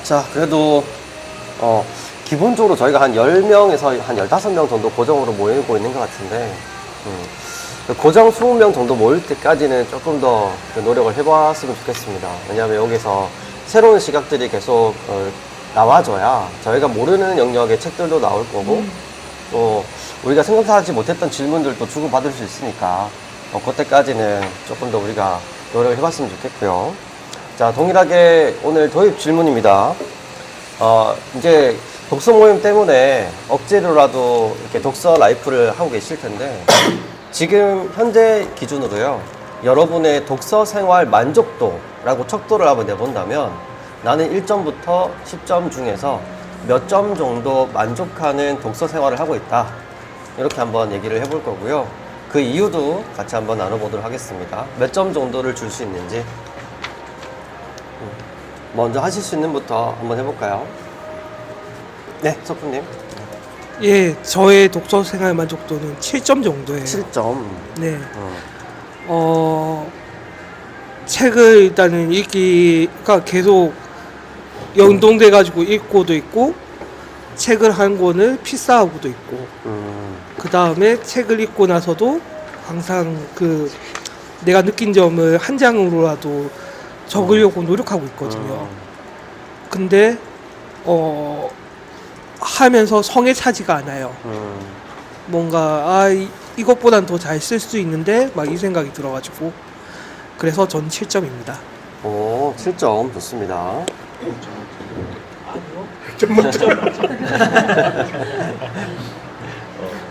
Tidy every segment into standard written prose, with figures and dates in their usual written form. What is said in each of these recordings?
자, 그래도 기본적으로 저희가 한 10명에서 한 15명 정도 고정으로 모이고 있는 것 같은데 고정 20명 정도 모일 때까지는 조금 더 노력을 해봤으면 좋겠습니다. 왜냐하면 여기서 새로운 시각들이 계속 나와줘야 저희가 모르는 영역의 책들도 나올 거고 또 우리가 생각하지 못했던 질문들도 주고받을 수 있으니까 그때까지는 조금 더 우리가 노력을 해봤으면 좋겠고요. 자, 동일하게 오늘 도입 질문입니다. 이제 독서 모임 때문에 억지로라도 이렇게 독서 라이프를 하고 계실 텐데 지금 현재 기준으로요, 여러분의 독서 생활 만족도라고 척도를 한번 내본다면 나는 1점부터 10점 중에서 몇 점 정도 만족하는 독서 생활을 하고 있다, 이렇게 한번 얘기를 해볼 거고요. 그 이유도 같이 한번 나눠보도록 하겠습니다. 몇 점 정도를 줄 수 있는지 먼저 하실 수 있는 부터 한번 해볼까요? 네, 석훈님. 예, 저의 독서 생활 만족도는 7점 정도예요. 7점. 네. 책을 일단은 읽기가 계속 연동돼가지고 읽고도 있고, 책을 한 권을 필사하고도 있고, 그 다음에 책을 읽고 나서도 항상 내가 느낀 점을 한 장으로라도 적으려고 노력하고 있거든요. 근데, 하면서 성에 차지가 않아요. 뭔가, 이것보단 더 잘 쓸 수 있는데, 막 이 생각이 들어가지고. 그래서 전 7점입니다. 오, 7점. 좋습니다.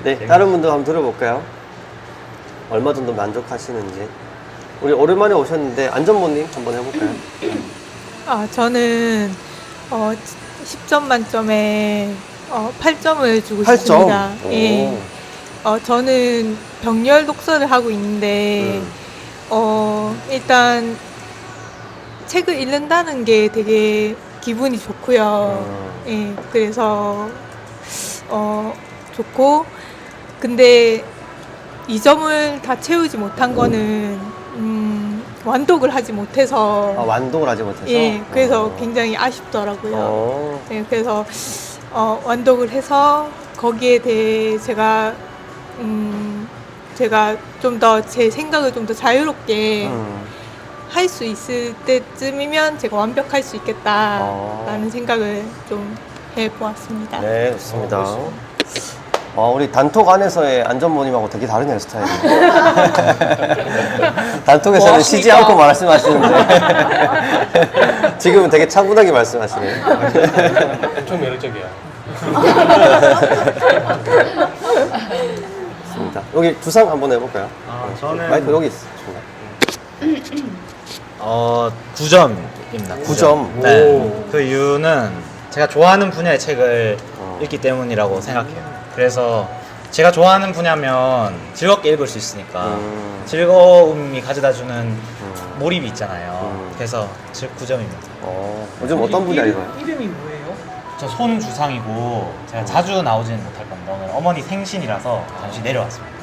네, 다른 분도 한번 들어볼까요? 얼마 정도 만족하시는지. 우리 오랜만에 오셨는데 안전모님 한번 해볼까요? 저는 10점 만점에 8점을 주고 8점? 싶습니다. 예. 저는 병렬 독서를 하고 있는데 일단 책을 읽는다는 게 되게 기분이 좋고요. 예. 그래서 좋고, 근데 이 점을 다 채우지 못한 거는 완독을 하지 못해서. 완독을 하지 못해서? 예, 그래서 굉장히 아쉽더라고요. 예, 그래서 완독을 해서 거기에 대해 제가 좀 더 제 생각을 좀 더 자유롭게 할 수 있을 때쯤이면 제가 완벽할 수 있겠다라는 생각을 좀 해보았습니다. 네, 좋습니다. 우리 단톡 안에서의 안전모님하고 되게 다르네요, 스타일이. 단톡에서는 쉬지 않고 말씀하시는데 지금은 되게 차분하게 말씀하시네요. 엄청 매력적이야. 좋습니다. 여기 두상 한번 해볼까요? 저는 마이크 여기 있습니다. 9점입니다. 9점. 네. 그 이유는 제가 좋아하는 분야의 책을 읽기 때문이라고 생각해요. 그래서 제가 좋아하는 분야면 즐겁게 읽을 수 있으니까 즐거움이 가져다주는 몰입이 있잖아요. 그래서 9점입니다. 요즘 어떤 분야 읽어요? 이름이 뭐예요? 저 손주상이고 제가 자주 나오지는 못할 겁니다. 오늘 어머니 생신이라서 잠시 내려왔습니다.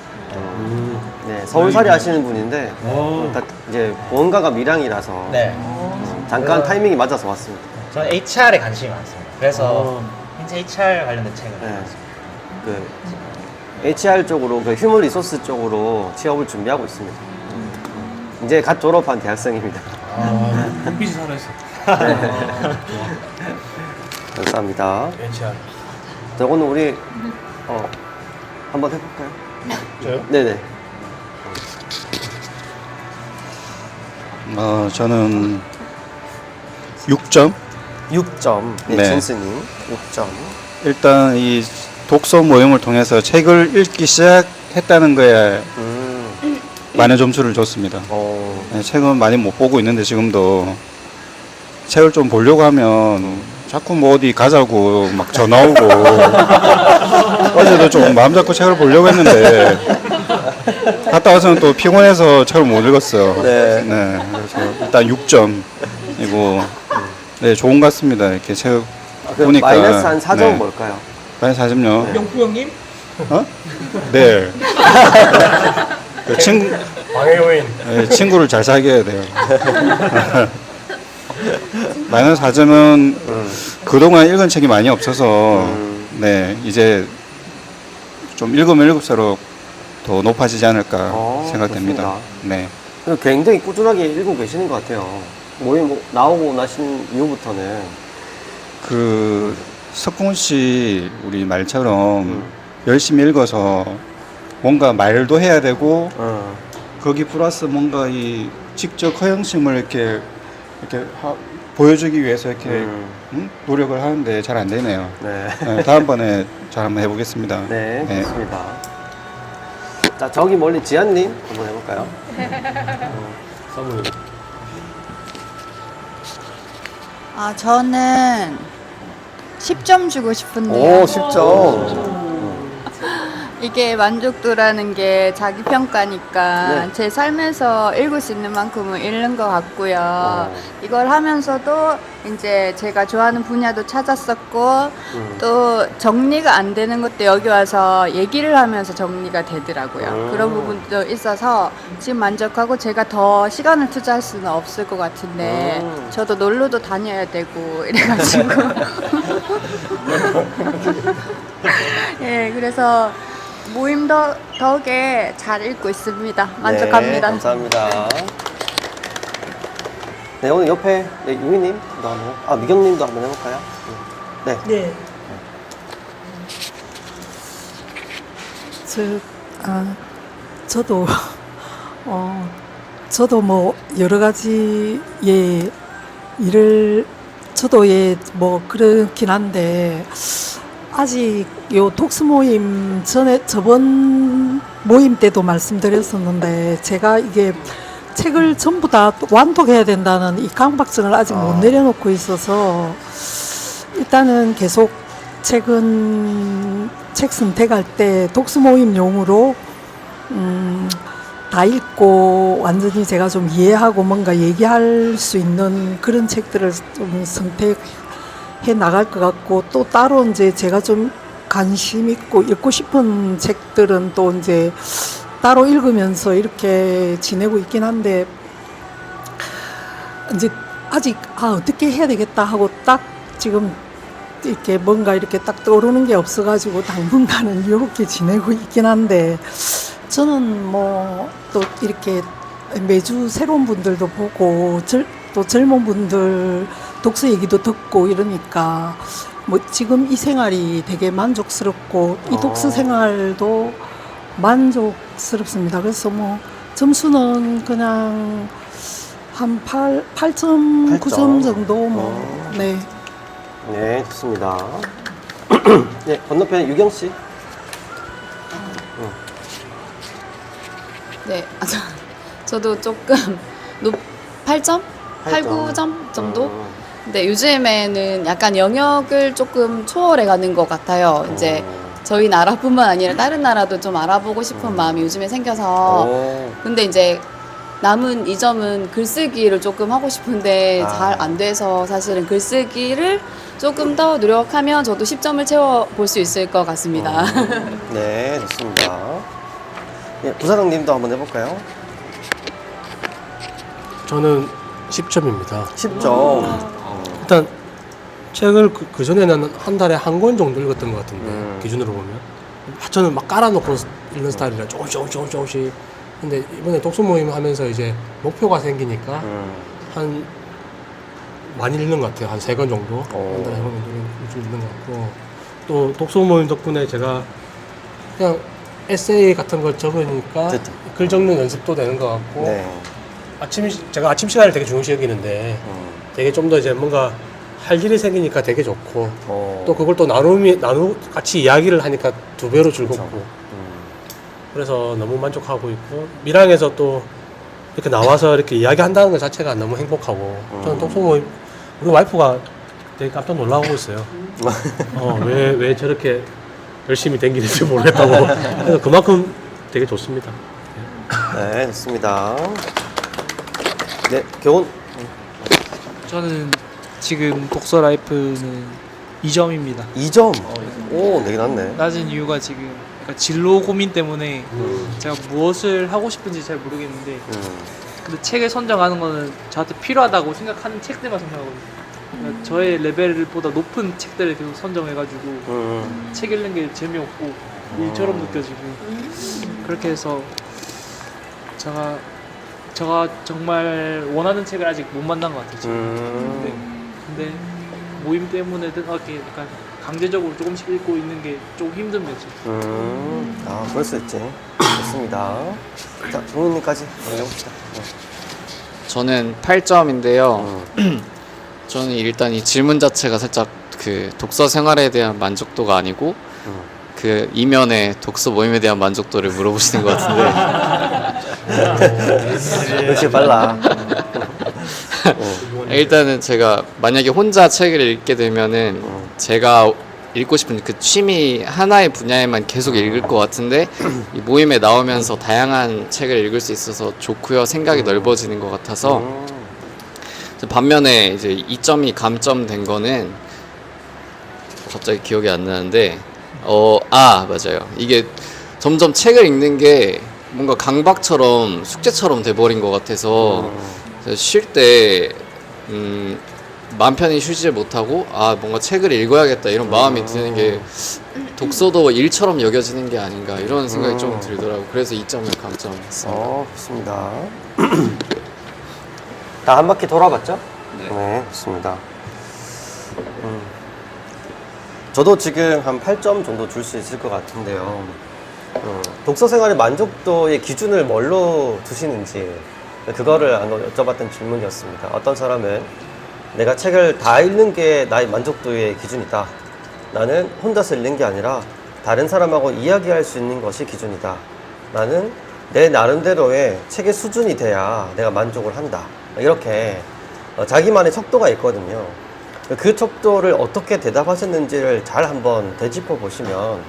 네, 서울살이 하시는 분인데 딱 이제 본가가 밀양이라서 네. 잠깐 타이밍이 맞아서 왔습니다. 저는 HR에 관심이 많습니다. 그래서 현재 HR 관련된 책을 네. 읽었습니다. 그 HR 쪽으로, 그 휴먼 리소스 쪽으로 취업을 준비하고 있습니다. 이제 갓 졸업한 대학생입니다. 눈빛이 살아있어. 감사합니다. HR. 자, 오늘 우리 한번 해볼까요? 저요? 네네. 저는 6점. 6점. 네, 네. 진스님 6점. 일단 이 독서 모임을 통해서 책을 읽기 시작했다는 거에 많은 점수를 줬습니다. 네, 책은 많이 못 보고 있는데 지금도 책을 좀 보려고 하면 자꾸 뭐 어디 가자고 막 전화 오고 어제도 좀 마음 잡고 책을 보려고 했는데 갔다 와서는 또 피곤해서 책을 못 읽었어요. 네. 네, 그래서 일단 6점이고 네, 좋은 것 같습니다. 이렇게 책 그 보니까 마이너스 한 4점은 네. 뭘까요? 마이너스 4점요. 명fu 형님? 네. 그 방해 요인. 네, 친구를 잘 사귀어야 돼요. 마이너스 4점은 그동안 읽은 책이 많이 없어서 네 이제 좀 읽으면 읽을수록 더 높아지지 않을까 생각됩니다. 그렇습니다. 네. 굉장히 꾸준하게 읽고 계시는 것 같아요. 모임 나오고 나신 이후부터는. 그 석훈 씨 우리 말처럼 열심히 읽어서 뭔가 말도 해야 되고 거기 플러스 뭔가 이 직접 허영심을 이렇게 보여주기 위해서 이렇게 노력을 하는데 잘 안 되네요. 네. 네, 다음번에 잘 한번 해보겠습니다. 네, 좋습니다. 자, 저기 멀리 지안님 한번 해볼까요? 사무엘. 저는 10점 주고 싶은데요. 오, 10점. 이게 만족도라는 게 자기 평가니까 네. 제 삶에서 읽을 수 있는 만큼은 읽는 것 같고요. 이걸 하면서도 이제 제가 좋아하는 분야도 찾았었고 또 정리가 안 되는 것도 여기 와서 얘기를 하면서 정리가 되더라고요. 그런 부분도 있어서 지금 만족하고 제가 더 시간을 투자할 수는 없을 것 같은데 저도 놀러도 다녀야 되고 이래가지고 예, 그래서 모임 덕에 잘 읽고 있습니다. 만족합니다. 네, 감사합니다. 네, 오늘 옆에 유미님도 한번, 미경님도 한번 해볼까요? 네. 네. 저도 저도 뭐 여러 가지 일을 저도 뭐 그렇긴 한데 아직 요 독서 모임 전에 저번 모임 때도 말씀드렸었는데 제가 이게 책을 전부 다 완독해야 된다는 이 강박증을 아직 못 내려놓고 있어서 일단은 계속 책 선택할 때 독서 모임용으로 다 읽고 완전히 제가 좀 이해하고 뭔가 얘기할 수 있는 그런 책들을 좀 선택해 나갈 것 같고 또 따로 이제 제가 좀 관심 있고 읽고 싶은 책들은 또 이제 따로 읽으면서 이렇게 지내고 있긴 한데 이제 아직 어떻게 해야 되겠다 하고 딱 지금 이렇게 뭔가 이렇게 딱 떠오르는 게 없어가지고 당분간은 이렇게 지내고 있긴 한데 저는 뭐 또 이렇게 매주 새로운 분들도 보고 또 젊은 분들 독서 얘기도 듣고 이러니까 뭐 지금 이 생활이 되게 만족스럽고 이 독서 생활도 만족스럽습니다. 그래서 뭐 점수는 그냥 한 8점, 9점 정도 뭐 네. 네, 좋습니다. 네, 건너편에 유경 씨. 네, 저도 조금 8점? 8, 9점 정도? 근데 요즘에는 약간 영역을 조금 초월해 가는 것 같아요. 이제 저희 나라뿐만 아니라 다른 나라도 좀 알아보고 싶은 마음이 요즘에 생겨서 근데 이제 남은 2점은 글쓰기를 조금 하고 싶은데 잘 안 돼서 사실은 글쓰기를 조금 더 노력하면 저도 10점을 채워볼 수 있을 것 같습니다. 네, 좋습니다. 네, 부사장님도 한번 해볼까요? 저는 10점입니다. 10점. 일단 책을 그 전에는 한 달에 한 권 정도 읽었던 것 같은데 기준으로 보면 저는 막 깔아놓고 읽는 스타일이라 조금씩. 근데 이번에 독서 모임 하면서 이제 목표가 생기니까 한 많이 읽는 것 같아요. 한 3권 정도 한 달에 한 권 정도 좀 읽는 것 같고 또 독서 모임 덕분에 제가 그냥 에세이 같은 걸 적으니까 글 적는 연습도 되는 것 같고 네. 제가 아침 시간을 되게 중요시 여기는데 되게 좀 더 이제 뭔가 할 일이 생기니까 되게 좋고 또 그걸 또 같이 이야기를 하니까 2배로 즐겁고 그래서 너무 만족하고 있고 밀양에서 또 이렇게 나와서 이렇게 이야기한다는 것 자체가 너무 행복하고 저는 독서 모임 우리 와이프가 되게 깜짝 놀라고 있어요. 왜 저렇게 열심히 댕기는지 모르겠다고. 그래서 그만큼 되게 좋습니다. 네, 좋습니다. 네, 교훈. 저는 지금 독서 라이프는 2점입니다. 2점. 오, 되게 낮네. 낮은 이유가 지금 그러니까 진로 고민 때문에 제가 무엇을 하고 싶은지 잘 모르겠는데 근데 책을 선정하는 거는 저한테 필요하다고 생각하는 책들만 선정하거든요. 저의 레벨보다 높은 책들을 계속 선정해가지고 책 읽는 게 재미없고 일처럼 느껴지고 그렇게 해서 제가 정말 원하는 책을 아직 못 만난 것 같아요. 지금. 근데 모임 때문에 이렇게 약간 강제적으로 조금씩 읽고 있는 게 좀 힘듭니다. 아, 그럴 수 있지. 좋습니다. 자, 종훈님까지 해봅시다. 저는 8점인데요. 저는 일단 이 질문 자체가 살짝 그 독서 생활에 대한 만족도가 아니고 그 이면에 독서 모임에 대한 만족도를 물어보시는 것 같은데. 역시 빨라. 일단은 제가 만약에 혼자 책을 읽게 되면은 제가 읽고 싶은 그 취미 하나의 분야에만 계속 읽을 것 같은데 이 모임에 나오면서 다양한 책을 읽을 수 있어서 좋고요. 생각이 넓어지는 것 같아서 반면에 이제 2점이 감점된 거는 갑자기 기억이 안 나는데 맞아요. 이게 점점 책을 읽는 게 뭔가 강박처럼 숙제처럼 돼버린 것 같아서 쉴 때 마음 편히 쉬지 못하고 뭔가 책을 읽어야겠다 이런 마음이 드는 게 독서도 일처럼 여겨지는 게 아닌가 이런 생각이 좀 들더라고요. 그래서 2점을 감점했습니다. 좋습니다. 다 한 바퀴 돌아봤죠? 네, 좋습니다. 저도 지금 한 8점 정도 줄 수 있을 것 같은데요. 독서 생활의 만족도의 기준을 뭘로 두시는지 그거를 여쭤봤던 질문이었습니다. 어떤 사람은 내가 책을 다 읽는 게 나의 만족도의 기준이다. 나는 혼자서 읽는 게 아니라 다른 사람하고 이야기할 수 있는 것이 기준이다. 나는 내 나름대로의 책의 수준이 돼야 내가 만족을 한다. 이렇게 자기만의 척도가 있거든요. 그 척도를 어떻게 대답하셨는지를 잘 한번 되짚어 보시면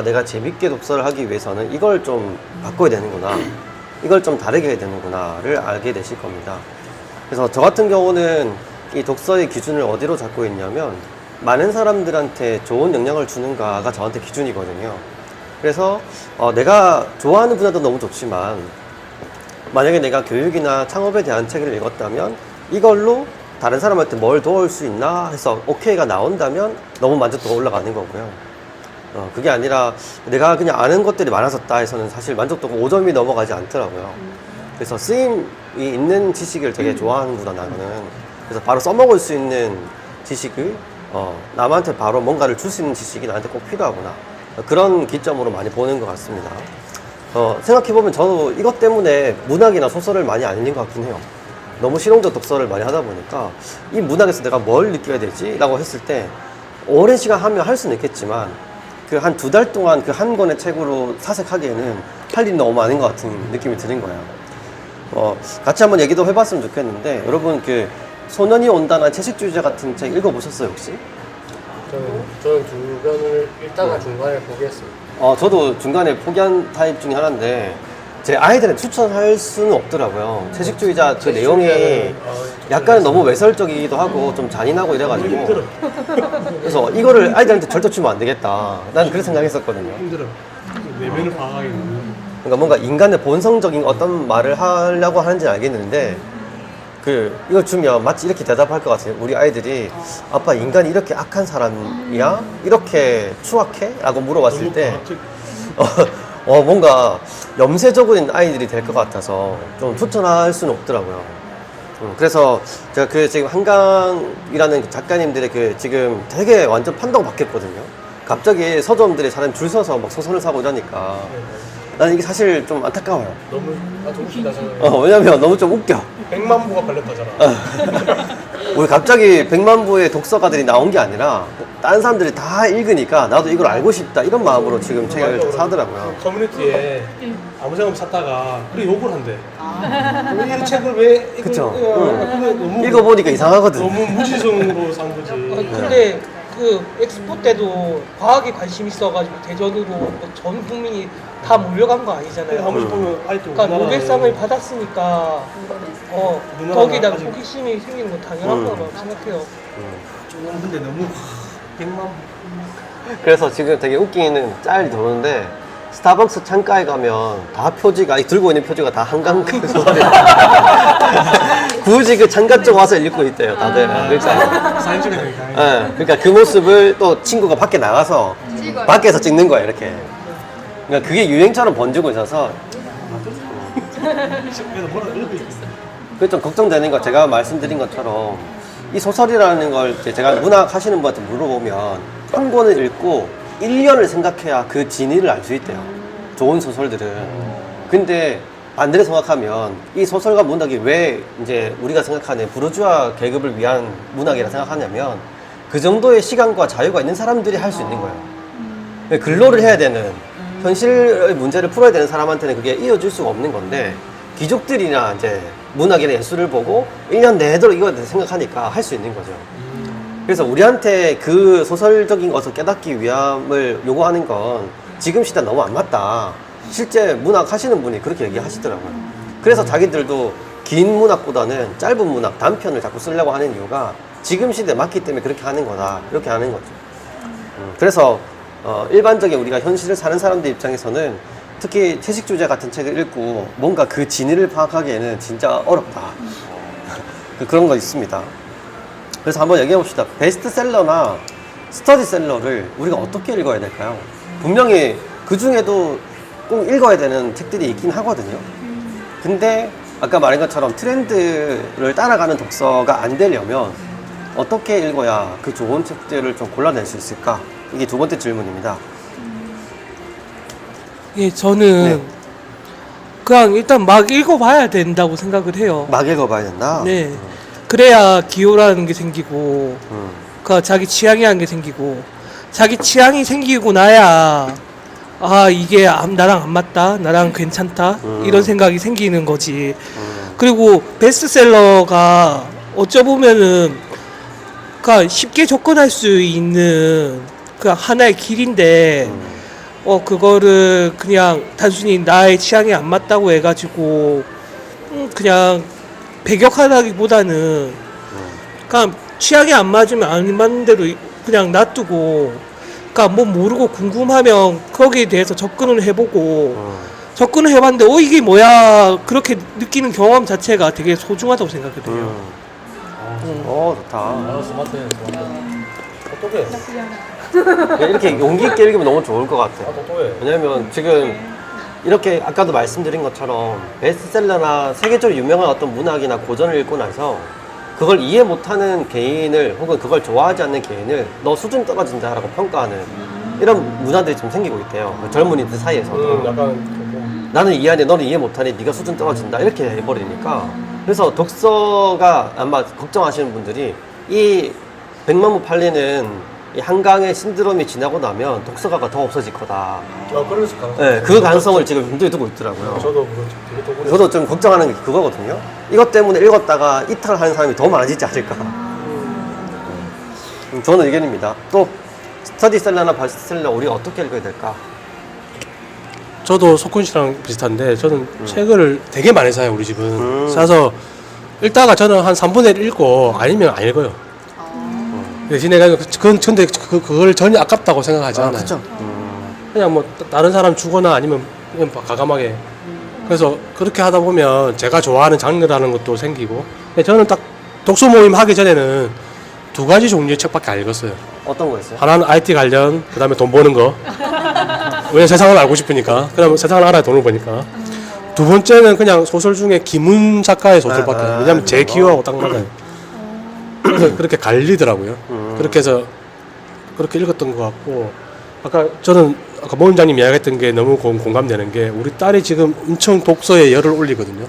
내가 재밌게 독서를 하기 위해서는 이걸 좀 바꿔야 되는구나, 이걸 좀 다르게 해야 되는구나를 알게 되실 겁니다. 그래서 저 같은 경우는 이 독서의 기준을 어디로 잡고 있냐면 많은 사람들한테 좋은 영향을 주는가가 저한테 기준이거든요. 그래서 내가 좋아하는 분야도 너무 좋지만 만약에 내가 교육이나 창업에 대한 책을 읽었다면 이걸로 다른 사람한테 뭘 도울 수 있나 해서 오케이가 나온다면 너무 만족도가 올라가는 거고요. 그게 아니라 내가 그냥 아는 것들이 많아졌다 해서는 사실 만족도가 5점이 넘어가지 않더라고요. 그래서 쓰임이 있는 지식을 되게 좋아하는구나 나는. 그래서 바로 써먹을 수 있는 지식을 남한테 바로 뭔가를 줄 수 있는 지식이 나한테 꼭 필요하구나, 그런 기점으로 많이 보는 것 같습니다. 생각해보면 저도 이것 때문에 문학이나 소설을 많이 안 읽는 것 같긴 해요. 너무 실용적 독서를 많이 하다 보니까 이 문학에서 내가 뭘 느껴야 되지? 라고 했을 때 오랜 시간 하면 할 수는 있겠지만 그 한 2달 동안 그 한 권의 책으로 사색하기에는 할 일이 너무 많은 것 같은 느낌이 드는 거예요. 같이 한번 얘기도 해봤으면 좋겠는데 여러분 그 소년이 온다나 채식주의자 같은 책 읽어보셨어요 혹시? 저는 두 권을 읽다가 중간에 포기했습니다. 저도 중간에 포기한 타입 중에 하나인데 제 아이들한테 추천할 수는 없더라고요. 채식주의자 그 내용이 약간 너무 외설적이기도 하고 좀 잔인하고 이래가지고 그래서 이거를 아이들한테 절대 주면 안 되겠다, 난 그렇게 생각했었거든요. 힘들어. 내면을 파악하기는. 그러니까 뭔가 인간의 본성적인 어떤 말을 하려고 하는지는 알겠는데 이걸 주면 마치 이렇게 대답할 것 같아요. 우리 아이들이 아빠 인간이 이렇게 악한 사람이야? 이렇게 추악해? 라고 물어봤을 때 뭔가 염세적인 아이들이 될 것 같아서 좀 추천할 수는 없더라고요. 그래서 제가 지금 한강이라는 작가님들의 지금 되게 완전 판도가 바뀌었거든요. 갑자기 서점들이 사람 줄 서서 막 소설을 사고 이러니까 나는 이게 사실 좀 안타까워요. 너무 웃기다 생각해. 왜냐면 너무 좀 웃겨. 100만 부가 발렸다잖아. 우리 갑자기 100만 부의 독서가들이 나온 게 아니라 다른 사람들이 다 읽으니까 나도 이걸 알고 싶다 이런 마음으로 지금 책을 사더라고요. 커뮤니티에 아무 생각 없이 샀다가 그래 욕을 한대. 이 책을 왜 그쵸. 너무 읽어보니까 이상하거든. 너무 무지성으로 산 거지. 근데 그 엑스포 때도 과학에 관심 있어가지고 대전으로 전 국민이 다 몰려간 거 아니잖아요. 하고 싶으면 아직도 그러니까 노벨상을 받았으니까 거기다 호기심이 생기는 건 당연한 거라고 생각해요. 근데 너무 100만 그래서 지금 되게 웃기는 짤이 도는데 스타벅스 창가에 가면 다 표지가 들고 있는 표지가 다 한강 소설이야. 굳이 그 창가 쪽 와서 읽고 있대요, 다들. 그러니까. 사진 찍어야 되니까. 예, 그러니까 그 모습을 또 친구가 밖에 나가서 밖에서 찍는 거야, 이렇게. 그러니까 그게 유행처럼 번지고 있어서 그게 좀 걱정되는 거, 제가 말씀드린 것처럼 이 소설이라는 걸 이제 제가 문학 하시는 분한테 물어보면 한 권을 읽고 1년을 생각해야 그 진위를 알 수 있대요. 좋은 소설들은. 근데 반대로 생각하면 이 소설과 문학이 왜 이제 우리가 생각하는 부르주아 계급을 위한 문학이라 생각하냐면 그 정도의 시간과 자유가 있는 사람들이 할 수 있는 거예요. 근로를 해야 되는 현실의 문제를 풀어야 되는 사람한테는 그게 이어질 수가 없는 건데 귀족들이나 이제 문학이나 예술을 보고 1년 내도록 이거 생각하니까 할 수 있는 거죠. 그래서 우리한테 그 소설적인 것을 깨닫기 위함을 요구하는 건 지금 시대 너무 안 맞다. 실제 문학 하시는 분이 그렇게 얘기하시더라고요. 그래서 자기들도 긴 문학보다는 짧은 문학, 단편을 자꾸 쓰려고 하는 이유가 지금 시대에 맞기 때문에 그렇게 하는 거다. 이렇게 하는 거죠. 그래서 일반적인 우리가 현실을 사는 사람들 입장에서는 특히 채식 주제 같은 책을 읽고 뭔가 그 진위를 파악하기에는 진짜 어렵다. 그런 거 있습니다. 그래서 한번 얘기해 봅시다. 베스트셀러나 스터디셀러를 우리가 어떻게 읽어야 될까요? 분명히 그 중에도 꼭 읽어야 되는 책들이 있긴 하거든요. 근데 아까 말한 것처럼 트렌드를 따라가는 독서가 안 되려면 어떻게 읽어야 그 좋은 책들을 좀 골라낼 수 있을까? 이게 두 번째 질문입니다. 예, 저는 그냥 일단 막 읽어봐야 된다고 생각을 해요. 막 읽어봐야 된다? 네. 그래야 기호라는 게 생기고, 그 자기 취향이라는 게 생기고, 자기 취향이 생기고 나야, 아, 이게 나랑 안 맞다, 나랑 괜찮다, 이런 생각이 생기는 거지. 그리고 베스트셀러가 어쩌보면은, 그 쉽게 접근할 수 있는 그 하나의 길인데, 그거를 그냥 단순히 나의 취향이 안 맞다고 해가지고, 그냥 배격하다기보다는, 그냥 취향이 안 맞으면 안 맞는 대로 그냥 놔두고, 그러니까 뭐 모르고 궁금하면 거기에 대해서 접근을 해보고, 접근을 해봤는데, 이게 뭐야, 그렇게 느끼는 경험 자체가 되게 소중하다고 생각해요. 좋다. 스마트. 어떻게? 이렇게 용기 있게 읽으면 너무 좋을 것 같아요. 어떻게? 왜냐면 지금 이렇게 아까도 말씀드린 것처럼 베스트셀러나 세계적으로 유명한 어떤 문학이나 고전을 읽고 나서 그걸 이해 못하는 개인을 혹은 그걸 좋아하지 않는 개인을 너 수준 떨어진다라고 평가하는 이런 문화들이 좀 생기고 있대요. 젊은이들 사이에서도. 약간 나는 이해하는데 너는 이해 못하니 네가 수준 떨어진다 이렇게 해버리니까. 그래서 독서가 아마 걱정하시는 분들이 이 100만 부 팔리는 이 한강의 신드롬이 지나고 나면 독서가가 더 없어질 거다. 그래서 네, 그 가능성을 지금 염두에 두고 있더라고요. 저도 그렇죠. 저도 좀 걱정하는 게 그거거든요. 이것 때문에 읽었다가 이탈하는 사람이 더 많아지지 않을까. 저는 의견입니다. 또 스터디셀러나 베스트셀러 우리가 어떻게 읽어야 될까? 저도 석훈 씨랑 비슷한데 저는 책을 되게 많이 사요. 우리 집은 사서 읽다가 저는 한 3분의 1 읽고 아니면 안 읽어요. 대신에 근데 그걸 전혀 아깝다고 생각하지 않아요. 그쵸? 그냥 뭐 다른 사람 주거나 아니면 그냥 과감하게. 그래서 그렇게 하다 보면 제가 좋아하는 장르라는 것도 생기고. 저는 딱 독서 모임 하기 전에는 2가지 종류의 책밖에 안 읽었어요. 어떤 거였어요? 하나는 IT 관련, 그 다음에 돈 버는 거. 왜냐면 세상을 알고 싶으니까. 그 다음에 세상을 알아야 돈을 버니까. 2번째는 그냥 소설 중에 김훈 작가의 소설밖에. 왜냐면 제 기호하고 딱 맞아요. 그래서 그렇게 갈리더라고요. 그렇게 해서 그렇게 읽었던 것 같고, 아까 저는 아까 모임장님 이야기했던 게 너무 공감되는 게 우리 딸이 지금 엄청 독서에 열을 올리거든요.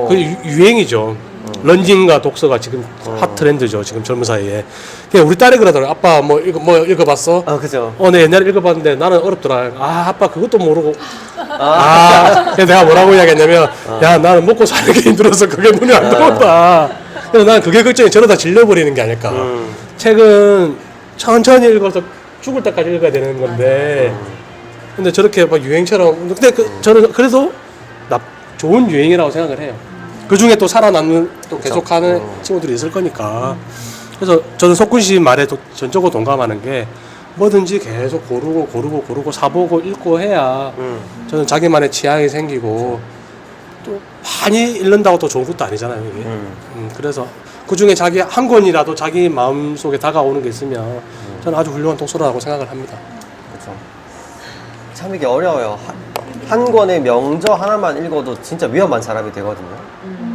그 유행이죠. 런닝과 독서가 지금 핫 트렌드죠. 지금 젊은 사이에. 그냥 우리 딸이 그러더라고요. 아빠 뭐 읽어봤어? 그죠. 네, 옛날에 읽어봤는데 나는 어렵더라. 아빠 그것도 모르고. 그래서 내가 뭐라고 이야기했냐면, 야, 나는 먹고 사는 게 힘들어서 그게 눈에 안 들어온다. 그래서 나는 그게 걱정이 저러다 질려버리는 게 아닐까. 책은 천천히 읽어서 죽을 때까지 읽어야 되는 건데, 근데 저렇게 막 유행처럼, 근데 저는 그래도 좋은 유행이라고 생각을 해요. 그 중에 또 살아남는, 또 계속하는 친구들이 있을 거니까. 그래서 저는 석군 씨 말에 전적으로 동감하는 게 뭐든지 계속 고르고 사보고 읽고 해야 저는 자기만의 취향이 생기고 또 많이 읽는다고 또 좋은 것도 아니잖아요, 이게. 그래서 그 중에 자기 한 권이라도 자기 마음 속에 다가오는 게 있으면 저는 아주 훌륭한 독서라고 생각을 합니다. 그렇죠. 참 이게 어려워요. 한 권의 명저 하나만 읽어도 진짜 위험한 사람이 되거든요.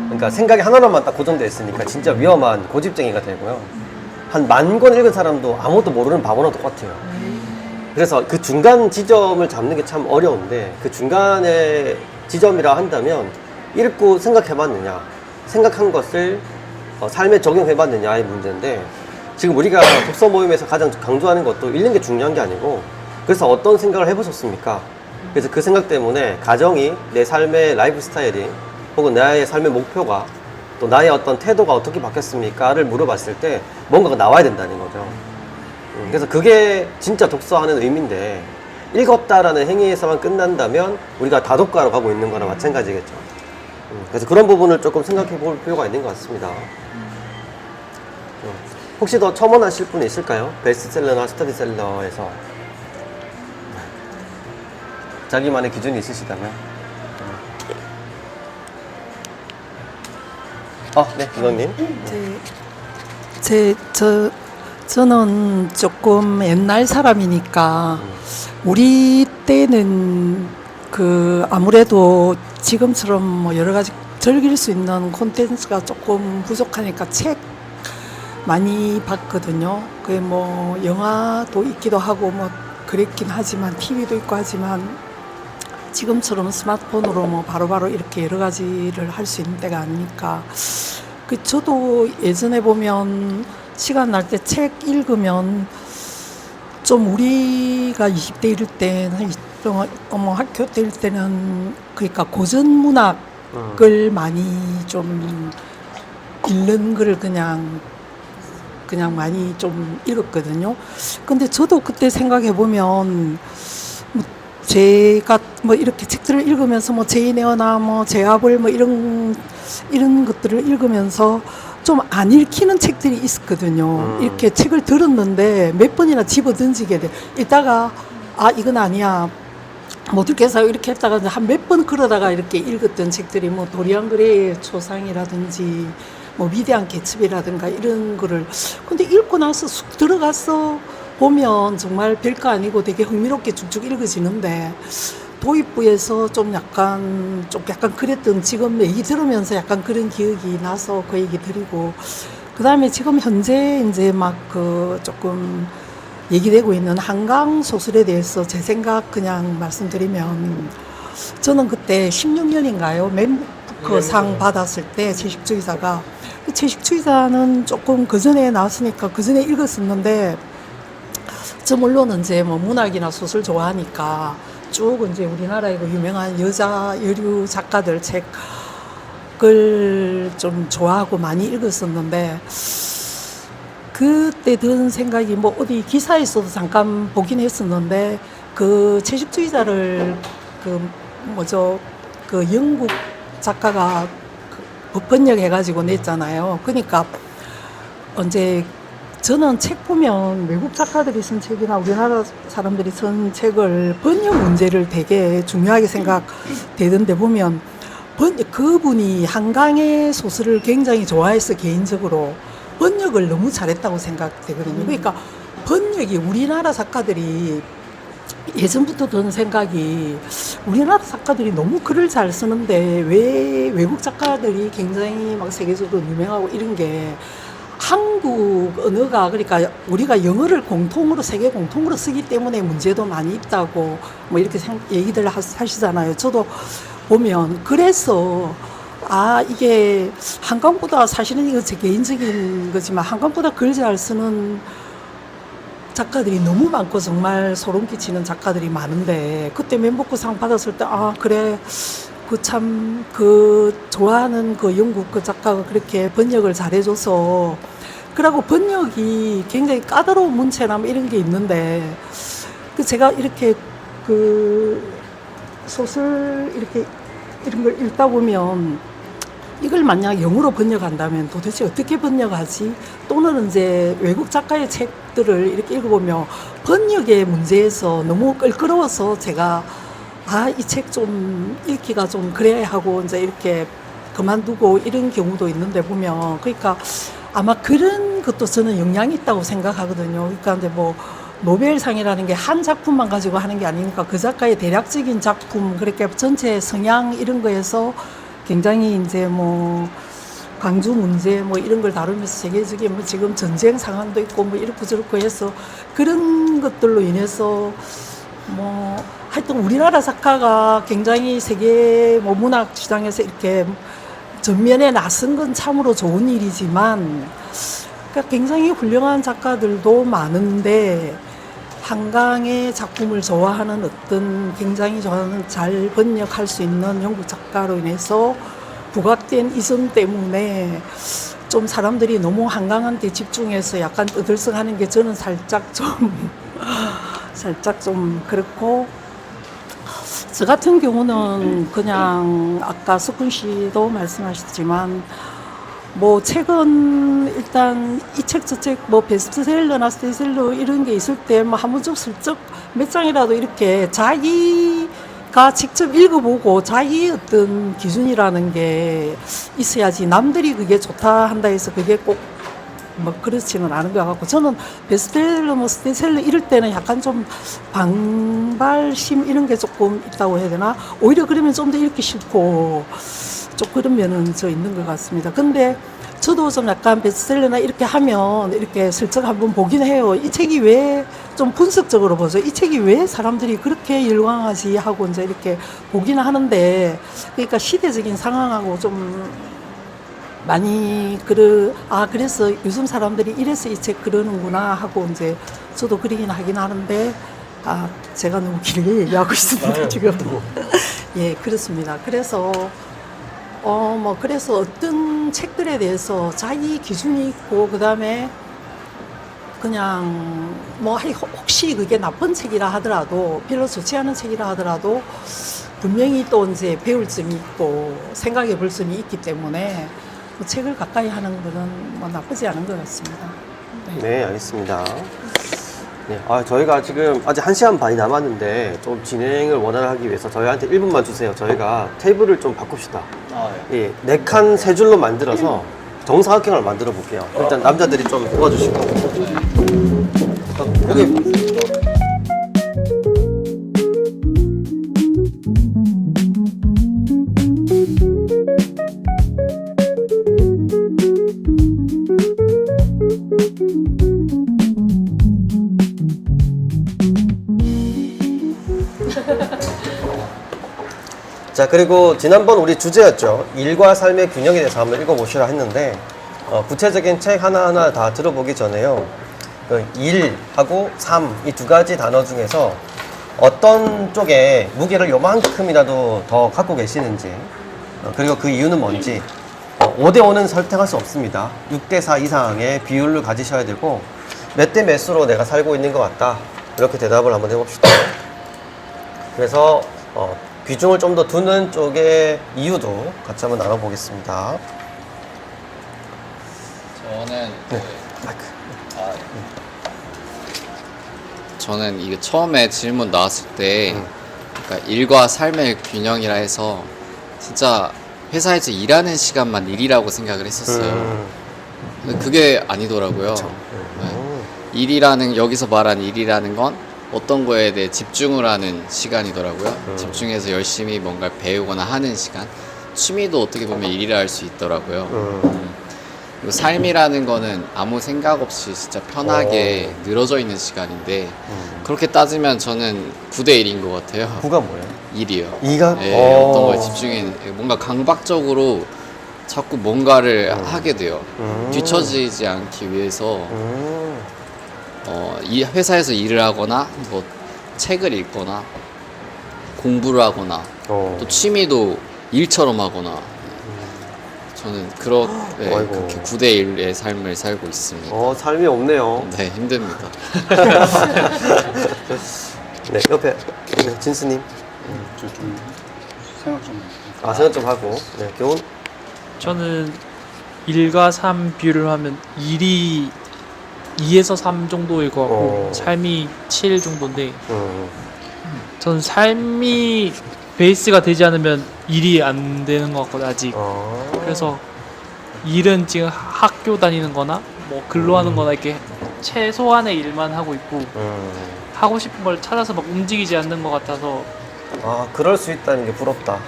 그러니까 생각이 하나로만 딱 고정되어 있으니까 진짜 위험한 고집쟁이가 되고요. 한 10,000권 읽은 사람도 아무것도 모르는 바보랑 똑같아요. 그래서 그 중간 지점을 잡는 게 참 어려운데, 그 중간의 지점이라 한다면 읽고 생각해봤느냐, 생각한 것을 삶에 적용해봤느냐의 문제인데, 지금 우리가 독서 모임에서 가장 강조하는 것도 읽는 게 중요한 게 아니고, 그래서 어떤 생각을 해보셨습니까? 그래서 그 생각 때문에 가정이, 내 삶의 라이프 스타일이, 혹은 나의 삶의 목표가, 또 나의 어떤 태도가 어떻게 바뀌었습니까를 물어봤을 때 뭔가가 나와야 된다는 거죠. 그래서 그게 진짜 독서하는 의미인데, 읽었다라는 행위에서만 끝난다면 우리가 다독가로 가고 있는 거나 마찬가지겠죠. 그래서 그런 부분을 조금 생각해 볼 필요가 있는 것 같습니다. 혹시 더 첨언하실 분이 있을까요? 베스트셀러나 스터디셀러에서 자기만의 기준이 있으시다면. 네, 이건님. 저는 조금 옛날 사람이니까 우리 때는 그 아무래도 지금처럼 뭐 여러 가지 즐길 수 있는 콘텐츠가 조금 부족하니까 책 많이 봤거든요. 그게 뭐 영화도 있기도 하고 뭐 그랬긴 하지만 TV도 있고 하지만 지금처럼 스마트폰으로 뭐 바로바로 이렇게 여러 가지를 할 수 있는 때가 아니니까 저도 예전에 보면 시간 날 때 책 읽으면 좀 우리가 20대 이럴 때는 학교 때 일 때는 그러니까 고전 문학을 많이 좀 읽는 걸 그냥 많이 좀 읽었거든요. 근데 저도 그때 생각해 보면 제가 뭐 이렇게 책들을 읽으면서 뭐 제인 에어나 뭐 제아벌 뭐 이런 것들을 읽으면서 좀 안 읽히는 책들이 있었거든요. 이렇게 책을 들었는데 몇 번이나 집어 던지게 돼. 읽다가 이건 아니야. 못 읽겠어. 이렇게 했다가 한 몇 번 그러다가 이렇게 읽었던 책들이 뭐 도리안 그레이의 초상이라든지 뭐 위대한 개츠비라든가 이런 거를 근데 읽고 나서 쑥 들어가서 보면 정말 별거 아니고 되게 흥미롭게 쭉쭉 읽어지는데 도입부에서 좀 약간 그랬던 지금 얘기 들으면서 약간 그런 기억이 나서 그 얘기 드리고 그 다음에 지금 현재 이제 막 그 조금 얘기되고 있는 한강 소설에 대해서 제 생각 그냥 말씀드리면 저는 그때 16년인가요? 맨부커상 받았을 때 채식주의자가 채식주의자는 조금 그 전에 나왔으니까 그 전에 읽었었는데 저 물론 이제 뭐 문학이나 소설 좋아하니까 쭉 이제 우리나라의 그 유명한 여자 여류 작가들 책을 좀 좋아하고 많이 읽었었는데 그때 든 생각이 뭐 어디 기사에서도 잠깐 보긴 했었는데 그 채식주의자를 그 영국 작가가 번역해가지고 냈잖아요. 그러니까 언제 저는 책 보면 외국 작가들이 쓴 책이나 우리나라 사람들이 쓴 책을 번역 문제를 되게 중요하게 생각되던데 보면 그분이 한강의 소설을 굉장히 좋아해서 개인적으로 번역을 너무 잘했다고 생각되거든요. 그러니까 번역이 우리나라 작가들이 예전부터 든 생각이 우리나라 작가들이 너무 글을 잘 쓰는데 왜 외국 작가들이 굉장히 막 세계적으로 유명하고 이런 게 한국 언어가 그러니까 우리가 영어를 공통으로 세계 공통으로 쓰기 때문에 문제도 많이 있다고 뭐 이렇게 얘기들 하시잖아요. 저도 보면 그래서 이게 한강보다 사실은 이거 제 개인적인 거지만 한강보다 글 잘 쓰는 작가들이 너무 많고 정말 소름 끼치는 작가들이 많은데 그때 맨부커상 받았을 때 그래 그 좋아하는 그 영국 그 작가가 그렇게 번역을 잘해줘서 그러고 번역이 굉장히 까다로운 문체나 뭐 이런 게 있는데 제가 이렇게 그 소설 이렇게 이런 걸 읽다 보면 이걸 만약 영어로 번역한다면 도대체 어떻게 번역하지? 또는 이제 외국 작가의 책들을 이렇게 읽어보면 번역의 문제에서 너무 껄끄러워서 제가 아, 이 책 좀 읽기가 좀 그래 하고 이제 이렇게 그만두고 이런 경우도 있는데 보면 그러니까 아마 그런 것도 저는 영향이 있다고 생각하거든요. 그러니까 근데 뭐 노벨상이라는 게 한 작품만 가지고 하는 게 아니니까 그 작가의 대략적인 작품 그렇게 전체 성향 이런 거에서 굉장히 이제 뭐 광주 문제 뭐 이런 걸 다루면서 세계적인 뭐 지금 전쟁 상황도 있고 뭐 이렇고 저렇고 해서 그런 것들로 인해서 뭐 하여튼 우리나라 작가가 굉장히 세계 뭐 문학 시장에서 이렇게 전면에 나선 건 참으로 좋은 일이지만 그러니까 굉장히 훌륭한 작가들도 많은데 한강의 작품을 좋아하는 어떤 굉장히 좋아하는 잘 번역할 수 있는 영국 작가로 인해서 부각된 이점 때문에 좀 사람들이 너무 한강한테 집중해서 약간 떠들썩하는 게 저는 살짝 좀 그렇고 저 같은 경우는 그냥 아까 석훈 씨도 말씀하셨지만 뭐 책은 일단 이 책 저 책 뭐 베스트셀러나 스테이셀러 이런 게 있을 때 뭐 한 번씩 슬쩍 몇 장이라도 이렇게 자기가 직접 읽어보고 자기의 어떤 기준이라는 게 있어야지 남들이 그게 좋다 한다 해서 그게 꼭 뭐 그렇지는 않은 것 같고 저는 베스트셀러 뭐 스테이셀러 이럴 때는 약간 좀 방발심 이런 게 조금 있다고 해야 되나 오히려 그러면 좀 더 읽기 싫고 좀 그런 면은 저 있는 것 같습니다. 근데 저도 좀 약간 베스트셀러나 이렇게 하면 이렇게 슬쩍 한번 보긴 해요. 이 책이 왜 좀 분석적으로 보죠. 이 책이 왜 사람들이 그렇게 열광하지 하고 이제 이렇게 보긴 하는데 그러니까 시대적인 상황하고 좀 많이 그래서 요즘 사람들이 이래서 이 책 그러는구나 하고 이제 저도 그리긴 하긴 하는데 제가 너무 길게 얘기하고 있습니다 지금. 예, 그렇습니다. 그래서 그래서 어떤 책들에 대해서 자기 기준이 있고 그다음에 그냥 뭐 혹시 그게 나쁜 책이라 하더라도 별로 좋지 않은 책이라 하더라도 분명히 또 이제 배울 점이 있고 생각해 볼 점이 있기 때문에 뭐 책을 가까이 하는 거는 뭐 나쁘지 않은 것 같습니다. 네, 알겠습니다. 네, 저희가 지금 아직 1시간 반이 남았는데 좀 진행을 원활하게 하기 위해서 저희한테 1분만 주세요. 저희가 테이블을 좀 바꿉시다. 예, 4칸 3줄로 만들어서 정사각형을 만들어 볼게요. 일단 남자들이 좀 도와주시고. 여기. 자, 그리고 지난번 우리 주제였죠. 일과 삶의 균형에 대해서 한번 읽어보시라 했는데 구체적인 책 하나하나 다 들어보기 전에요. 일하고 삶, 이 두 가지 단어 중에서 어떤 쪽에 무게를 요만큼이라도 더 갖고 계시는지 그리고 그 이유는 뭔지 5대5는 선택할 수 없습니다. 6대4 이상의 비율을 가지셔야 되고 몇 대 몇으로 내가 살고 있는 것 같다. 이렇게 대답을 한번 해봅시다. 그래서 비중을 좀 더 두는 쪽의 이유도 같이 한번 나눠보겠습니다. 저는 네. 마이크. 저는 이게 처음에 질문 나왔을 때 그러니까 일과 삶의 균형이라 해서 진짜 회사에서 일하는 시간만 일이라고 생각을 했었어요. 근데 그게 아니더라고요. 네. 일이라는 여기서 말한 일이라는 건 어떤 거에 대해 집중을 하는 시간이더라고요. 집중해서 열심히 뭔가를 배우거나 하는 시간. 취미도 어떻게 보면 일이라 할 수 있더라고요. 그리고 삶이라는 거는 아무 생각 없이 진짜 편하게 늘어져 있는 시간인데 그렇게 따지면 저는 9대1인 것 같아요. 9가 뭐예요? 1이요. 2가? 네, 어떤 거에 집중해 뭔가 강박적으로 자꾸 뭔가를 하게 돼요. 뒤처지지 않기 위해서 이 회사에서 일을 하거나 뭐 책을 읽거나 공부를 하거나 또 취미도 일처럼 하거나 저는 그렇게 9대1의 삶을 살고 있습니다. 삶이 없네요. 네, 힘듭니다. 네, 옆에 진스님. 저 좀 생각 좀. 생각 좀 하고. 네, 교훈. 저는 일과 삶 비율을 하면 일이 2에서 3 정도일 것 같고 삶이 7 정도인데 전 삶이 베이스가 되지 않으면 일이 안 되는 것 같거든요, 아직. 그래서 일은 지금 학교 다니는 거나 뭐 근로하는 거나 이렇게 최소한의 일만 하고 있고 하고 싶은 걸 찾아서 막 움직이지 않는 것 같아서 아, 그럴 수 있다는 게 부럽다.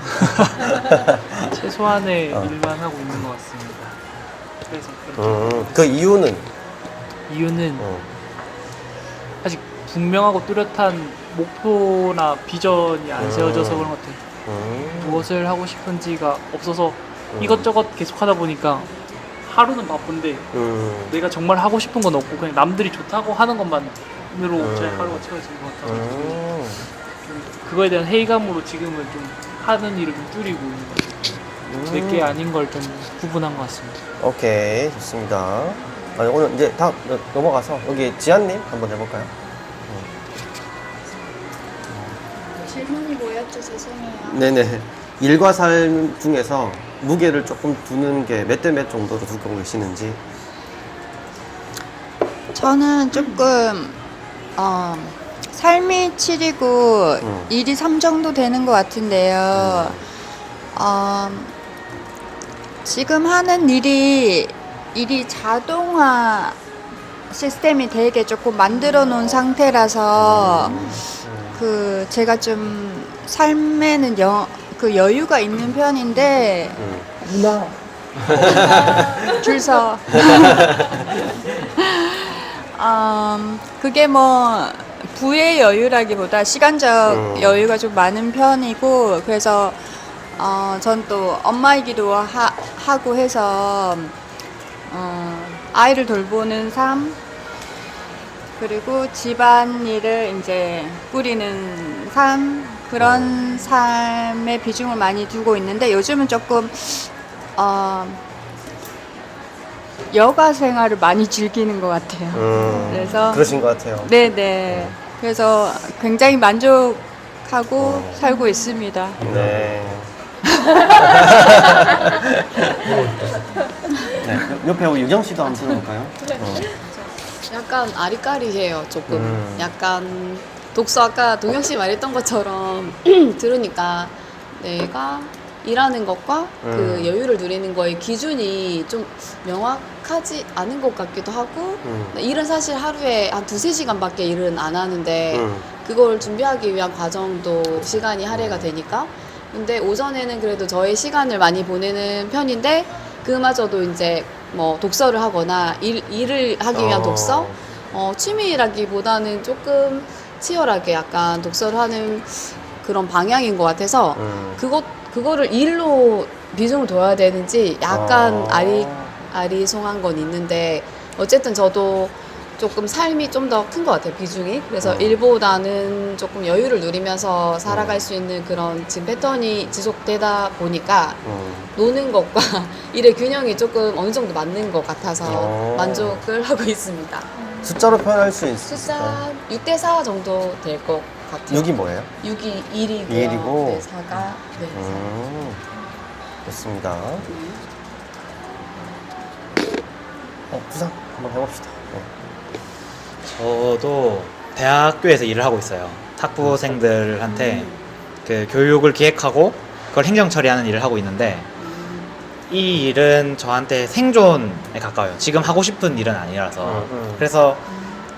최소한의 일만 하고 있는 것 같습니다. 그래서 그렇게 그 이유는? 이유는 아직 분명하고 뚜렷한 목표나 비전이 안 세워져서 그런 것 같아요. 무엇을 하고 싶은지가 없어서 이것저것 계속 하다 보니까 하루는 바쁜데 내가 정말 하고 싶은 건 없고 그냥 남들이 좋다고 하는 것만으로 제 하루가 채워지는 것 같아서 좀 그거에 대한 회의감으로 지금은 좀 하는 일을 좀 줄이고 있는 것 같아요. 내게 아닌 걸 좀 구분한 것 같습니다. 오케이, 좋습니다. 아니, 오늘 이제 다음 넘어가서 여기 지한님 한번 해볼까요? 질문이 뭐였죠? 죄송해요. 네네. 일과 삶 중에서 무게를 조금 두는 게 몇 대 몇 정도로 두고 계시는지. 저는 조금 삶이 7이고 일이 3 정도 되는 것 같은데요. 지금 하는 일이 자동화 시스템이 되게 조금 만들어 놓은 상태라서 제가 좀 삶에는 여유가 있는 편인데 줄서 그게 뭐 부의 여유라기보다 시간적 여유가 좀 많은 편이고 그래서 전 또 엄마이기도 하고 해서 아이를 돌보는 삶 그리고 집안일을 이제 꾸리는 삶 그런 삶에 비중을 많이 두고 있는데 요즘은 조금 여가 생활을 많이 즐기는 것 같아요. 그래서 그러신 것 같아요. 네네. 그래서 굉장히 만족하고 살고 있습니다. 네. 네. 옆에 우리 유정 씨도 한번 들어볼까요? 약간 아리까리해요. 조금 약간 독서 아까 동영 씨 말했던 것처럼 들으니까 내가 일하는 것과 그 여유를 누리는 거의 기준이 좀 명확하지 않은 것 같기도 하고 일은 사실 하루에 한 2-3시간밖에 일은 안 하는데 그걸 준비하기 위한 과정도 시간이 할애가 되니까 근데 오전에는 그래도 저의 시간을 많이 보내는 편인데 그마저도 이제 뭐 독서를 하거나 일을 하기 위한 독서 취미라기보다는 조금 치열하게 약간 독서를 하는 그런 방향인 것 같아서 그거를 일로 비중을 둬야 되는지 약간 아리송한 건 있는데 어쨌든 저도 조금 삶이 좀 더 큰 것 같아요 비중이 그래서 일보다는 조금 여유를 누리면서 살아갈 수 있는 그런 지금 패턴이 지속되다 보니까 노는 것과 일의 균형이 조금 어느 정도 맞는 것 같아서 만족을 하고 있습니다. 숫자로 표현할 수 있을까요? 숫자 6대4 정도 될 것 같아요. 6이 뭐예요? 6이 1이고요. 2이고 네, 4가 네. 좋습니다. 부상 한번 해봅시다. 네. 저도 대학교에서 일을 하고 있어요. 학부생들한테 그 교육을 기획하고 그걸 행정 처리하는 일을 하고 있는데 이 일은 저한테 생존에 가까워요. 지금 하고 싶은 일은 아니라서. 그래서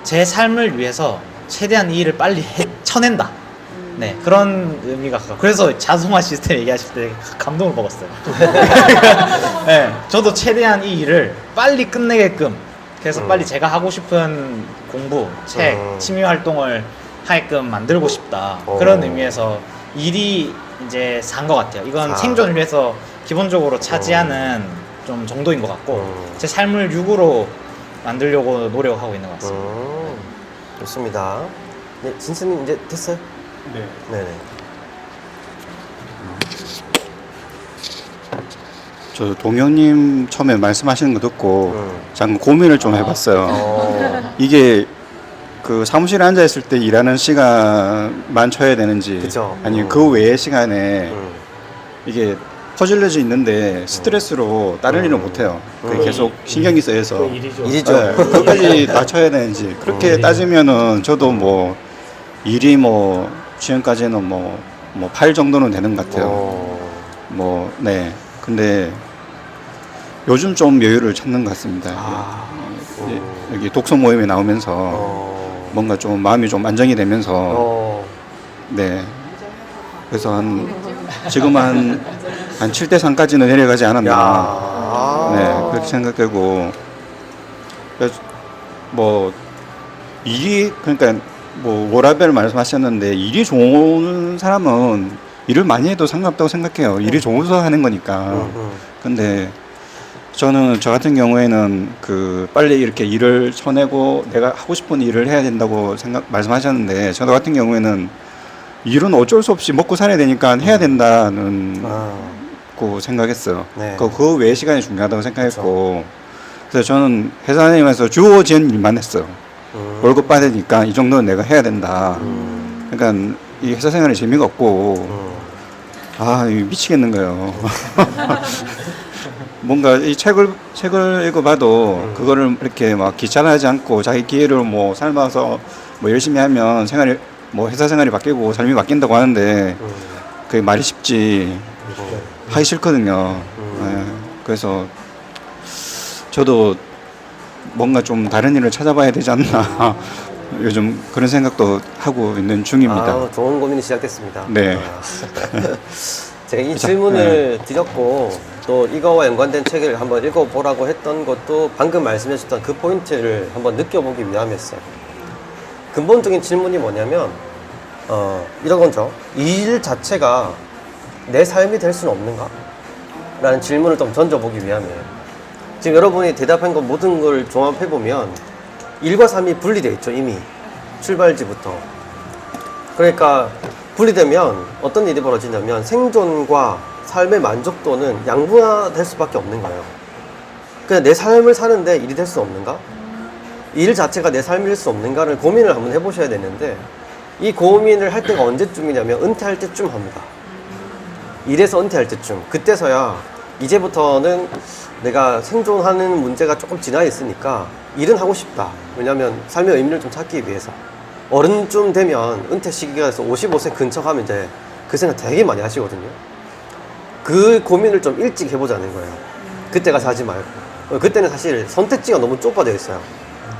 제 삶을 위해서 최대한 이 일을 빨리 쳐낸다. 네, 그런 의미가 가까워요. 그래서 자동화 시스템 얘기하실 때 감동을 먹었어요. 네, 저도 최대한 이 일을 빨리 끝내게끔 그래서 빨리 제가 하고 싶은 공부, 책, 취미 활동을 하게끔 만들고 싶다. 그런 의미에서 일이 이제 산 것 같아요. 이건 생존을 위해서 기본적으로 차지하는 좀 정도인 것 같고 제 삶을 6으로 만들려고 노력하고 있는 것 같습니다. 좋습니다. 네, 진수님 이제 됐어요? 네. 네네. 저 동현님 처음에 말씀하시는 거 듣고 잠깐 고민을 좀 해봤어요. 이게 그 사무실에 앉아 있을 때 일하는 시간만 쳐야 되는지, 그쵸. 아니면 그 외의 시간에 이게 퍼질려져 있는데 스트레스로 다른 일을 못 해요. 그게 계속 신경이 쓰여서 일이죠. 네, 그것까지 다 쳐야 되는지 그렇게 따지면은 저도 뭐 일이 뭐 지금까지는 뭐 8 정도는 되는 것 같아요. 네. 근데 요즘 좀 여유를 찾는 것 같습니다. 여기 독서 모임에 나오면서 뭔가 좀 마음이 좀 안정이 되면서 네. 그래서 지금 한 7대 3까지는 내려가지 않았나. 네. 그렇게 생각되고 그래서 뭐 일이 그러니까 뭐 워라벨 말씀하셨는데 일이 좋은 사람은 일을 많이 해도 상관없다고 생각해요. 일이 좋아서 하는 거니까. 근데 저는 저 같은 경우에는 그 빨리 이렇게 일을 쳐내고 내가 하고 싶은 일을 해야 된다고 말씀하셨는데 저 같은 경우에는 일은 어쩔 수 없이 먹고 살아야 되니까 해야 된다는 고 생각했어요. 네. 그 외의 시간이 중요하다고 생각했고 그래서 저는 회사 다니면서 주어진 일만 했어요. 월급 받으니까 이 정도는 내가 해야 된다. 그러니까 이 회사 생활이 재미가 없고 이거 미치겠는 거예요. 뭔가 이 책을 읽어봐도 그거를 이렇게 막 귀찮아하지 않고 자기 기회를 뭐 삶아서 뭐 열심히 하면 생활이 뭐 회사 생활이 바뀌고 삶이 바뀐다고 하는데 그게 말이 쉽지 하기 싫거든요. 네. 그래서 저도 뭔가 좀 다른 일을 찾아봐야 되지 않나 요즘 그런 생각도 하고 있는 중입니다. 좋은 고민이 시작됐습니다. 네. 제가 이 질문을 드렸고 또 이거와 연관된 책을 한번 읽어보라고 했던 것도 방금 말씀해 주셨던 그 포인트를 한번 느껴보기 위함이었어요. 근본적인 질문이 뭐냐면 이런 거죠. 이 일 자체가 내 삶이 될 수는 없는가? 라는 질문을 좀 던져보기 위함이에요. 지금 여러분이 대답한 것 모든 걸 종합해보면 일과 삶이 분리되어 있죠. 이미 출발지부터. 그러니까 분리되면 어떤 일이 벌어지냐면 생존과 삶의 만족도는 양분화될 수밖에 없는 거예요. 그냥 내 삶을 사는데 일이 될 수 없는가? 일 자체가 내 삶일 수 없는가를 고민을 한번 해보셔야 되는데 이 고민을 할 때가 언제쯤이냐면 은퇴할 때쯤 합니다. 일에서 은퇴할 때쯤. 그때서야 이제부터는 내가 생존하는 문제가 조금 지나 있으니까 일은 하고 싶다. 왜냐면 삶의 의미를 좀 찾기 위해서. 어른쯤 되면 은퇴 시기가 돼서 55세 근처 가면 이제 그 생각 되게 많이 하시거든요. 그 고민을 좀 일찍 해보자는 거예요. 그때 가서 하지 말고. 그때는 사실 선택지가 너무 좁아져 있어요.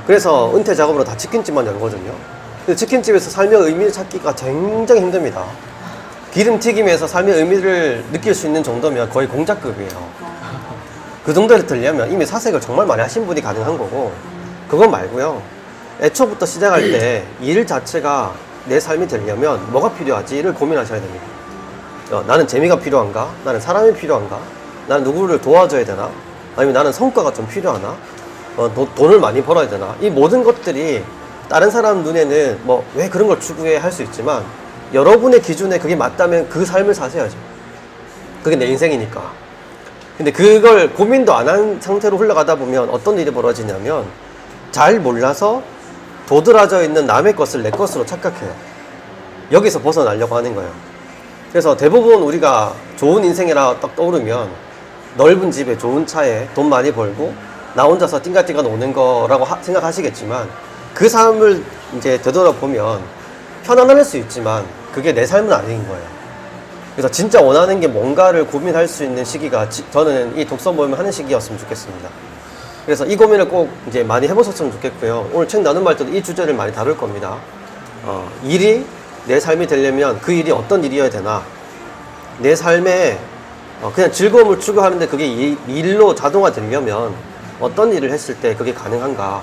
그래서 은퇴 작업으로 다 치킨집만 열거든요. 근데 치킨집에서 삶의 의미를 찾기가 굉장히 힘듭니다. 기름튀김에서 삶의 의미를 느낄 수 있는 정도면 거의 공작급이에요. 그 정도를 들려면 이미 사색을 정말 많이 하신 분이 가능한 거고, 그건 말고요. 애초부터 시작할 때 일 자체가 내 삶이 되려면 뭐가 필요하지를 고민하셔야 됩니다. 나는 재미가 필요한가? 나는 사람이 필요한가? 나는 누구를 도와줘야 되나? 아니면 나는 성과가 좀 필요하나? 돈을 많이 벌어야 되나? 이 모든 것들이 다른 사람 눈에는 뭐 왜 그런 걸 추구해 할 수 있지만 여러분의 기준에 그게 맞다면 그 삶을 사셔야죠. 그게 내 인생이니까. 근데 그걸 고민도 안 한 상태로 흘러가다 보면 어떤 일이 벌어지냐면 잘 몰라서 도드라져 있는 남의 것을 내 것으로 착각해요. 여기서 벗어나려고 하는 거예요. 그래서 대부분 우리가 좋은 인생이라 딱 떠오르면 넓은 집에 좋은 차에 돈 많이 벌고 나 혼자서 띵가띵가 노는 거라고 생각하시겠지만 그 삶을 이제 되돌아보면 편안할 수 있지만 그게 내 삶은 아닌 거예요. 그래서 진짜 원하는 게 뭔가를 고민할 수 있는 시기가 저는 이 독서 모임을 하는 시기였으면 좋겠습니다. 그래서 이 고민을 꼭 이제 많이 해보셨으면 좋겠고요. 오늘 책 나눔 할 때도 이 주제를 많이 다룰 겁니다. 일이 내 삶이 되려면 그 일이 어떤 일이어야 되나? 내 삶에 그냥 즐거움을 추구하는데 그게 일로 자동화 되려면 어떤 일을 했을 때 그게 가능한가?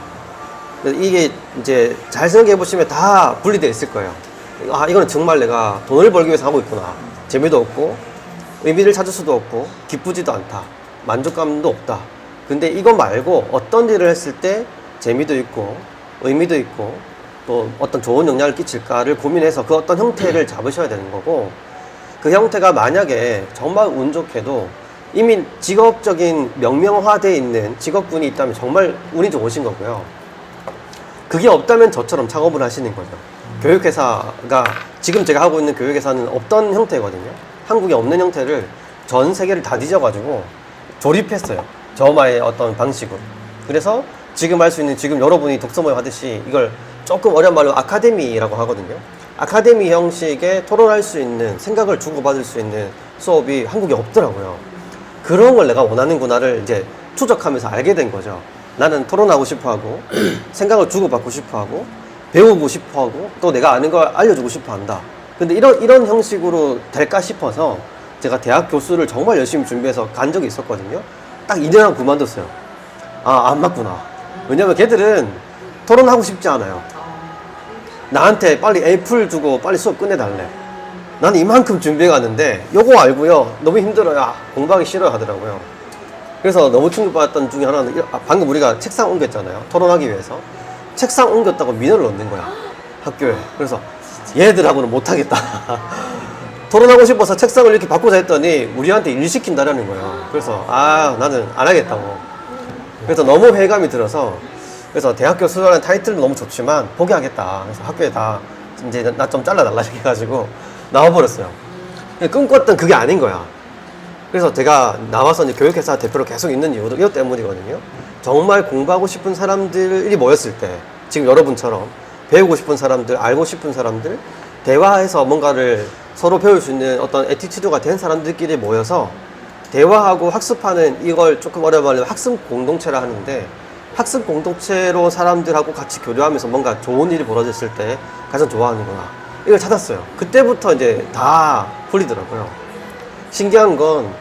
이게 이제 잘 생각해 보시면 다 분리되어 있을 거예요. 이거는 정말 내가 돈을 벌기 위해서 하고 있구나. 재미도 없고 의미를 찾을 수도 없고 기쁘지도 않다. 만족감도 없다. 근데 이거 말고 어떤 일을 했을 때 재미도 있고 의미도 있고 또 어떤 좋은 영향을 끼칠까를 고민해서 그 어떤 형태를 잡으셔야 되는 거고, 그 형태가 만약에 정말 운 좋게도 이미 직업적인 명명화되어 있는 직업군이 있다면 정말 운이 좋으신 거고요. 그게 없다면 저처럼 창업을 하시는 거죠. 교육회사가 지금 제가 하고 있는 교육회사는 없던 형태거든요. 한국에 없는 형태를 전 세계를 다 뒤져가지고 조립했어요. 저만의 어떤 방식으로. 그래서 지금 할 수 있는, 지금 여러분이 독서 모임 하듯이 이걸 조금 어려운 말로 아카데미라고 하거든요. 아카데미 형식의 토론할 수 있는, 생각을 주고받을 수 있는 수업이 한국에 없더라고요. 그런 걸 내가 원하는구나를 이제 추적하면서 알게 된 거죠. 나는 토론하고 싶어 하고, 생각을 주고받고 싶어 하고, 배우고 싶어 하고, 또 내가 아는 걸 알려주고 싶어 한다. 근데 이런 형식으로 될까 싶어서 제가 대학 교수를 정말 열심히 준비해서 간 적이 있었거든요. 딱 2년 하고 그만뒀어요. 아, 안 맞구나. 왜냐면 걔들은 토론하고 싶지 않아요. 나한테 빨리 A 풀 주고 빨리 수업 끝내달래. 나는 이만큼 준비해 갔는데 요거 알고요. 너무 힘들어요. 공부하기 싫어 하더라고요. 그래서 너무 충격받았던 중에 하나는 방금 우리가 책상 옮겼잖아요. 토론하기 위해서. 책상 옮겼다고 민원을 넣는 거야. 학교에. 그래서 얘들하고는 못하겠다. 토론하고 싶어서 책상을 이렇게 바꾸자 했더니 우리한테 일 시킨다라는 거예요. 그래서 나는 안 하겠다고. 그래서 너무 회의감이 들어서, 그래서 대학 교수라는 타이틀도 너무 좋지만 포기하겠다. 그래서 학교에 다 이제 나 좀 잘라달라 이렇게 해가지고 나와버렸어요. 꿈꿨던 그게 아닌 거야. 그래서 제가 나와서 이제 교육회사 대표로 계속 있는 이유도 이것 때문이거든요. 정말 공부하고 싶은 사람들이 모였을 때, 지금 여러분처럼 배우고 싶은 사람들, 알고 싶은 사람들, 대화해서 뭔가를 서로 배울 수 있는 어떤 애티튜드가 된 사람들끼리 모여서 대화하고 학습하는, 이걸 조금 어려워하면 학습 공동체라 하는데, 학습 공동체로 사람들하고 같이 교류하면서 뭔가 좋은 일이 벌어졌을 때 가장 좋아하는구나, 이걸 찾았어요. 그때부터 이제 다 풀리더라고요. 신기한 건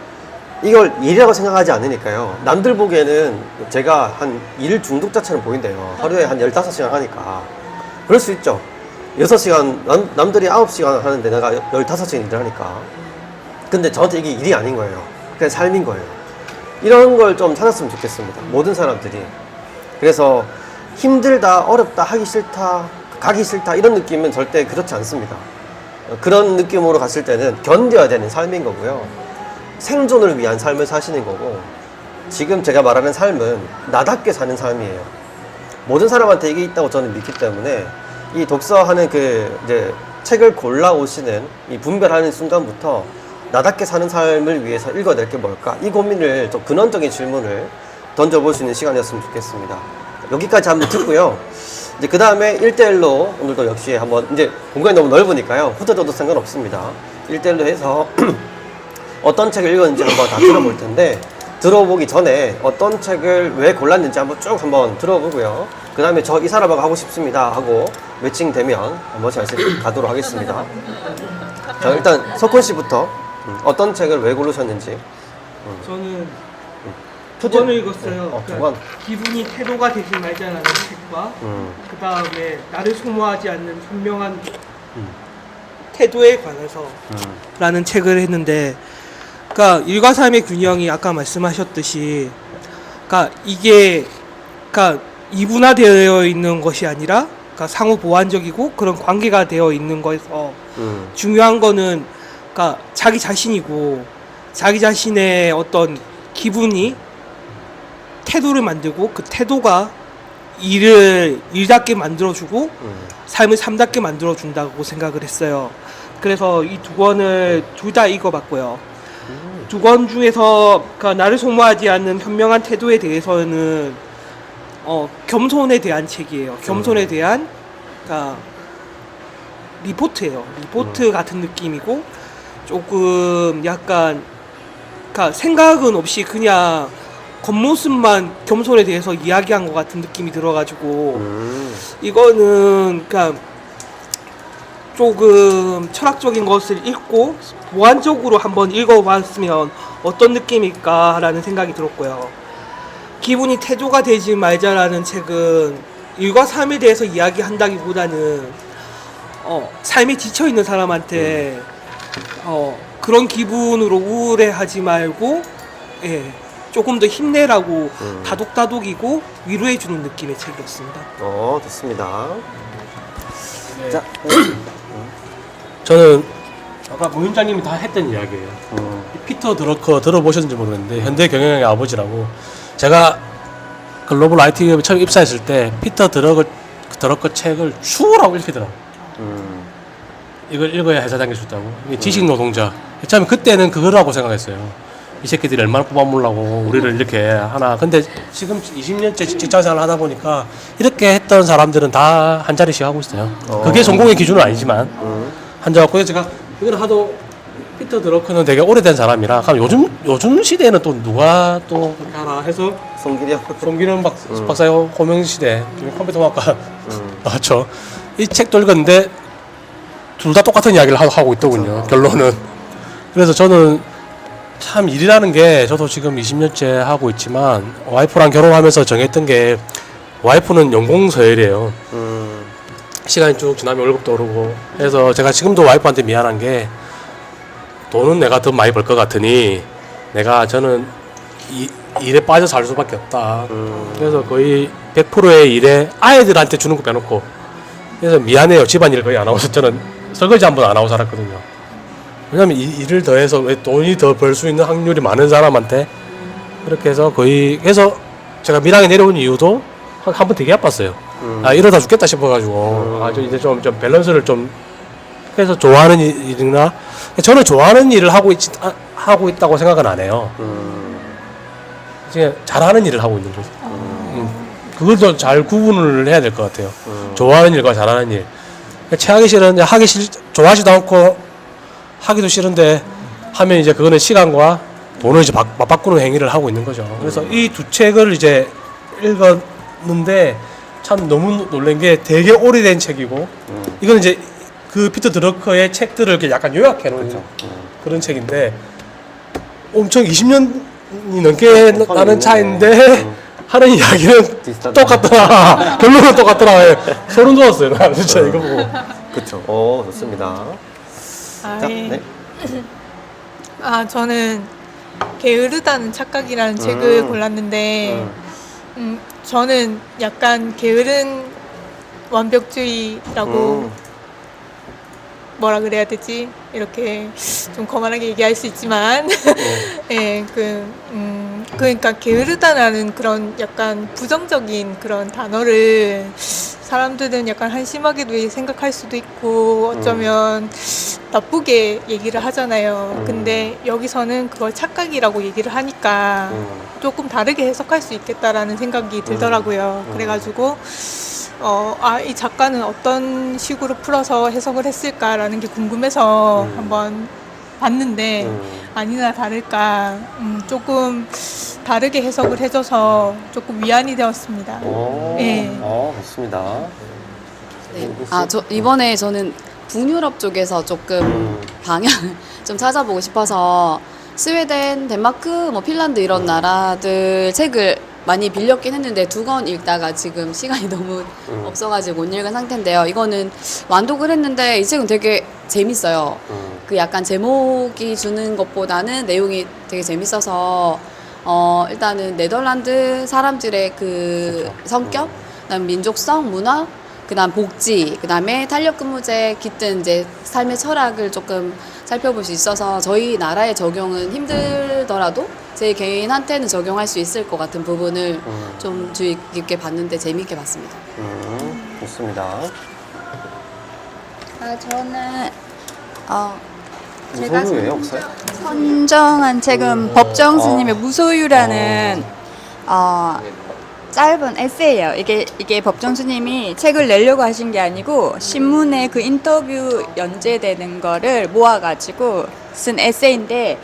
이걸 일이라고 생각하지 않으니까요. 남들 보기에는 제가 한 일 중독자처럼 보인대요. 하루에 한 15시간 하니까. 그럴 수 있죠. 6시간, 남들이 9시간 하는데 내가 15시간 일을 하니까. 근데 저한테 이게 일이 아닌 거예요. 그냥 삶인 거예요. 이런 걸 좀 찾았으면 좋겠습니다. 모든 사람들이. 그래서 힘들다, 어렵다, 하기 싫다, 가기 싫다, 이런 느낌은 절대 그렇지 않습니다. 그런 느낌으로 갔을 때는 견뎌야 되는 삶인 거고요. 생존을 위한 삶을 사시는 거고, 지금 제가 말하는 삶은 나답게 사는 삶이에요. 모든 사람한테 이게 있다고 저는 믿기 때문에, 이 독서하는 이제 책을 골라오시는 이 분별하는 순간부터 나답게 사는 삶을 위해서 읽어낼 게 뭘까? 이 고민을, 좀 근원적인 질문을 던져볼 수 있는 시간이었으면 좋겠습니다. 여기까지 한번 듣고요. 이제 그 다음에 1대1로 오늘도 역시 한번, 이제 공간이 너무 넓으니까요. 흩어져도 상관없습니다. 1대1로 해서 어떤 책을 읽었는지 한번 다 들어볼 텐데, 들어보기 전에 어떤 책을 왜 골랐는지 한번 쭉 한번 들어보고요. 그 다음에 저 이 사람하고 하고 싶습니다 하고 매칭되면 한 번씩 가도록 하겠습니다. 자, 일단 석훈 씨부터 어떤 책을 왜 고르셨는지. 저는 두 권을 읽었어요. 두 권. 기분이 태도가 되지 말자라는 책과 그 다음에 나를 소모하지 않는 현명한 태도에 관해서 라는 책을 했는데, 그러니까 일과 삶의 균형이 아까 말씀하셨듯이, 그러니까 이게 그러니까 이분화되어 있는 것이 아니라, 그러니까 상호 보완적이고 그런 관계가 되어 있는 거에서 중요한 거는, 그러니까 자기 자신이고, 자기 자신의 어떤 기분이 태도를 만들고, 그 태도가 일을 일답게 만들어주고 삶을 삶답게 만들어준다고 생각을 했어요. 그래서 이 두 권을 둘 다 읽어봤고요. 두 권 중에서 그러니까 나를 소모하지 않는 현명한 태도에 대해서는 겸손에 대한 책이에요. 겸손에 대한, 그러니까 리포트예요. 리포트 같은 느낌이고, 조금 약간, 그러니까 생각은 없이 그냥 겉모습만 겸손에 대해서 이야기한 것 같은 느낌이 들어가지고, 이거는 그러니까 조금 철학적인 것을 읽고 보완적으로 한번 읽어봤으면 어떤 느낌일까라는 생각이 들었고요. 기분이 태도가 되지 말자라는 책은 일과 삶에 대해서 이야기한다기보다는 삶에 지쳐있는 사람한테 그런 기분으로 우울해하지 말고, 예, 조금 더 힘내라고 다독다독이고 위로해주는 느낌의 책이었습니다. 좋습니다. 자, 저는 아까 부위원장님이 다 했던 이야기예요. 이 피터 드러커 들어보셨는지 모르겠는데, 현대 경영의 아버지라고. 제가 글로벌 IT 기업에 처음 입사했을 때 피터 드러커 책을 추라고 읽히더라고. 이걸 읽어야 회사 다닐 수 있다고. 이게 지식 노동자. 처음에 그때는 그거라고 생각했어요. 이 새끼들이 얼마나 뽑아먹으려고 우리를 이렇게 하나. 근데 지금 20년째 직장생활을 하다 보니까 이렇게 했던 사람들은 다 한 자리씩 하고 있어요. 그게 성공의 기준은 아니지만 한 자리. 그래서 제가 이걸 하도 피터 드러크는 되게 오래된 사람이라 그럼 요즘 시대에는 또 누가 또 그렇게 하나 해서 송기령 박사의 호명 시대 컴퓨터학과 나왔죠. 이 책도 읽었는데 둘 다 똑같은 이야기를 하고 있더군요. 결론은. 그래서 저는 참 일이라는 게 저도 지금 20년째 하고 있지만 와이프랑 결혼하면서 정했던 게 와이프는 연공서열이에요. 시간이 쭉 지나면 월급도 오르고. 그래서 제가 지금도 와이프한테 미안한 게 돈은 내가 더 많이 벌 것 같으니 저는 일에 빠져 살 수밖에 없다. 그래서 거의 100%의 일에 아이들한테 주는 거 빼놓고. 그래서 미안해요. 집안일 거의 안 하고 저는 설거지 한 번 안 하고 살았거든요. 왜냐면 일을 더해서 왜 돈이 더 벌 수 있는 확률이 많은 사람한테 그렇게 해서 거의 해서 제가 밀양에 내려온 이유도 한 번 되게 아팠어요. 이러다 죽겠다 싶어가지고 이제 좀 밸런스를 좀 해서 좋아하는 일이나 저는 좋아하는 일을 하고 있다고 생각은 안 해요. 그냥 잘하는 일을 하고 있는 거죠. 그걸 더 잘 구분을 해야 될 것 같아요. 좋아하는 일과 잘하는 일. 체하기 싫은 좋아하지도 않고 하기도 싫은데 하면 이제 그거는 시간과 돈을 이제 맞바꾸는 행위를 하고 있는 거죠. 그래서 이 두 책을 이제 읽었는데 참 너무 놀란 게 되게 오래된 책이고 이건 이제 그 피터 드러커의 책들을 이렇게 약간 요약해 놓은 그런 책인데 엄청 20년이 넘게 나는 차인데 하는 이야기는 똑같더라. 결론은 똑같더라. 소름 돋았어요. 나 진짜 이거 보고. 그렇죠. 좋습니다. 자, 네. 저는 게으르다는 착각이라는 책을 골랐는데 저는 약간 게으른 완벽주의라고 뭐라 그래야 되지? 이렇게 좀 거만하게 얘기할 수 있지만 그러니까 게으르다라는 그런 약간 부정적인 그런 단어를 사람들은 약간 한심하게도 생각할 수도 있고 어쩌면 나쁘게 얘기를 하잖아요. 근데 여기서는 그걸 착각이라고 얘기를 하니까 조금 다르게 해석할 수 있겠다라는 생각이 들더라고요. 그래가지고 이 작가는 어떤 식으로 풀어서 해석을 했을까라는 게 궁금해서 한번 봤는데 아니나 다를까 조금 다르게 해석을 해줘서 조금 위안이 되었습니다. 네. 좋습니다. 네. 저 이번에 저는 북유럽 쪽에서 조금 방향을 좀 찾아보고 싶어서 스웨덴, 덴마크, 뭐 핀란드 이런 나라들 책을 많이 빌렸긴 했는데 2권 읽다가 지금 시간이 너무 없어가지고 못 읽은 상태인데요. 이거는 완독을 했는데 이 책은 되게 재밌어요. 그 약간 제목이 주는 것보다는 내용이 되게 재밌어서 일단은 네덜란드 사람들의 그 성격, 그다음 민족성, 문화, 그다음 복지, 그다음에 탄력근무제 깃든 이제 삶의 철학을 조금 살펴볼 수 있어서 저희 나라에 적용은 힘들더라도 제 개인한테는 적용할 수 있을 것 같은 부분을 좀 주의 깊게 봤는데 재미있게 봤습니다. 좋습니다. 저는 제가 선정한 책은 법정 스님의 무소유라는 짧은 에세이예요. 이게 법정 스님이 책을 내려고 하신 게 아니고 신문에 그 인터뷰 연재되는 거를 모아가지고 쓴 에세이인데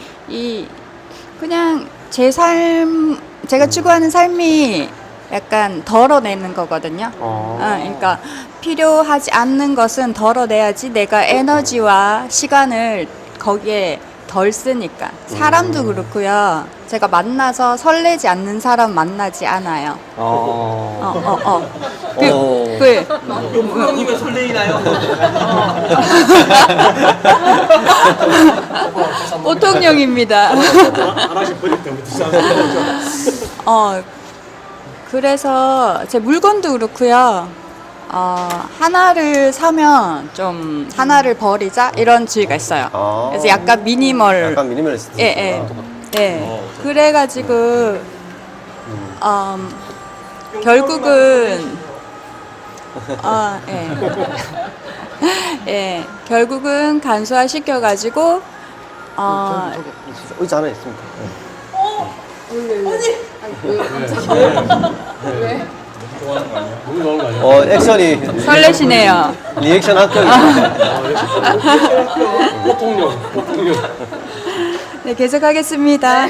그냥 제가 추구하는 삶이 약간 덜어내는 거거든요. 그러니까 필요하지 않는 것은 덜어내야지 내가 에너지와 시간을 거기에 덜 쓰니까. 사람도 그렇고요. 제가 만나서 설레지 않는 사람 만나지 않아요. 부모님은 설레이나요? 보통령입니다. 그래서 제 물건도 그렇고요. 하나를 사면 좀 하나를 버리자 이런 주의가 있어요. 그래서 약간 미니멀리스트. 그래가지고 결국은 결국은 간소화 시켜가지고 의자 하나 있습니다. 왜? 너무 좋아하는 거 아니야? 액션이 설레시네요. 리액션 합격입니다. 보통령. 네, 계속하겠습니다.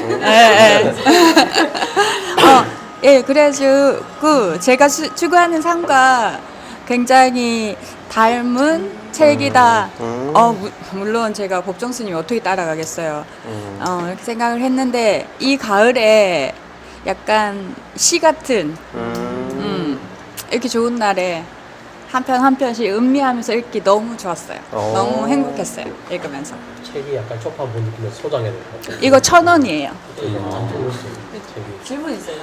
예, 그래가지고 제가 추구하는 삶과 굉장히 닮은 책이다. 물론 제가 법정 스님 어떻게 따라가겠어요. 이렇게 생각을 했는데 이 가을에 약간 시 같은 이렇게 좋은 날에 한 편 한 편씩 음미하면서 읽기 너무 좋았어요. 너무 행복했어요. 읽으면서. 책이 약간 초판 본 느낌의 소장해야 될 것 같아요. 이거 1,000원이에요. 질문 있어요.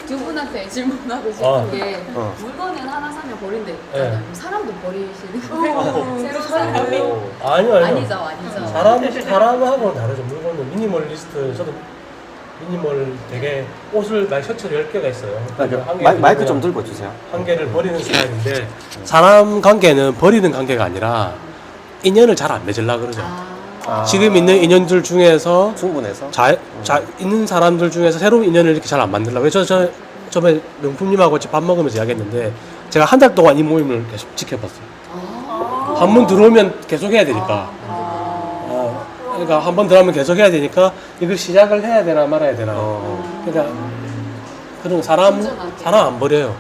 두 분한테 질문하고 싶은 게 물건은 하나 사면 버린대 있잖아요. 그럼 사람도 버리시는 거예요? 새로 사람이? 아니요. 아니죠. 사람하고는 다르죠. 물건은 미니멀리스트, 저도 미니멀 되게 옷을 많이 셔츠를 10개가 있어요. 마이크 좀 들고 주세요. 한 개를 버리는 스타일인데 사람 관계는 버리는 관계가 아니라 인연을 잘 안 맺으려고 그러죠. 지금 있는 인연들 중에서 충분해서 있는 사람들 중에서 새로운 인연을 이렇게 잘 안 만들려고. 저 저번에 명품님하고 같이 밥 먹으면서 이야기했는데 제가 한 달 동안 이 모임을 계속 지켜봤어요. 한 번 들어오면 계속 해야 되니까. 그러니까 한 번 들어오면 계속 해야 되니까 이걸 시작을 해야 되나 말아야 되나. 그러니까 그런 사람 안 버려요.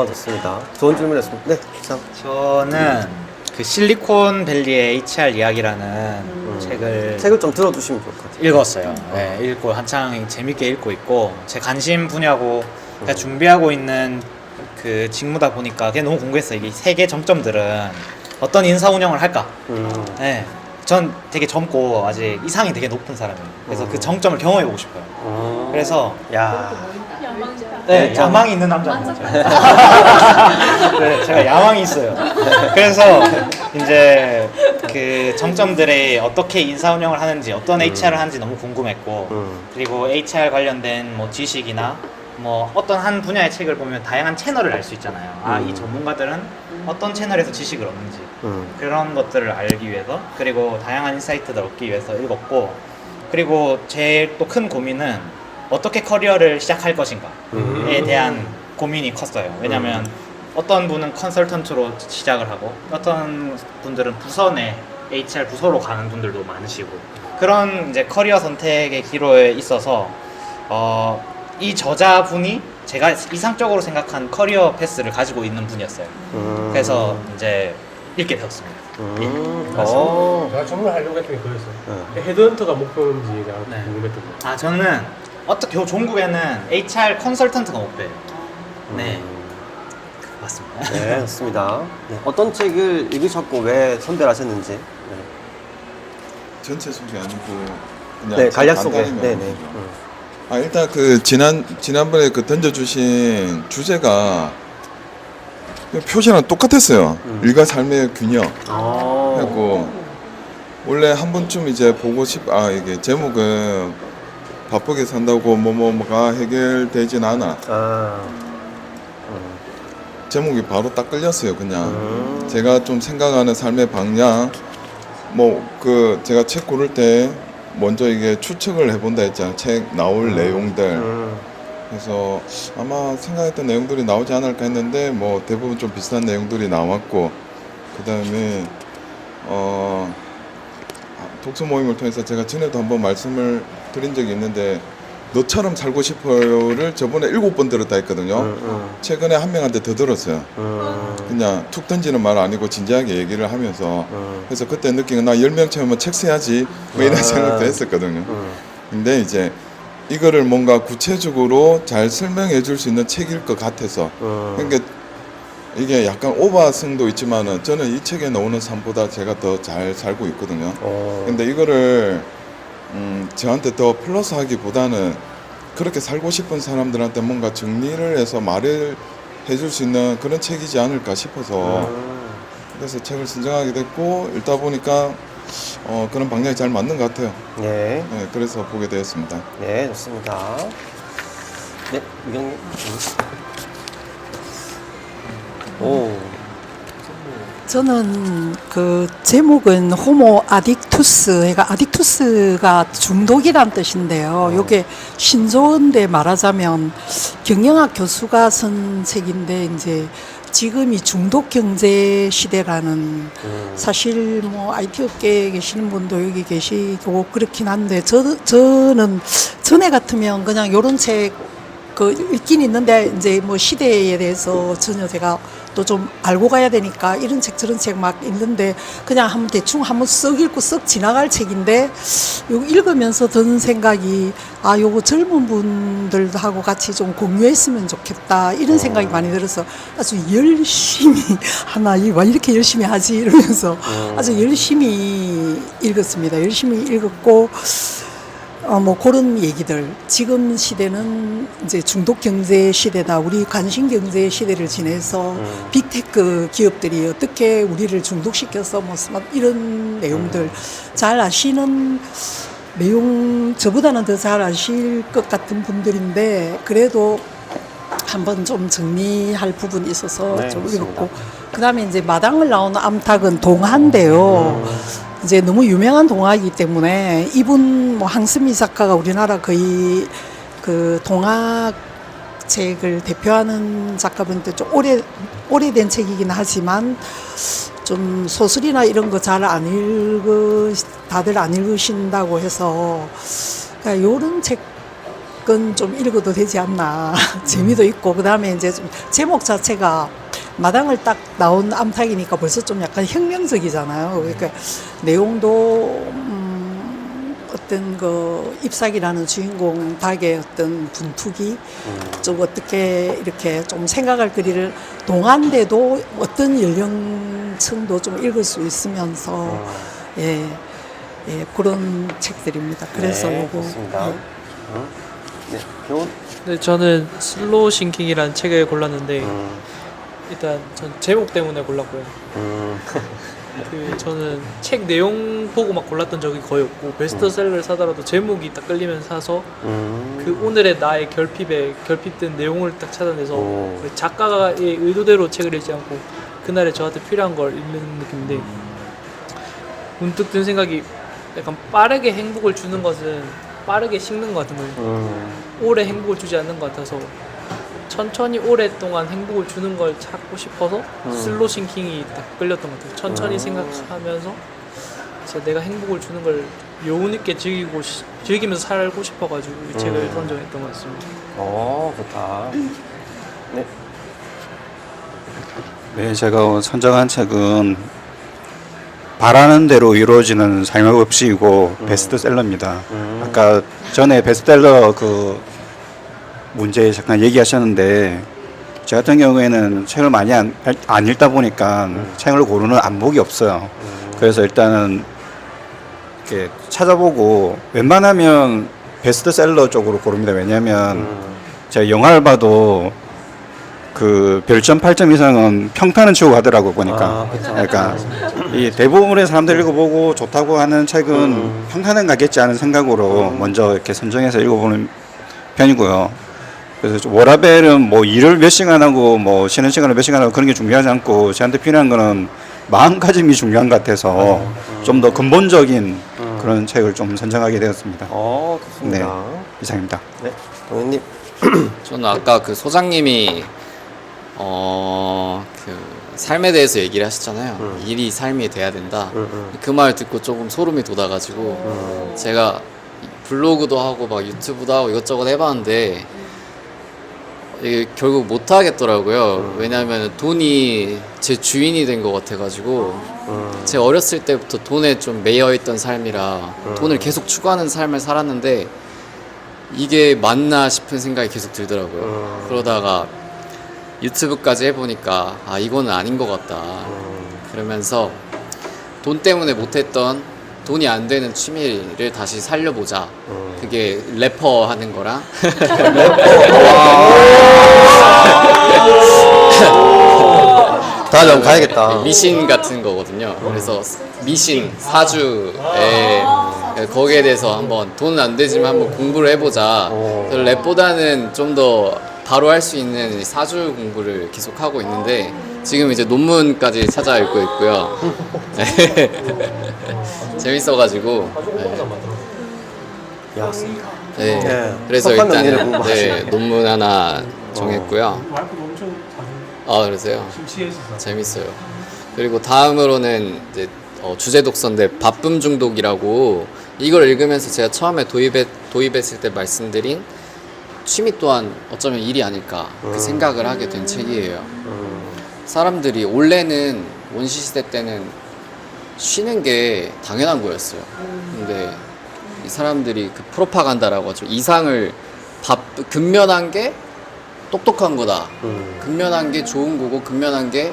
좋습니다. 좋은 질문이었습니다. 네, 참. 저는 그 실리콘밸리의 HR 이야기라는 책을 좀 들어두시면 좋을 것 같아요. 읽었어요. 네, 읽고 한창 재밌게 읽고 있고 제 관심 분야고 제가 준비하고 있는 그 직무다 보니까 그게 너무 궁금했어요. 이게 세계 정점들은 어떤 인사 운영을 할까? 네, 전 되게 젊고 아직 이상이 되게 높은 사람이에요. 그래서 그 정점을 경험해보고 싶어요. 그래서 네, 야망이 있는 남자인 거죠. 네, 제가 야망이 있어요. 그래서 이제 그 정점들이 어떻게 인사 운영을 하는지, 어떤 HR을 하는지 너무 궁금했고, 그리고 HR 관련된 뭐 지식이나 뭐 어떤 한 분야의 책을 보면 다양한 채널을 알 수 있잖아요. 이 전문가들은 어떤 채널에서 지식을 얻는지 그런 것들을 알기 위해서, 그리고 다양한 인사이트를 얻기 위해서 읽었고, 그리고 제일 또 큰 고민은 어떻게 커리어를 시작할 것인가에 대한 고민이 컸어요. 왜냐면 어떤 분은 컨설턴트로 시작을 하고 어떤 분들은 부서 내 HR 부서로 가는 분들도 많으시고, 그런 이제 커리어 선택의 기로에 있어서 이 저자분이 제가 이상적으로 생각한 커리어 패스를 가지고 있는 분이었어요. 그래서 이제 읽게 되었습니다. 제가 전문을 하려고 했던 게 그거였어요. 헤드헌터가 목표인지가 궁금했던 거예요. 저는 종국에는 HR 컨설턴트가 목표예요. 네, 맞습니다. 네, 좋습니다. 네, 어떤 책을 읽으셨고 왜 선별하셨는지. 전체 소개 아니고 그냥 네, 간략 소개. 간단히만 네네. 일단 그 지난번에 그 던져주신 주제가 표시랑 똑같았어요. 일과 삶의 균형. 하고 원래 한 번쯤 이제 보고 이게 제목은 바쁘게 산다고 뭐가 해결되진 않아. 제목이 바로 딱 끌렸어요. 그냥 제가 좀 생각하는 삶의 방향. 제가 책 고를 때 먼저 이게 추측을 해본다 했잖아요. 책 나올 내용들. 그래서 아마 생각했던 내용들이 나오지 않을까 했는데 대부분 좀 비슷한 내용들이 나왔고, 그 다음에 독서 모임을 통해서 제가 전에도 한번 말씀을 드린 적이 있는데 너처럼 살고 싶어요를 저번에 7번 들었다 했거든요. 최근에 한 명한테 더 들었어요. 그냥 툭 던지는 말 아니고 진지하게 얘기를 하면서. 그래서 그때 느낀 건 나 10명 채우면 책 써야지 이런 생각도 했었거든요. 근데 이제 이거를 뭔가 구체적으로 잘 설명해 줄 수 있는 책일 것 같아서. 그러니까 이게 약간 오버성도 있지만은 저는 이 책에 나오는 삶보다 제가 더 잘 살고 있거든요. 근데 이거를 저한테 더 플러스 하기보다는 그렇게 살고 싶은 사람들한테 뭔가 정리를 해서 말을 해줄 수 있는 그런 책이지 않을까 싶어서 그래서 책을 선정하게 됐고, 읽다 보니까 그런 방향이 잘 맞는 것 같아요. 네. 네, 그래서 보게 되었습니다. 네, 좋습니다. 네, 유경님. 저는 그 제목은 호모 아딕투스, 그러니까 아딕투스가 중독이란 뜻인데요. 요게 신조어인데 말하자면 경영학 교수가 쓴 책인데 이제 지금이 중독 경제 시대라는 사실 뭐 IT 업계에 계시는 분도 여기 계시고 그렇긴 한데 저는 전에 같으면 그냥 요런 책 그 읽긴 있는데 이제 뭐 시대에 대해서 전혀 제가 또 좀 알고 가야 되니까 이런 책 저런 책 막 읽는데 그냥 한번 대충 한번 쓱 읽고 쓱 지나갈 책인데 요거 읽으면서 드는 생각이 아 요거 젊은 분들하고 같이 좀 공유했으면 좋겠다 이런 생각이 많이 들어서 아주 열심히 하나 와 이렇게 열심히 하지 이러면서 아주 열심히 읽었습니다. 열심히 읽었고 뭐 그런 얘기들. 지금 시대는 이제 중독 경제 시대다. 우리 관심 경제 시대를 지내서 빅테크 기업들이 어떻게 우리를 중독시켜서 뭐 이런 내용들 잘 아시는 내용 저보다는 더 잘 아실 것 같은 분들인데 그래도 한번 좀 정리할 부분이 있어서 네, 좀 맞습니다. 읽었고 그다음에 이제 마당을 나오는 암탉은 동화인데요. 이제 너무 유명한 동화이기 때문에 이분 뭐 항스미 작가가 우리나라 거의 그 동화 책을 대표하는 작가분들 좀 오래된 책이긴 하지만 좀 소설이나 이런 거 잘 안 다들 안 읽으신다고 해서 그러니까 요런 책은 좀 읽어도 되지 않나 재미도 있고 그다음에 이제 좀 제목 자체가 마당을 딱 나온 암탉이니까 벌써 좀 약간 혁명적이잖아요. 그러니까 내용도 어떤 그 잎사귀라는 주인공 닭의 어떤 분투기 좀 어떻게 이렇게 좀 생각할 거리를 동안데도 어떤 연령층도 좀 읽을 수 있으면서 예 그런 책들입니다. 그래서 네, 요거 좋습니다. 네, 교훈. 네, 저는 슬로우 싱킹이라는 책을 골랐는데 일단 전 제목 때문에 골랐고요. 그 저는 책 내용 보고 막 골랐던 적이 거의 없고 베스트셀러를 사더라도 제목이 딱 끌리면 사서 그 오늘의 나의 결핍된 내용을 딱 찾아내서 그 작가의 의도대로 책을 읽지 않고 그날에 저한테 필요한 걸 읽는 느낌인데 문득 든 생각이 약간 빠르게 행복을 주는 것은 빠르게 식는 것 같은 거예요. 오래 행복을 주지 않는 것 같아서 천천히 오랫동안 행복을 주는 걸 찾고 싶어서 슬로 싱킹이 딱 끌렸던 것 같아요. 천천히 생각하면서 진짜 내가 행복을 주는 걸 여운 있게 즐기면서 살고 싶어가지고 이 책을 선정했던 것 같습니다. 좋다. 네. 네, 제가 선정한 책은 바라는 대로 이루어지는 삶의 법칙이고 베스트셀러입니다. 아까 전에 베스트셀러 그 문제 잠깐 얘기하셨는데 저 같은 경우에는 책을 많이 안 읽다 보니까 책을 고르는 안목이 없어요. 그래서 일단은 이렇게 찾아보고 웬만하면 베스트셀러 쪽으로 고릅니다. 왜냐하면 제가 영화를 봐도 그 별점 8점 이상은 평탄은 치고 가더라고 보니까. 그러니까 이 대부분의 사람들 읽어보고 좋다고 하는 책은 평탄은 가겠지 하는 생각으로 먼저 이렇게 선정해서 읽어보는 편이고요. 그래서 워라벨은 뭐 일을 몇 시간 하고 뭐 쉬는 시간을 몇 시간 하고 그런 게 중요하지 않고 저한테 필요한 거는 마음가짐이 중요한 것 같아서 좀 더 근본적인 그런 책을 좀 선정하게 되었습니다. 좋습니다. 네, 이상입니다. 네, 동현님. 저는 아까 그 소장님이 그 삶에 대해서 얘기를 하셨잖아요. 일이 삶이 돼야 된다. 그 말 듣고 조금 소름이 돋아가지고 제가 블로그도 하고 막 유튜브도 하고 이것저것 해봤는데 이게 결국 못 하겠더라고요. 왜냐하면 돈이 제 주인이 된 것 같아가지고 제가 어렸을 때부터 돈에 좀 매여 있던 삶이라 돈을 계속 추구하는 삶을 살았는데 이게 맞나 싶은 생각이 계속 들더라고요. 그러다가 유튜브까지 해보니까 아 이거는 아닌 것 같다. 그러면서 돈 때문에 못했던 돈이 안 되는 취미를 다시 살려보자. 그게 래퍼 하는 거랑 다음에 한번 가야겠다. 미신 같은 거거든요. 그래서 미신 사주에 거기에 대해서 한번 돈은 안 되지만 한번 공부를 해보자. 그래서 랩보다는 좀 더 바로 할 수 있는 사주 공부를 계속 하고 있는데 지금 이제 논문까지 찾아 읽고 있고요. 재밌어가지고. 야, 네. 네. 그래서 석판 논문을 일단은 공부하시네. 논문 하나 정했고요. 와이프도 엄청 그러세요? 심취했었어. 재밌어요. 그리고 다음으로는 이제 주제 독서인데 바쁨 중독이라고 이걸 읽으면서 제가 처음에 도입했을 때 말씀드린 취미 또한 어쩌면 일이 아닐까 그 생각을 하게 된 책이에요. 사람들이 원래는 원시 시대 때는 쉬는 게 당연한 거였어요. 근데 이 사람들이 그 프로파간다라고 하죠. 이상을 근면한 게 똑똑한 거다. 근면한 게 좋은 거고 근면한 게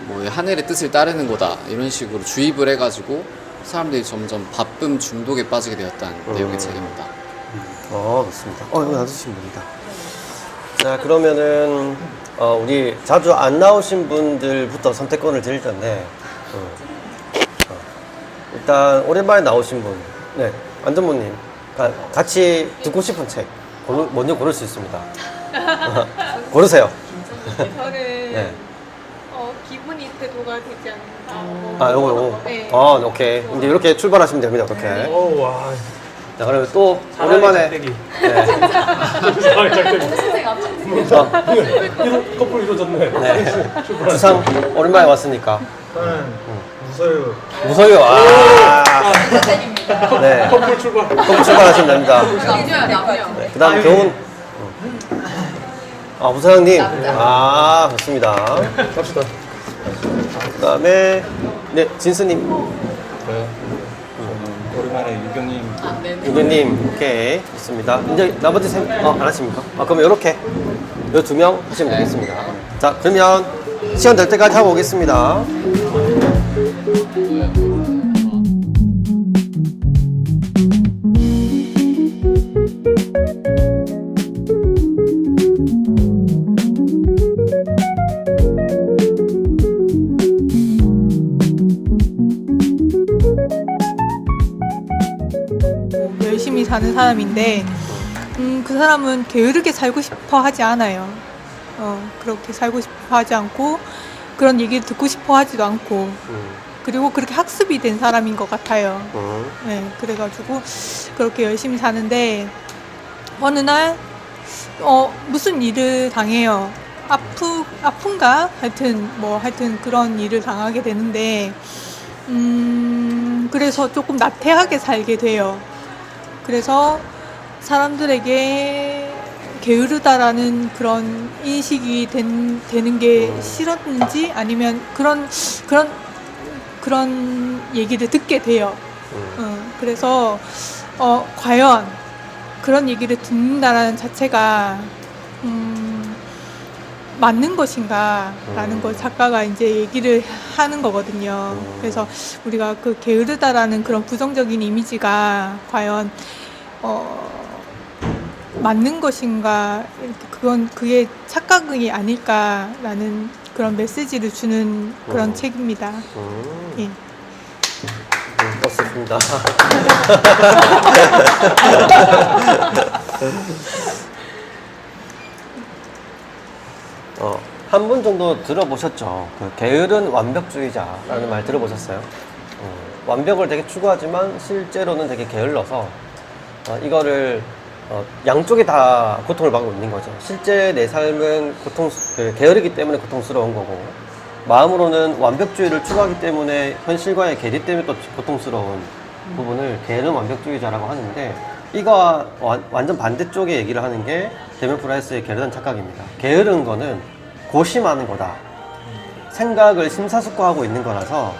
뭐 하늘의 뜻을 따르는 거다. 이런 식으로 주입을 해가지고 사람들이 점점 바쁨 중독에 빠지게 되었다는 내용의 책입니다. 좋습니다. 이거 놔두시면 됩니다. 자, 그러면은, 우리 자주 안 나오신 분들부터 선택권을 드릴 텐데, 일단, 오랜만에 나오신 분, 네, 안전모님, 같이 듣고 싶은 책, 먼저 고를 수 있습니다. 고르세요. 저는 네. 기분이 태도가 되지 않는다. 요거. 네. 오케이. 이제 이렇게 출발하시면 됩니다. 어떻게. 와. 자, 그러면 또, 오랜만에. 네. 이런 커플 이루어졌네. 네. 부상 오랜만에 왔으니까. 저는 무서요. 무서요. 네. 커플 출발. 커플 출발하시면 됩니다. 네. 그 다음 교훈. 부사장님. 좋습니다. 갑시다. 그 다음에, 네, 진수님. 오랜만에 유경님. 유교님, 오케이. 좋습니다. 이제 나머지 안 하십니까? 그러면 이렇게. 요 2명 하시면 되겠습니다. 자, 그러면 시간 될 때까지 하고 오겠습니다. 열심히 사는 사람인데 그 사람은 게으르게 살고 싶어 하지 않아요. 그렇게 살고 싶어 하지 않고 그런 얘기를 듣고 싶어 하지도 않고 그리고 그렇게 학습이 된 사람인 것 같아요. 네, 그래가지고 그렇게 열심히 사는데 어느 날 무슨 일을 당해요. 아픈가? 하여튼 그런 일을 당하게 되는데 그래서 조금 나태하게 살게 돼요. 그래서 사람들에게 게으르다라는 그런 인식이 되는 게 싫었는지 아니면 그런 얘기를 듣게 돼요. 그래서 과연 그런 얘기를 듣는다라는 자체가 맞는 것인가라는 걸 작가가 이제 얘기를 하는 거거든요. 그래서 우리가 그 게으르다라는 그런 부정적인 이미지가 과연 맞는 것인가, 그게 착각이 아닐까라는 그런 메시지를 주는 그런 책입니다. 예. 좋습니다. 한 분 정도 들어보셨죠? 그 게으른 완벽주의자라는 말 들어보셨어요? 완벽을 되게 추구하지만 실제로는 되게 게을러서 이거를 양쪽이 다 고통을 받고 있는 거죠. 실제 내 삶은 게으르기 때문에 고통스러운 거고 마음으로는 완벽주의를 추구하기 때문에 현실과의 괴리 때문에 또 고통스러운 부분을 게으른 완벽주의자라고 하는데 이거와 완전 반대쪽의 얘기를 하는 게 데밀 프라이스의 게으른 착각입니다. 게으른 거는 고심하는 거다. 생각을 심사숙고하고 있는 거라서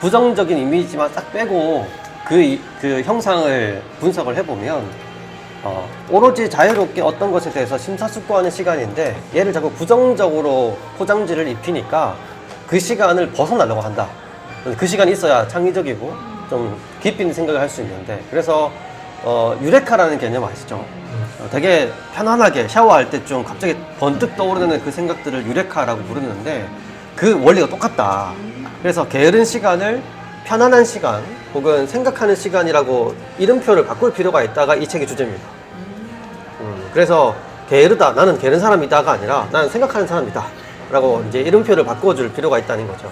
부정적인 이미지만 딱 빼고 그 형상을 분석을 해보면 오로지 자유롭게 어떤 것에 대해서 심사숙고하는 시간인데 얘를 자꾸 부정적으로 포장지를 입히니까 그 시간을 벗어나려고 한다. 그 시간이 있어야 창의적이고 좀 깊이 있는 생각을 할 수 있는데 그래서 유레카라는 개념 아시죠? 되게 편안하게 샤워할 때 좀 갑자기 번뜩 떠오르는 그 생각들을 유레카라고 부르는데 그 원리가 똑같다. 그래서 게으른 시간을 편안한 시간 혹은 생각하는 시간이라고 이름표를 바꿀 필요가 있다가 이 책의 주제입니다. 그래서 게으르다, 나는 게으른 사람이다가 아니라 나는 생각하는 사람이다 라고 이제 이름표를 바꿔줄 필요가 있다는 거죠.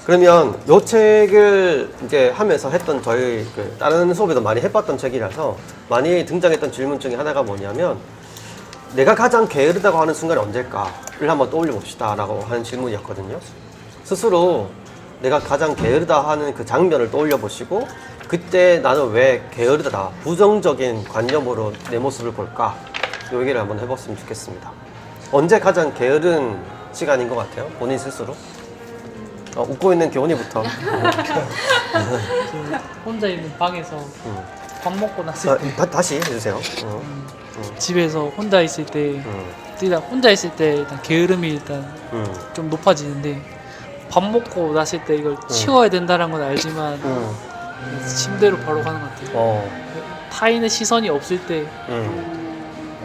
그러면 요 책을 이제 하면서 했던 저희 그 다른 수업에도 많이 해봤던 책이라서 많이 등장했던 질문 중에 하나가 뭐냐면 내가 가장 게으르다고 하는 순간이 언제일까를 한번 떠올려 봅시다 라고 하는 질문이었거든요. 스스로 내가 가장 게으르다 하는 그 장면을 떠올려 보시고 그때 나는 왜 게으르다, 부정적인 관념으로 내 모습을 볼까, 요 얘기를 한번 해봤으면 좋겠습니다. 언제 가장 게으른 시간인 것 같아요? 본인 스스로? 웃고 있는 교훈이부터. 혼자 있는 방에서 밥 먹고 났을 때 다시 해주세요. 집에서 혼자 있을 때 일단 혼자 있을 때 일단 게으름이 일단 좀 높아지는데 밥 먹고 났을 때 이걸 치워야 된다는 건 알지만 침대로 바로 가는 것 같아요. 타인의 시선이 없을 때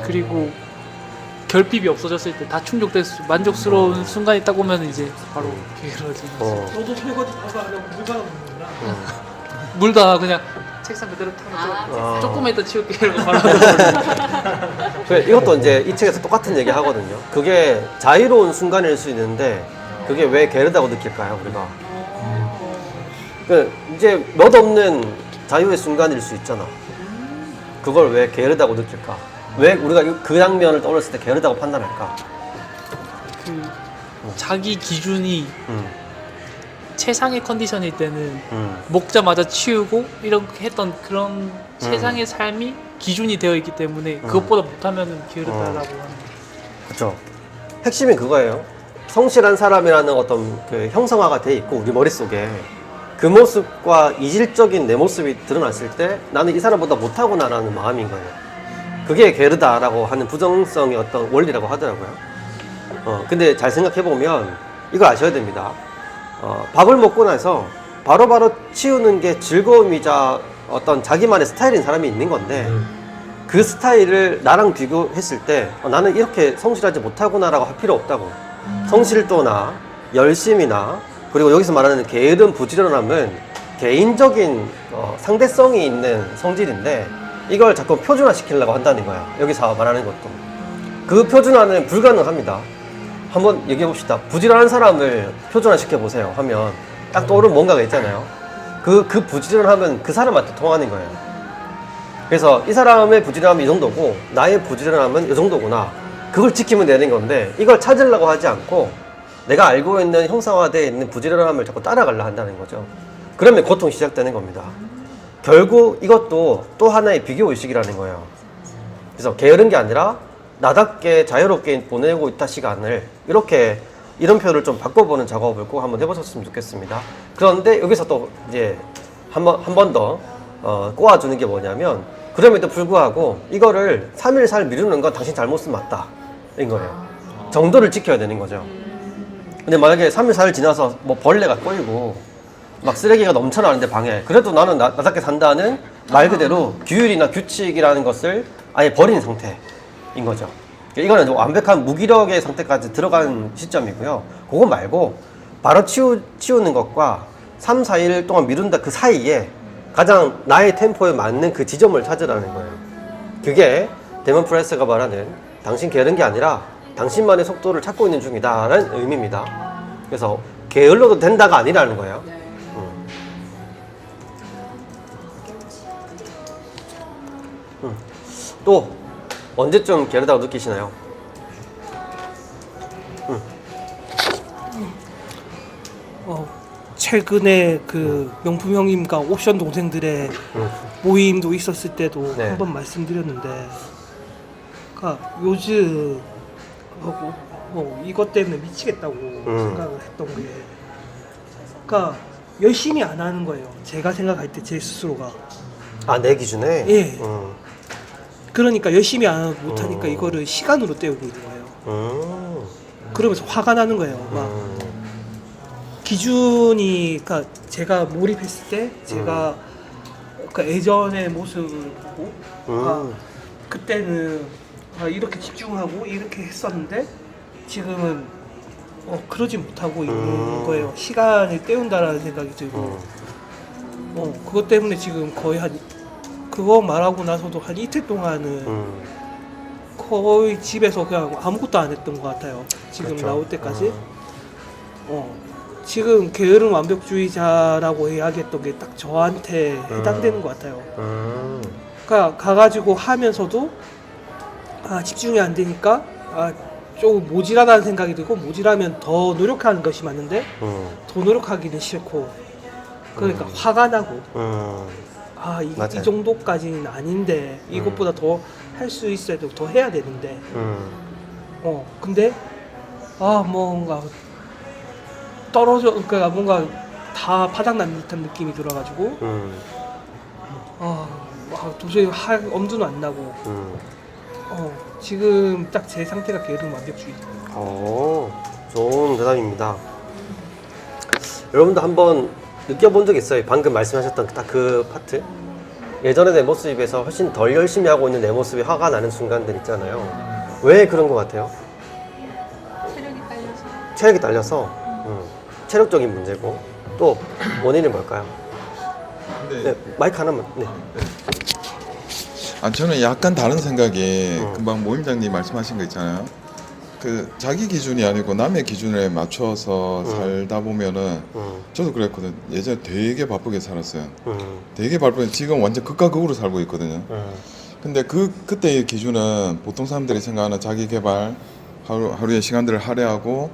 그리고 결핍이 없어졌을 때 다 충족돼서 만족스러운 순간이 딱 오면 이제 바로 게으러지는 거죠. 너도 설거지 바로 안 하고 물 받아먹는구나. 물도 안 하고 그냥 책상 그대로 타고 조금만 이따 치울게 이러고 바로 그래, 이것도 이제 이 책에서 똑같은 얘기 하거든요. 그게 자유로운 순간일 수 있는데 그게 왜 게으르다고 느낄까요, 우리가? 그 이제 멋없는 자유의 순간일 수 있잖아. 그걸 왜 게으르다고 느낄까? 왜 우리가 그 장면을 떠올렸을 때 게으르다고 판단할까? 그 자기 기준이 최상의 컨디션일 때는 먹자마자 치우고 이렇게 했던 그런 최상의 삶이 기준이 되어 있기 때문에 그것보다 못하면 게으르다라고 하는 거죠. 그렇죠. 핵심이 그거예요. 성실한 사람이라는 어떤 그 형성화가 돼 있고 우리 머릿속에 그 모습과 이질적인 내 모습이 드러났을 때 나는 이 사람보다 못하구나라는 마음인 거예요. 그게 게으르다라고 하는 부정성의 어떤 원리라고 하더라고요. 근데 잘 생각해보면 이걸 아셔야 됩니다. 밥을 먹고 나서 바로바로 치우는 게 즐거움이자 어떤 자기만의 스타일인 사람이 있는 건데 그 스타일을 나랑 비교했을 때 나는 이렇게 성실하지 못하구나라고 할 필요 없다고. 성실도나 열심이나 그리고 여기서 말하는 게으름, 부지런함은 개인적인 상대성이 있는 성질인데 이걸 자꾸 표준화 시키려고 한다는 거야. 여기서 말하는 것도. 그 표준화는 불가능합니다. 한번 얘기해 봅시다. 부지런한 사람을 표준화 시켜보세요 하면 딱 떠오르는 뭔가가 있잖아요. 그 부지런함은 그 사람한테 통하는 거예요. 그래서 이 사람의 부지런함이 이 정도고 나의 부지런함은 이 정도구나. 그걸 지키면 되는 건데 이걸 찾으려고 하지 않고 내가 알고 있는 형상화되어 있는 부지런함을 자꾸 따라가려 한다는 거죠. 그러면 고통이 시작되는 겁니다. 결국 이것도 또 하나의 비교의식이라는 거예요. 그래서 게으른 게 아니라 나답게 자유롭게 보내고 있다 시간을 이렇게 이름표를 좀 바꿔보는 작업을 꼭 한번 해보셨으면 좋겠습니다. 그런데 여기서 또 이제 한 번 더 꼬아주는 게 뭐냐면 그럼에도 불구하고 이거를 3일 4일 미루는 건 당신 잘못은 맞다 인 거예요. 정도를 지켜야 되는 거죠. 근데 만약에 3일 4일 지나서 뭐 벌레가 꼬이고 막 쓰레기가 넘쳐나는데 방에 그래도 나는 나답게 산다는 말 그대로 규율이나 규칙이라는 것을 아예 버린 상태인 거죠. 이거는 완벽한 무기력의 상태까지 들어간 시점이고요. 그거 말고 바로 치우는 것과 3, 4일 동안 미룬다 그 사이에 가장 나의 템포에 맞는 그 지점을 찾으라는 거예요. 그게 데먼 프레스가 말하는 당신 게으른 게 아니라 당신만의 속도를 찾고 있는 중이다라는 의미입니다. 그래서 게을러도 된다가 아니라는 거예요. 또 언제쯤 게으르다고 느끼시나요? 최근에 그 명품 형님과 옵션 동생들의 모임도 있었을 때도 네. 한번 말씀드렸는데, 그러니까 요즘 이것 때문에 미치겠다고 생각을 했던 게, 그러니까 열심히 안 하는 거예요. 제가 생각할 때 제 스스로가. 아, 내 기준에? 예. 그러니까 열심히 안 하고 못하니까 이거를 시간으로 때우고 있는 거예요. 그러면서 화가 나는 거예요. 막 기준이, 그러니까 제가 몰입했을 때 제가 그 예전의 모습을 보고 그때는 이렇게 집중하고 이렇게 했었는데 지금은 그러지 못하고 있는 거예요. 시간을 때운다라는 생각이 들고 그것 때문에 지금 거의 한 그거 말하고 나서도 한 이틀 동안은 거의 집에서 그냥 아무것도 안 했던 것 같아요. 지금 그렇죠. 나올 때까지. 지금 게으른 완벽주의자라고 이야기했던 게 딱 저한테 해당되는 것 같아요. 그러니까 가가지고 하면서도 집중이 안 되니까 좀 모질하다는 생각이 들고, 모질하면 더 노력하는 것이 맞는데 더 노력하기는 싫고, 그러니까 화가 나고 이 정도까지는 아닌데 이것보다 더 할 수 있어야 되고 더 해야 되는데 근데 뭔가 떨어져, 그러니까 뭔가 다 바닥난 듯한 느낌이 들어가지고 도저히 할 엄두는 안 나고 지금 딱 제 상태가 게으른 완벽주의자. 좋은 대답입니다. 여러분도 한번 느껴본 적 있어요? 방금 말씀하셨던 딱 그 파트? 예전의 내 모습에서 훨씬 덜 열심히 하고 있는 내 모습이 화가 나는 순간들 있잖아요. 왜 그런 것 같아요? 체력이 딸려서 체력적인 문제고, 또 원인은 뭘까요? 네, 마이크 하나만. 네. 저는 약간 다른 생각이 금방 모임장님 말씀하신 거 있잖아요. 그 자기 기준이 아니고 남의 기준에 맞춰서 살다 보면은 저도 그랬거든. 예전에 되게 바쁘게 살았어요. 되게 바쁘게, 지금 완전 극과 극으로 살고 있거든요. 근데 그때의 기준은 보통 사람들이 생각하는 자기 개발, 하루의 시간들을 할애하고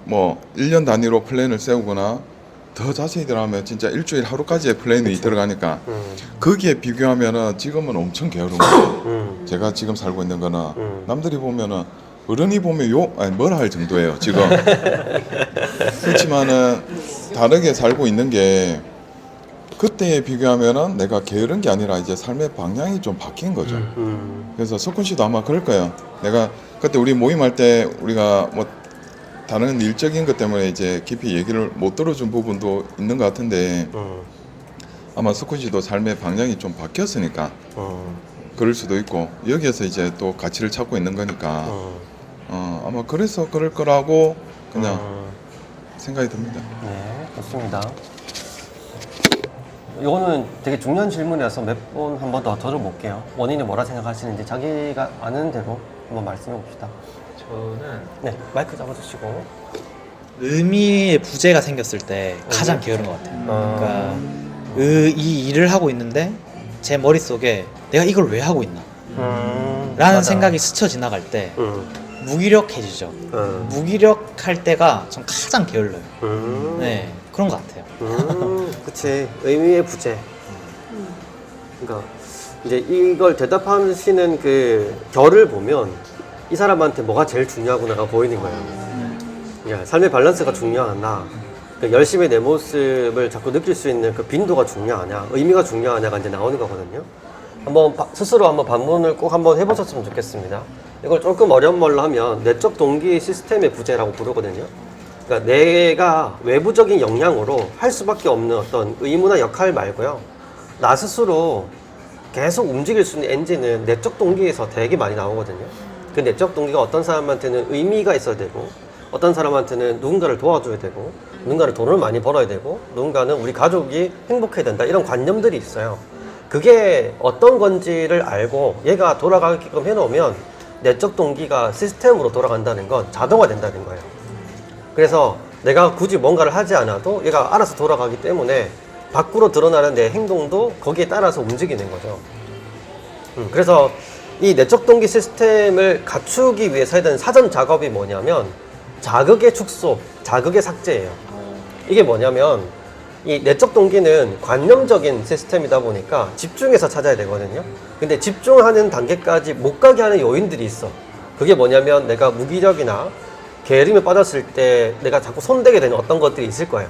뭐 1년 단위로 플랜을 세우거나, 더 자세히 들어가면 진짜 일주일 하루까지의 플랜이 들어가니까 거기에 비교하면은 지금은 엄청 게으른 거예요. 제가 지금 살고 있는 거나 남들이 보면은, 어른이 보면 뭐라 할 정도예요 지금. 그렇지만은 다르게 살고 있는 게, 그때에 비교하면은 내가 게으른 게 아니라 이제 삶의 방향이 좀 바뀐 거죠. 그래서 석훈 씨도 아마 그럴 거예요. 내가 그때 우리 모임할 때 우리가 뭐 다른 일적인 것 때문에 이제 깊이 얘기를 못 들어준 부분도 있는 것 같은데, 아마 석훈 씨도 삶의 방향이 좀 바뀌었으니까 그럴 수도 있고, 여기에서 이제 또 가치를 찾고 있는 거니까 아마 그래서 그럴 거라고 그냥 생각이 듭니다. 네, 좋습니다. 이거는 되게 중요한 질문이라서 몇 번 한 번 더 들어볼게요. 원인이 뭐라 생각하시는지 자기가 아는 대로 한번 말씀해 봅시다. 저는 네, 마이크 잡아주시고. 의미의 부재가 생겼을 때 가장 게으른 것 같아요. 그러니까 이 일을 하고 있는데 제 머릿속에 내가 이걸 왜 하고 있나 라는 생각이 스쳐 지나갈 때 무기력해지죠. 무기력할 때가 전 가장 게을러요. 네, 그런 것 같아요. 그치, 의미의 부재. 그러니까 이제 이걸 대답하시는 그 결을 보면 이 사람한테 뭐가 제일 중요하구나가 보이는 거예요. 그러니까 삶의 밸런스가 중요하나, 그러니까 열심히 내 모습을 자꾸 느낄 수 있는 그 빈도가 중요하냐, 의미가 중요하냐가 이제 나오는 거거든요. 한번 스스로 한번 반문을 꼭 한번 해보셨으면 좋겠습니다. 이걸 조금 어려운 말로 하면 내적 동기 시스템의 부재라고 부르거든요. 그러니까 내가 외부적인 영향으로 할 수밖에 없는 어떤 의무나 역할 말고요, 나 스스로 계속 움직일 수 있는 엔진은 내적 동기에서 되게 많이 나오거든요. 그 내적 동기가 어떤 사람한테는 의미가 있어야 되고, 어떤 사람한테는 누군가를 도와줘야 되고, 누군가를 돈을 많이 벌어야 되고, 누군가는 우리 가족이 행복해야 된다, 이런 관념들이 있어요. 그게 어떤 건지를 알고 얘가 돌아가게끔 해놓으면 내적 동기가 시스템으로 돌아간다는 건 자동화 된다는 거예요. 그래서 내가 굳이 뭔가를 하지 않아도 얘가 알아서 돌아가기 때문에 밖으로 드러나는 내 행동도 거기에 따라서 움직이는 거죠. 그래서 이 내적 동기 시스템을 갖추기 위해서 해야 되는 사전 작업이 뭐냐면 자극의 축소, 자극의 삭제예요. 이게 뭐냐면 이 내적 동기는 관념적인 시스템이다 보니까 집중해서 찾아야 되거든요. 근데 집중하는 단계까지 못 가게 하는 요인들이 있어. 그게 뭐냐면 내가 무기력이나 게으름에 빠졌을 때 내가 자꾸 손대게 되는 어떤 것들이 있을 거예요.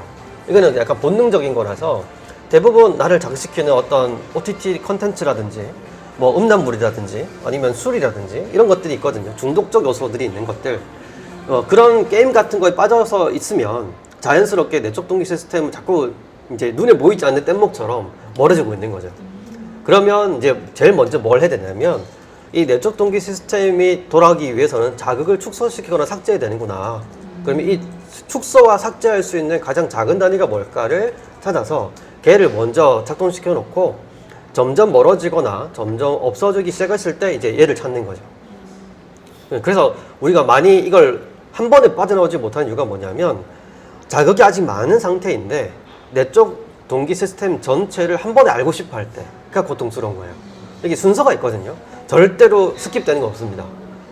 이거는 약간 본능적인 거라서 대부분 나를 자극시키는 어떤 OTT 컨텐츠라든지 뭐 음란물이라든지 아니면 술이라든지 이런 것들이 있거든요. 중독적 요소들이 있는 것들. 그런 게임 같은 거에 빠져서 있으면 자연스럽게 내적 동기 시스템은 자꾸 이제 눈에 보이지 않는 뗏목처럼 멀어지고 있는 거죠. 그러면 이제 제일 먼저 뭘 해야 되냐면 이 내적 동기 시스템이 돌아가기 위해서는 자극을 축소시키거나 삭제해야 되는구나. 그러면 이 축소와 삭제할 수 있는 가장 작은 단위가 뭘까를 찾아서 걔를 먼저 작동시켜 놓고 점점 멀어지거나 점점 없어지기 시작했을 때 이제 얘를 찾는 거죠. 그래서 우리가 많이 이걸 한 번에 빠져나오지 못하는 이유가 뭐냐면 자극이 아직 많은 상태인데 내적 동기 시스템 전체를 한 번에 알고 싶어 할 때 그게 고통스러운 거예요. 이게 순서가 있거든요. 절대로 스킵되는 거 없습니다.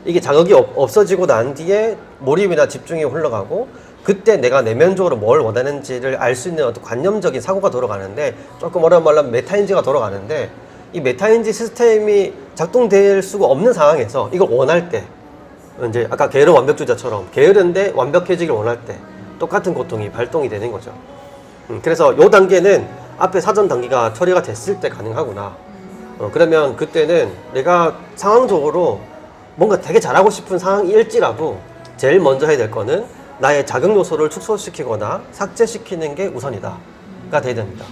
이게 자극이 없어지고 난 뒤에 몰입이나 집중이 흘러가고 그때 내가 내면적으로 뭘 원하는지를 알 수 있는 어떤 관념적인 사고가 돌아가는데 조금 어려운 말로 하면 메타인지가 돌아가는데 이 메타인지 시스템이 작동될 수가 없는 상황에서 이걸 원할 때 이제 아까 게으른 완벽주의자처럼 게으른데 완벽해지길 원할 때 똑같은 고통이 발동이 되는 거죠. 그래서 요 단계는 앞에 사전 단계가 처리가 됐을 때 가능하구나. 그러면 그때는 내가 상황적으로 뭔가 되게 잘하고 싶은 상황일지라도 제일 먼저 해야 될 거는 나의 자극 요소를 축소시키거나 삭제시키는 게 우선이다가 돼야 됩니다.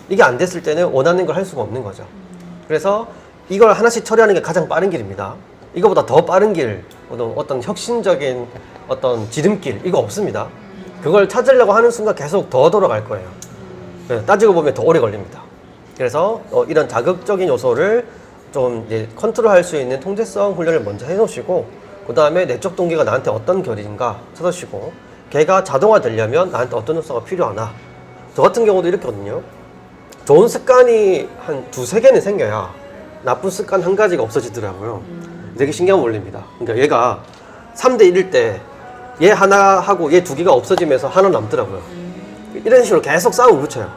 이게 안 됐을 때는 원하는 걸 할 수가 없는 거죠. 그래서 이걸 하나씩 처리하는 게 가장 빠른 길입니다. 이거보다 더 빠른 길, 어떤 혁신적인 어떤 지름길 이거 없습니다. 그걸 찾으려고 하는 순간 계속 더 돌아갈 거예요. 따지고 보면 더 오래 걸립니다. 그래서 이런 자극적인 요소를 좀 이제 컨트롤할 수 있는 통제성 훈련을 먼저 해놓으시고 그 다음에 내적 동기가 나한테 어떤 결인가 찾으시고 걔가 자동화 되려면 나한테 어떤 요소가 필요하나. 저 같은 경우도 이렇거든요. 좋은 습관이 한 두세 개는 생겨야 나쁜 습관 한 가지가 없어지더라고요. 되게 신기한 원리입니다. 그러니까 얘가 3대 1일 때 얘 하나 하고 얘 두 개가 없어지면서 하나 남더라고요. 이런 식으로 계속 싸움을 붙여요.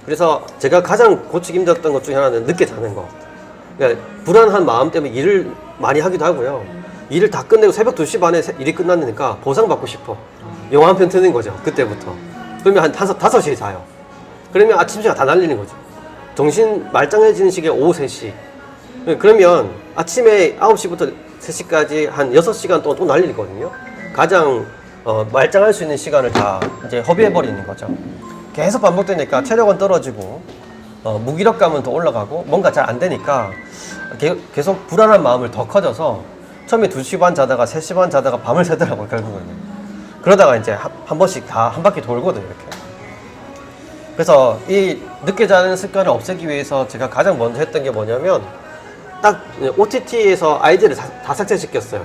그래서 제가 가장 고치기 힘들었던 것 중에 하나는 늦게 자는 거. 그러니까 불안한 마음 때문에 일을 많이 하기도 하고요. 일을 다 끝내고 새벽 2시 반에 일이 끝났으니까 보상받고 싶어. 영화 한 편 트는 거죠. 그때부터. 그러면 한 5시에 자요. 그러면 아침 시간 다 날리는 거죠. 정신 말짱해지는 시기에 오후 3시. 그러면 아침에 9시부터 3시까지 한 6시간 동안 또 날리거든요. 가장 말짱할 수 있는 시간을 다 이제 허비해버리는 거죠. 계속 반복되니까 체력은 떨어지고 무기력감은 더 올라가고 뭔가 잘 안 되니까 계속 불안한 마음을 더 커져서 처음에 2시 반 자다가 3시 반 자다가 밤을 새더라고요, 결국에는. 그러다가 이제 한 번씩 다 한 바퀴 돌거든요, 이렇게. 그래서 이 늦게 자는 습관을 없애기 위해서 제가 가장 먼저 했던 게 뭐냐면 딱 OTT에서 아이디를 다 삭제시켰어요.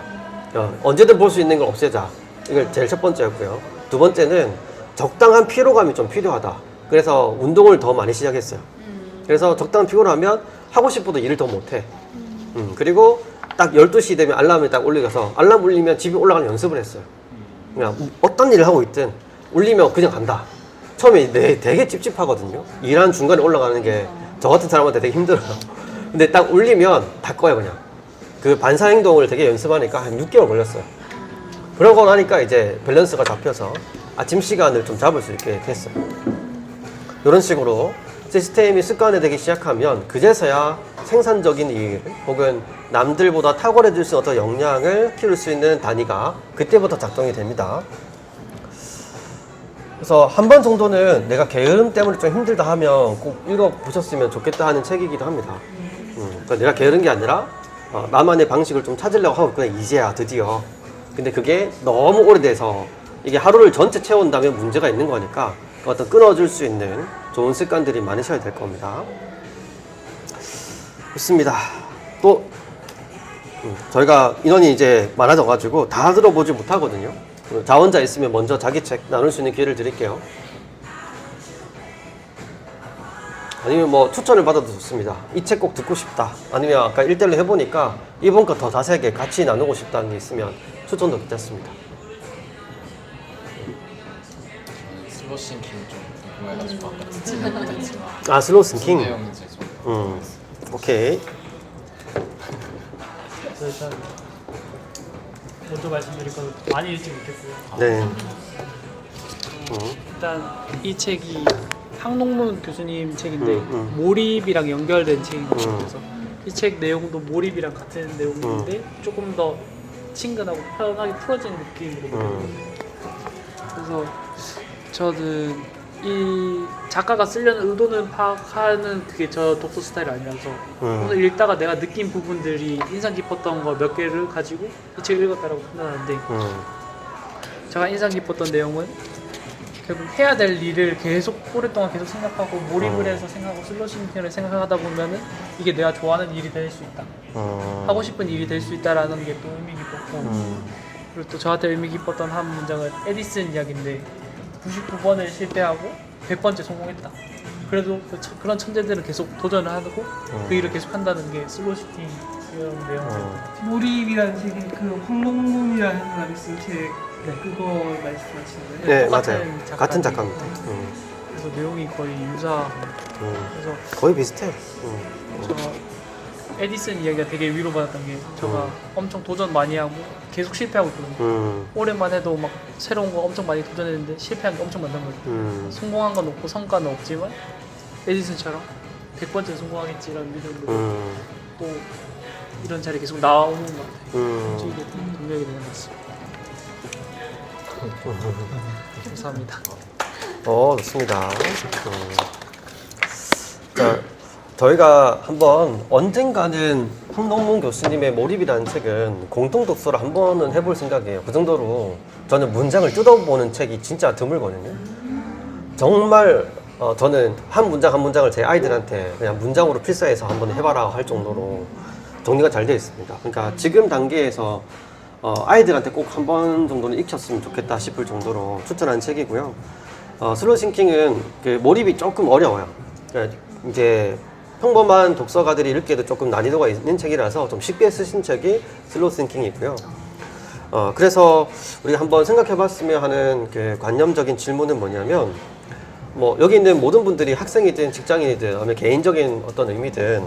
언제든 볼 수 있는 걸 없애자. 이걸 제일 첫 번째였고요. 두 번째는 적당한 피로감이 좀 필요하다. 그래서 운동을 더 많이 시작했어요. 그래서 적당한 피로하면 하고 싶어도 일을 더 못해. 그리고 딱 12시 되면 알람을 딱 울려서 알람 울리면 집에 올라가는 연습을 했어요. 그냥 어떤 일을 하고 있든 울리면 그냥 간다. 처음에 되게 찝찝하거든요. 일하는 중간에 올라가는 게 저 같은 사람한테 되게 힘들어요. 근데 딱 울리면 다 꺼요, 그냥. 그 반사행동을 되게 연습하니까 한 6개월 걸렸어요. 그러고 나니까 이제 밸런스가 잡혀서 아침 시간을 좀 잡을 수 있게 됐어요. 이런 식으로 시스템이 습관화되기 시작하면 그제서야 생산적인 일 혹은 남들보다 탁월해질 수 있는 어떤 역량을 키울 수 있는 단위가 그때부터 작동이 됩니다. 그래서 한 번 정도는 내가 게으름 때문에 좀 힘들다 하면 꼭 읽어보셨으면 좋겠다 하는 책이기도 합니다. 그러니까 내가 게으른 게 아니라 나만의 방식을 좀 찾으려고 하고 있구나, 이제야 드디어. 근데 그게 너무 오래돼서 이게 하루를 전체 채운다면 문제가 있는 거니까 어떤 끊어줄 수 있는 좋은 습관들이 많으셔야 될 겁니다. 좋습니다. 또 저희가 인원이 이제 많아져가지고 다 들어보지 못하거든요. 자원자 있으면 먼저 자기 책 나눌 수 있는 기회를 드릴게요. 아니면 뭐 추천을 받아도 좋습니다. 이 책 꼭 듣고 싶다. 아니면 아까 1대1로 해보니까 이번 거 더 자세하게 같이 나누고 싶다는 게 있으면 추천도 괜찮습니다. 슬로우 싱킹 좀 궁금해가지고 아까 듣지는 못했지만 아, 슬로우 싱킹? 무슨 내용인지 좀 오케이. 일단 먼저 말씀드릴 건 많이 읽지 못했고요. 네. 일단 이 책이 항농문 교수님 책인데 몰입이랑 연결된 책인 것 같아서 이 책 내용도 몰입이랑 같은 내용인데 조금 더 친근하고 편하게 풀어진 느낌으로 그래서 저는 이 작가가 쓰려는 의도는 파악하는 그게 저 독서 스타일이 아니라서 오늘 읽다가 내가 느낀 부분들이 인상 깊었던 거 몇 개를 가지고 이 책을 읽었다라고 판단하는데 제가 인상 깊었던 내용은 결국 해야 될 일을 계속 오랫동안 계속 생각하고 몰입을 해서 생각하고 슬로싱킹을 생각하다 보면은 이게 내가 좋아하는 일이 될 수 있다. 하고 싶은 일이 될 수 있다라는 게 또 의미 깊었고 그리고 또 저한테 의미 깊었던 한 문장은 에디슨 이야기인데 99번을 실패하고 100번째 성공했다. 그래도 그런 천재들은 계속 도전을 하고 그 일을 계속 한다는 게 슬로시팅 이런 내용이었어요. 몰입이라는 책이 그 황동문이라는 사람이 쓴 책, 그거 말씀하시는 거예요? 네, 똑같은 맞아요. 작가님. 같은 작가입니다. 그래서 내용이 거의 그래서 거의 비슷해요. 저 에디슨 이야기가 되게 위로받았던 게 제가 엄청 도전 많이 하고 계속 실패하고 있거든요. 올해만 해도 막 새로운 거 엄청 많이 도전했는데 실패한 게 엄청 많단 말이에요. 성공한 건 없고 성과는 없지만 에디슨처럼 100번째 성공하겠지라는 믿음으로 또 이런 자리에 계속 나오는 것 같아요. 이게 좀 동력이 되는 것 같습니다. 감사합니다. 좋습니다. 자, 저희가 한번 언젠가는 황동문 교수님의 몰입이라는 책은 공동 독서를 한 번은 해볼 생각이에요. 그 정도로 저는 문장을 뜯어보는 책이 진짜 드물거든요. 정말 저는 한 문장 한 문장을 제 아이들한테 그냥 문장으로 필사해서 한번 해봐라 할 정도로 정리가 잘 되어 있습니다. 그러니까 지금 단계에서 아이들한테 꼭 한 번 정도는 익혔으면 좋겠다 싶을 정도로 추천한 책이고요. 슬로우싱킹은 그 몰입이 조금 어려워요. 그러니까 이제 평범한 독서가들이 읽기에도 조금 난이도가 있는 책이라서 좀 쉽게 쓰신 책이 슬로우싱킹이고요. 그래서 우리가 한번 생각해봤으면 하는 그 관념적인 질문은 뭐냐면, 뭐 여기 있는 모든 분들이 학생이든 직장인이든 아니면 개인적인 어떤 의미든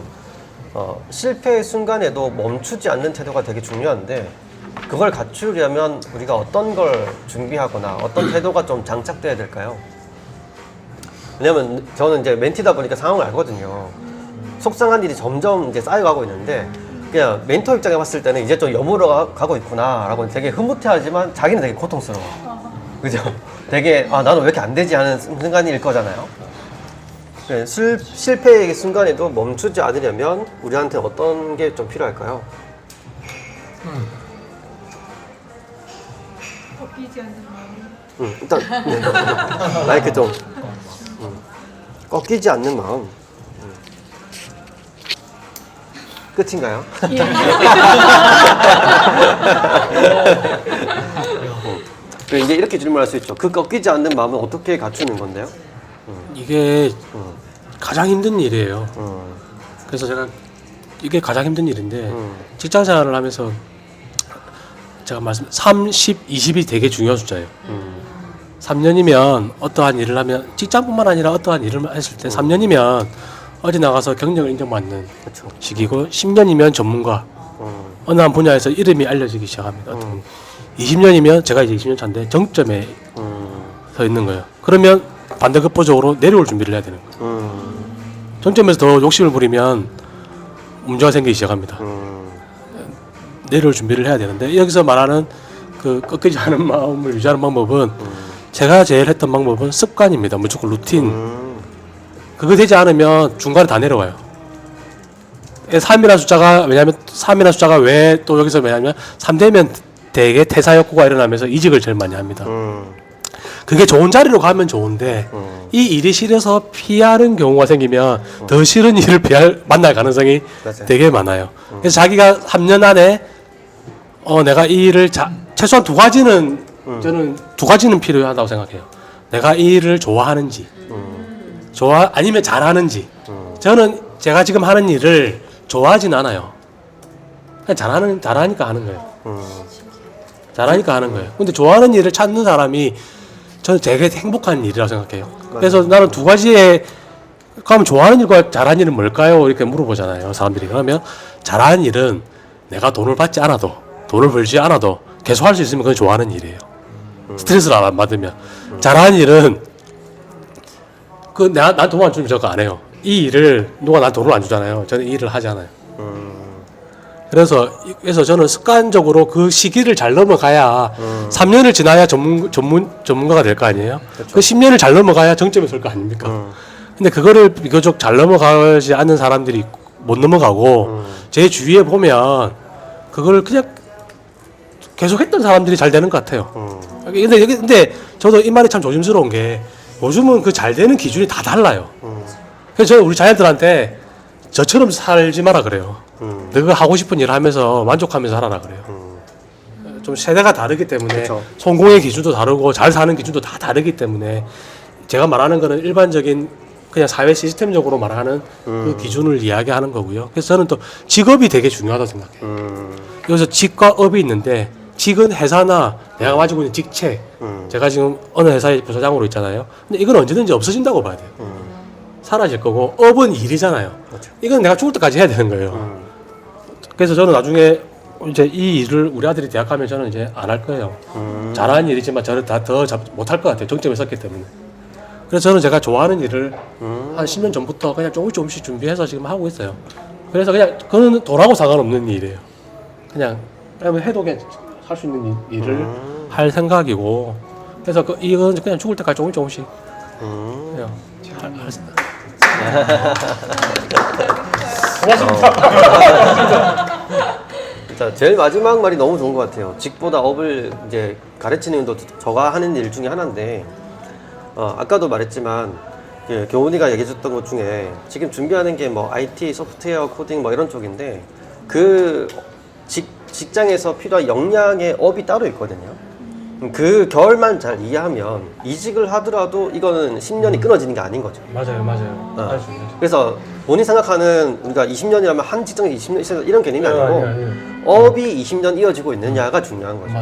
실패의 순간에도 멈추지 않는 태도가 되게 중요한데, 그걸 갖추려면 우리가 어떤 걸 준비하거나 어떤 태도가 좀 장착돼야 될까요? 왜냐면 저는 이제 멘티다 보니까 상황을 알거든요. 속상한 일이 점점 이제 쌓여가고 있는데, 그냥 멘토 입장에 봤을 때는 이제 좀 여물어 가고 있구나 라고 되게 흐뭇해하지만 자기는 되게 고통스러워. 그죠? 되게 나는 왜 이렇게 안 되지 하는 순간일 거잖아요. 실패의 순간에도 멈추지 않으려면 우리한테 어떤 게 좀 필요할까요? 꺾이지 않는 마음. 일단 마이크 좀 꺾이지 않는 마음. 끝인가요? 이제 이렇게 질문할 수 있죠. 그 꺾이지 않는 마음은 어떻게 갖추는 건데요? 이게 가장 힘든 일이에요. 그래서 제가 이게 가장 힘든 일인데 직장 생활을 하면서 제가 30, 20이 되게 중요한 숫자예요. 3년이면 어떠한 일을 하면, 직장뿐만 아니라 어떠한 일을 했을 때 3년이면 어디 나가서 경력을 인정받는 그쵸. 시기고, 10년이면 전문가, 어느 한 분야에서 이름이 알려지기 시작합니다. 20년이면 제가 이제 20년 차인데 정점에 서 있는 거예요. 그러면 반대급부적으로 내려올 준비를 해야 되는 거예요. 정점에서 더 욕심을 부리면 문제가 생기기 시작합니다. 내려올 준비를 해야 되는데, 여기서 말하는 그 꺾이지 않은 마음을 유지하는 방법은 제가 제일 했던 방법은 습관입니다. 무조건 루틴. 그거 되지 않으면 중간에 다 내려와요. 3이라는 숫자가, 왜냐면 3이라는 숫자가 왜 또 여기서 왜냐면 3되면 대개 퇴사욕구가 일어나면서 이직을 제일 많이 합니다. 그게 좋은 자리로 가면 좋은데 이 일이 싫어서 피하는 경우가 생기면 더 싫은 일을 만날 가능성이 맞아요. 되게 많아요. 그래서 자기가 3년 안에 내가 이 일을 최소한 두 가지는 저는 두 가지는 필요하다고 생각해요. 내가 이 일을 좋아하는지, 아니면 잘하는지. 저는 제가 지금 하는 일을 좋아하진 않아요. 그냥 잘하니까 하는 거예요. 잘하니까 하는 거예요. 근데 좋아하는 일을 찾는 사람이 저는 되게 행복한 일이라고 생각해요. 그래서 나는 두 가지에, 그러면 좋아하는 일과 잘하는 일은 뭘까요? 이렇게 물어보잖아요, 사람들이. 그러면 잘하는 일은 내가 돈을 받지 않아도, 돈을 벌지 않아도 계속 할 수 있으면 그건 좋아하는 일이에요. 스트레스를 안 받으면. 잘하는 일은 난 돈 안 주면 저거 안 해요. 이 일을 누가 난 돈을 안 주잖아요. 저는 이 일을 하지 않아요. 그래서 저는 습관적으로 그 시기를 잘 넘어가야 3년을 지나야 전문가가 될 거 아니에요. 그 10년을 잘 넘어가야 정점에 설 거 아닙니까? 근데 그거를 비교적 잘 넘어가지 않는 사람들이 못 넘어가고 제 주위에 보면 그걸 그냥 계속 했던 사람들이 잘 되는 것 같아요. 근데 저도 이 말이 참 조심스러운 게 요즘은 그 잘 되는 기준이 다 달라요. 그래서 저는 우리 자녀들한테 저처럼 살지 마라 그래요. 너가 하고 싶은 일을 하면서 만족하면서 살아라 그래요. 좀 세대가 다르기 때문에 그쵸. 성공의 기준도 다르고 잘 사는 기준도 다 다르기 때문에 제가 말하는 거는 일반적인 그냥 사회 시스템적으로 말하는 그 기준을 이야기하는 거고요. 그래서 저는 또 직업이 되게 중요하다고 생각해요. 여기서 직과 업이 있는데 직은 회사나 내가 가지고 있는 직책, 제가 지금 어느 회사의 부사장으로 있잖아요. 근데 이건 언제든지 없어진다고 봐야 돼요. 사라질 거고 업은 일이잖아요. 이건 내가 죽을 때까지 해야 되는 거예요. 그래서 저는 나중에 이제 이 일을 우리 아들이 대학 가면 저는 이제 안 할 거예요. 잘하는 일이지만 저는 다 더 못할 것 같아요. 정점에 섰기 때문에. 그래서 저는 제가 좋아하는 일을 한 10년 전부터 그냥 조금씩 준비해서 지금 하고 있어요. 그래서 그냥 그거는 돈하고 상관없는 일이에요. 그냥 해도 그냥 할 수 있는 일을 할 생각이고, 그래서 이건 그냥 죽을 때까지 조금씩 그냥 할 생각. 자, 제일 마지막 말이 너무 좋은 것 같아요. 직보다 업을 이제 가르치는 것도 저가 하는 일 중에 하나인데, 아까도 말했지만, 교훈이가 얘기해줬던 것 중에 지금 준비하는 게 뭐 IT, 소프트웨어, 코딩 뭐 이런 쪽인데, 그 직장에서 필요한 역량의 업이 따로 있거든요. 그 결만 잘 이해하면 이직을 하더라도 이거는 10년이 끊어지는 게 아닌 거죠. 맞아요. 그래서 본인이 생각하는 우리가 20년이라면 한 직장에 20년 있어야 이런 개념이 아니고 업이 20년 이어지고 있느냐가 중요한 거죠.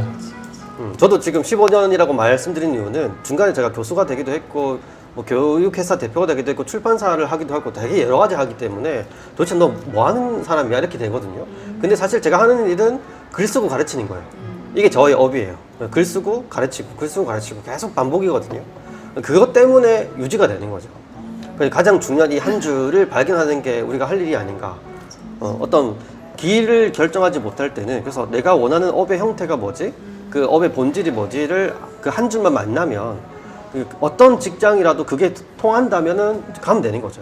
저도 지금 15년이라고 말씀드린 이유는 중간에 제가 교수가 되기도 했고 뭐 교육회사 대표가 되기도 했고 출판사를 하기도 하고 되게 여러 가지 하기 때문에 도대체 너 뭐 하는 사람이야 이렇게 되거든요. 근데 사실 제가 하는 일은 글 쓰고 가르치는 거예요. 이게 저의 업이에요. 글 쓰고 가르치고 글 쓰고 가르치고 계속 반복이거든요. 그것 때문에 유지가 되는 거죠. 가장 중요한 이 한 줄을 발견하는 게 우리가 할 일이 아닌가. 어떤 길을 결정하지 못할 때는 그래서 내가 원하는 업의 형태가 뭐지? 그 업의 본질이 뭐지를 그 한 줄만 만나면 어떤 직장이라도 그게 통한다면은 가면 되는 거죠.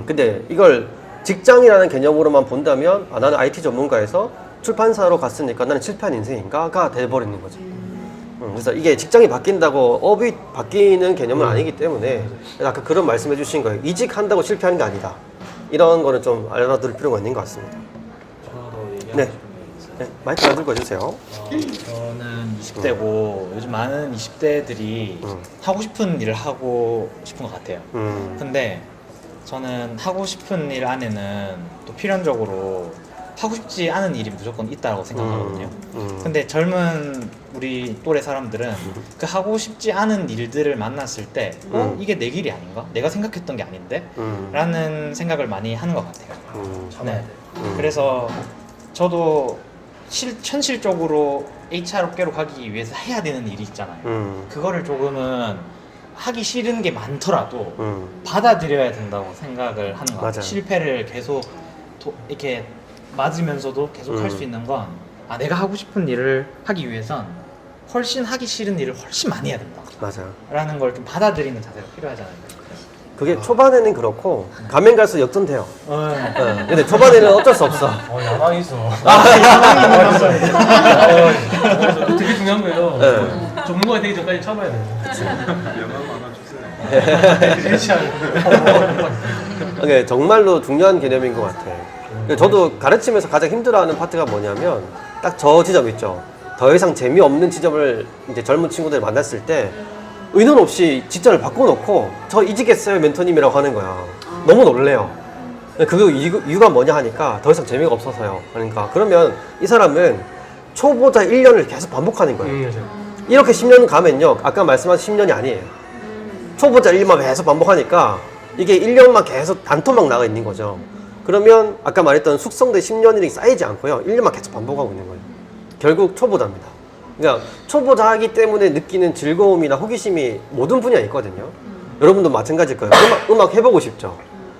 근데 이걸 직장이라는 개념으로만 본다면 나는 IT 전문가에서 출판사로 갔으니까 나는 실패한 인생인가가 돼버리는 거죠. 그래서 이게 직장이 바뀐다고 업이 바뀌는 개념은 아니기 때문에 아까 그런 말씀해 주신 거예요. 이직한다고 실패하는 게 아니다. 이런 거는 좀 알아둘 필요가 있는 것 같습니다. 네. 마이크 안 들고 해주세요. 저는 20대고 요즘 많은 20대들이 하고 싶은 일을 하고 싶은 것 같아요. 근데 저는 하고 싶은 일 안에는 또 필연적으로 하고 싶지 않은 일이 무조건 있다고 생각하거든요. 근데 젊은 우리 또래 사람들은 그 하고 싶지 않은 일들을 만났을 때 이게 내 길이 아닌가? 내가 생각했던 게 아닌데? 라는 생각을 많이 하는 것 같아요. 네. 그래서 저도 현실적으로 HR 업계로 가기 위해서 해야 되는 일이 있잖아요. 그거를 조금은 하기 싫은 게 많더라도 받아들여야 된다고 생각을 하는 것 같아요. 실패를 계속 이렇게 맞으면서도 계속 할 수 있는 건 내가 하고 싶은 일을 하기 위해선 훨씬 하기 싫은 일을 훨씬 많이 해야 된다. 맞아요. 라는 걸 좀 받아들이는 자세가 필요하잖아요. 그게 초반에는 그렇고 가면 갈수록 역전돼요. 근데 초반에는 어쩔 수 없어. 야망이 있어. 야망이 있어. 되게 중요한 거예요. 전문가가 되기 전까지 참아야 돼요. 이게 정말로 중요한 개념인 것 같아요. 저도 가르치면서 가장 힘들어하는 파트가 뭐냐면 딱 저 지점 있죠. 더 이상 재미없는 지점을 이제 젊은 친구들 만났을 때 의논 없이 직장을 바꿔놓고 저 이직했어요 멘토님이라고 하는 거야. 너무 놀래요. 그 이유가 뭐냐 하니까 더 이상 재미가 없어서요. 그러니까 그러면 이 사람은 초보자 1년을 계속 반복하는 거예요. 이렇게 10년 가면요. 아까 말씀하신 10년이 아니에요. 초보자 1년만 계속 반복하니까 이게 1년만 계속 단토막 나가 있는 거죠. 그러면 아까 말했던 숙성된 10년이 쌓이지 않고요. 1년만 계속 반복하고 있는 거예요. 결국 초보자입니다. 그러니까 초보자이기 때문에 느끼는 즐거움이나 호기심이 모든 분야에 있거든요. 여러분도 마찬가지일 거예요. 음악 해보고 싶죠.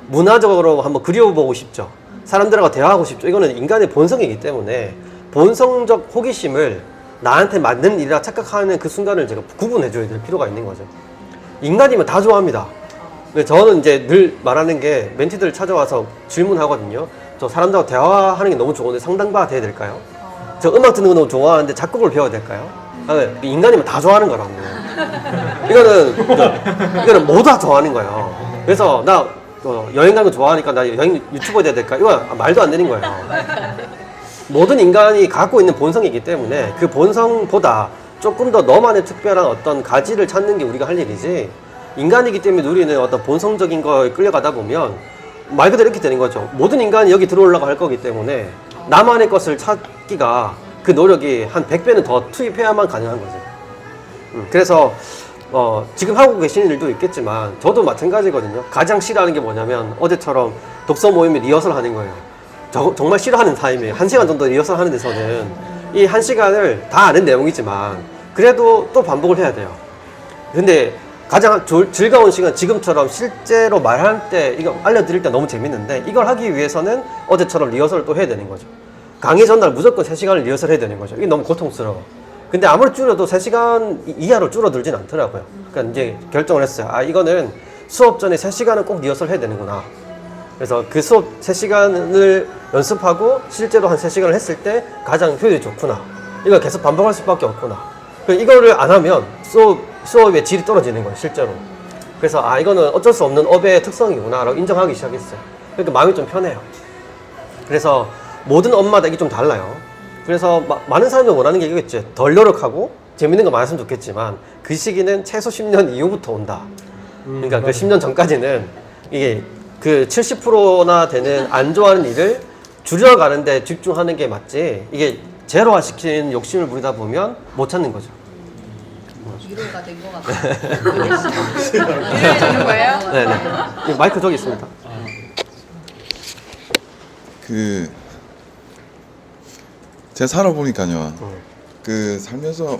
문화적으로 한번 그려보고 싶죠. 사람들하고 대화하고 싶죠. 이거는 인간의 본성이기 때문에 본성적 호기심을 나한테 맞는 일이라 착각하는 그 순간을 제가 구분해줘야 될 필요가 있는 거죠. 인간이면 다 좋아합니다. 저는 이제 늘 말하는 게 멘티들 찾아와서 질문하거든요. 저 사람들하고 대화하는 게 너무 좋은데 상담받아야 될까요? 저 음악 듣는 거 너무 좋아하는데 작곡을 배워야 될까요? 인간이면 다 좋아하는 거라고. 이거는 모두 다 좋아하는 거예요. 그래서 나 여행 가는 거 좋아하니까 나 여행 유튜버 돼야 될까? 이건 말도 안 되는 거예요. 모든 인간이 갖고 있는 본성이기 때문에 그 본성보다 조금 더 너만의 특별한 어떤 가지를 찾는 게 우리가 할 일이지, 인간이기 때문에 우리는 어떤 본성적인 거에 끌려가다 보면 말 그대로 이렇게 되는 거죠. 모든 인간이 여기 들어오려고 할 거기 때문에 나만의 것을 찾기가 그 노력이 한 100배는 더 투입해야만 가능한 거죠. 그래서 지금 하고 계시는 일도 있겠지만 저도 마찬가지거든요. 가장 싫어하는 게 뭐냐면 어제처럼 독서 모임에 리허설 하는 거예요. 정말 싫어하는 타임이에요. 1시간 정도 리허설 하는 데서는 이 1시간을 다 아는 내용이지만 그래도 또 반복을 해야 돼요. 근데 가장 즐거운 시간, 지금처럼 실제로 말할 때 이거 알려드릴 때 너무 재밌는데 이걸 하기 위해서는 어제처럼 리허설을 또 해야 되는 거죠. 강의 전날 무조건 3시간을 리허설 해야 되는 거죠. 이게 너무 고통스러워. 근데 아무리 줄여도 3시간 이하로 줄어들진 않더라고요. 그러니까 이제 결정을 했어요. 이거는 수업 전에 3시간은 꼭 리허설 해야 되는구나. 그래서 그 수업 3시간을 연습하고 실제로 한 3시간을 했을 때 가장 효율이 좋구나. 이걸 계속 반복할 수밖에 없구나. 이거를 안 하면 수업의 질이 떨어지는 거예요, 실제로. 그래서 이거는 어쩔 수 없는 업의 특성이구나 라고 인정하기 시작했어요. 그러니까 마음이 좀 편해요. 그래서 모든 업마다 이게 좀 달라요. 그래서 많은 사람들이 원하는 게 이거겠죠. 덜 노력하고 재밌는 거 많았으면 좋겠지만 그 시기는 최소 10년 이후부터 온다. 그러니까 그 10년 전까지는 이게 그 70%나 되는 안 좋아하는 일을 줄여가는데 집중하는 게 맞지, 이게 제로화 시키는 욕심을 부리다 보면 못 찾는 거죠. 위로가 된 것 같아요. 위로해 주는 거예요? 네네. 마이크 저기 있습니다. 제가 살아보니까요. 살면서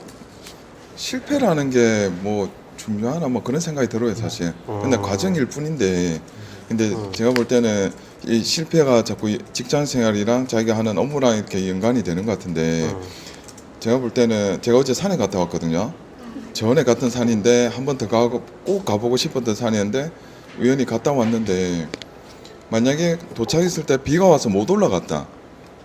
실패라는 게 뭐 중요하나 뭐 그런 생각이 들어요, 사실. 근데 과정일 뿐인데, 근데 제가 볼 때는 이 실패가 자꾸 직장 생활이랑 자기가 하는 업무랑 이렇게 연관이 되는 것 같은데, 제가 볼 때는 제가 어제 산에 갔다 왔거든요. 전에 갔던 산인데 한 번 더 꼭 가보고 싶었던 산이었는데 우연히 갔다 왔는데, 만약에 도착했을 때 비가 와서 못 올라갔다,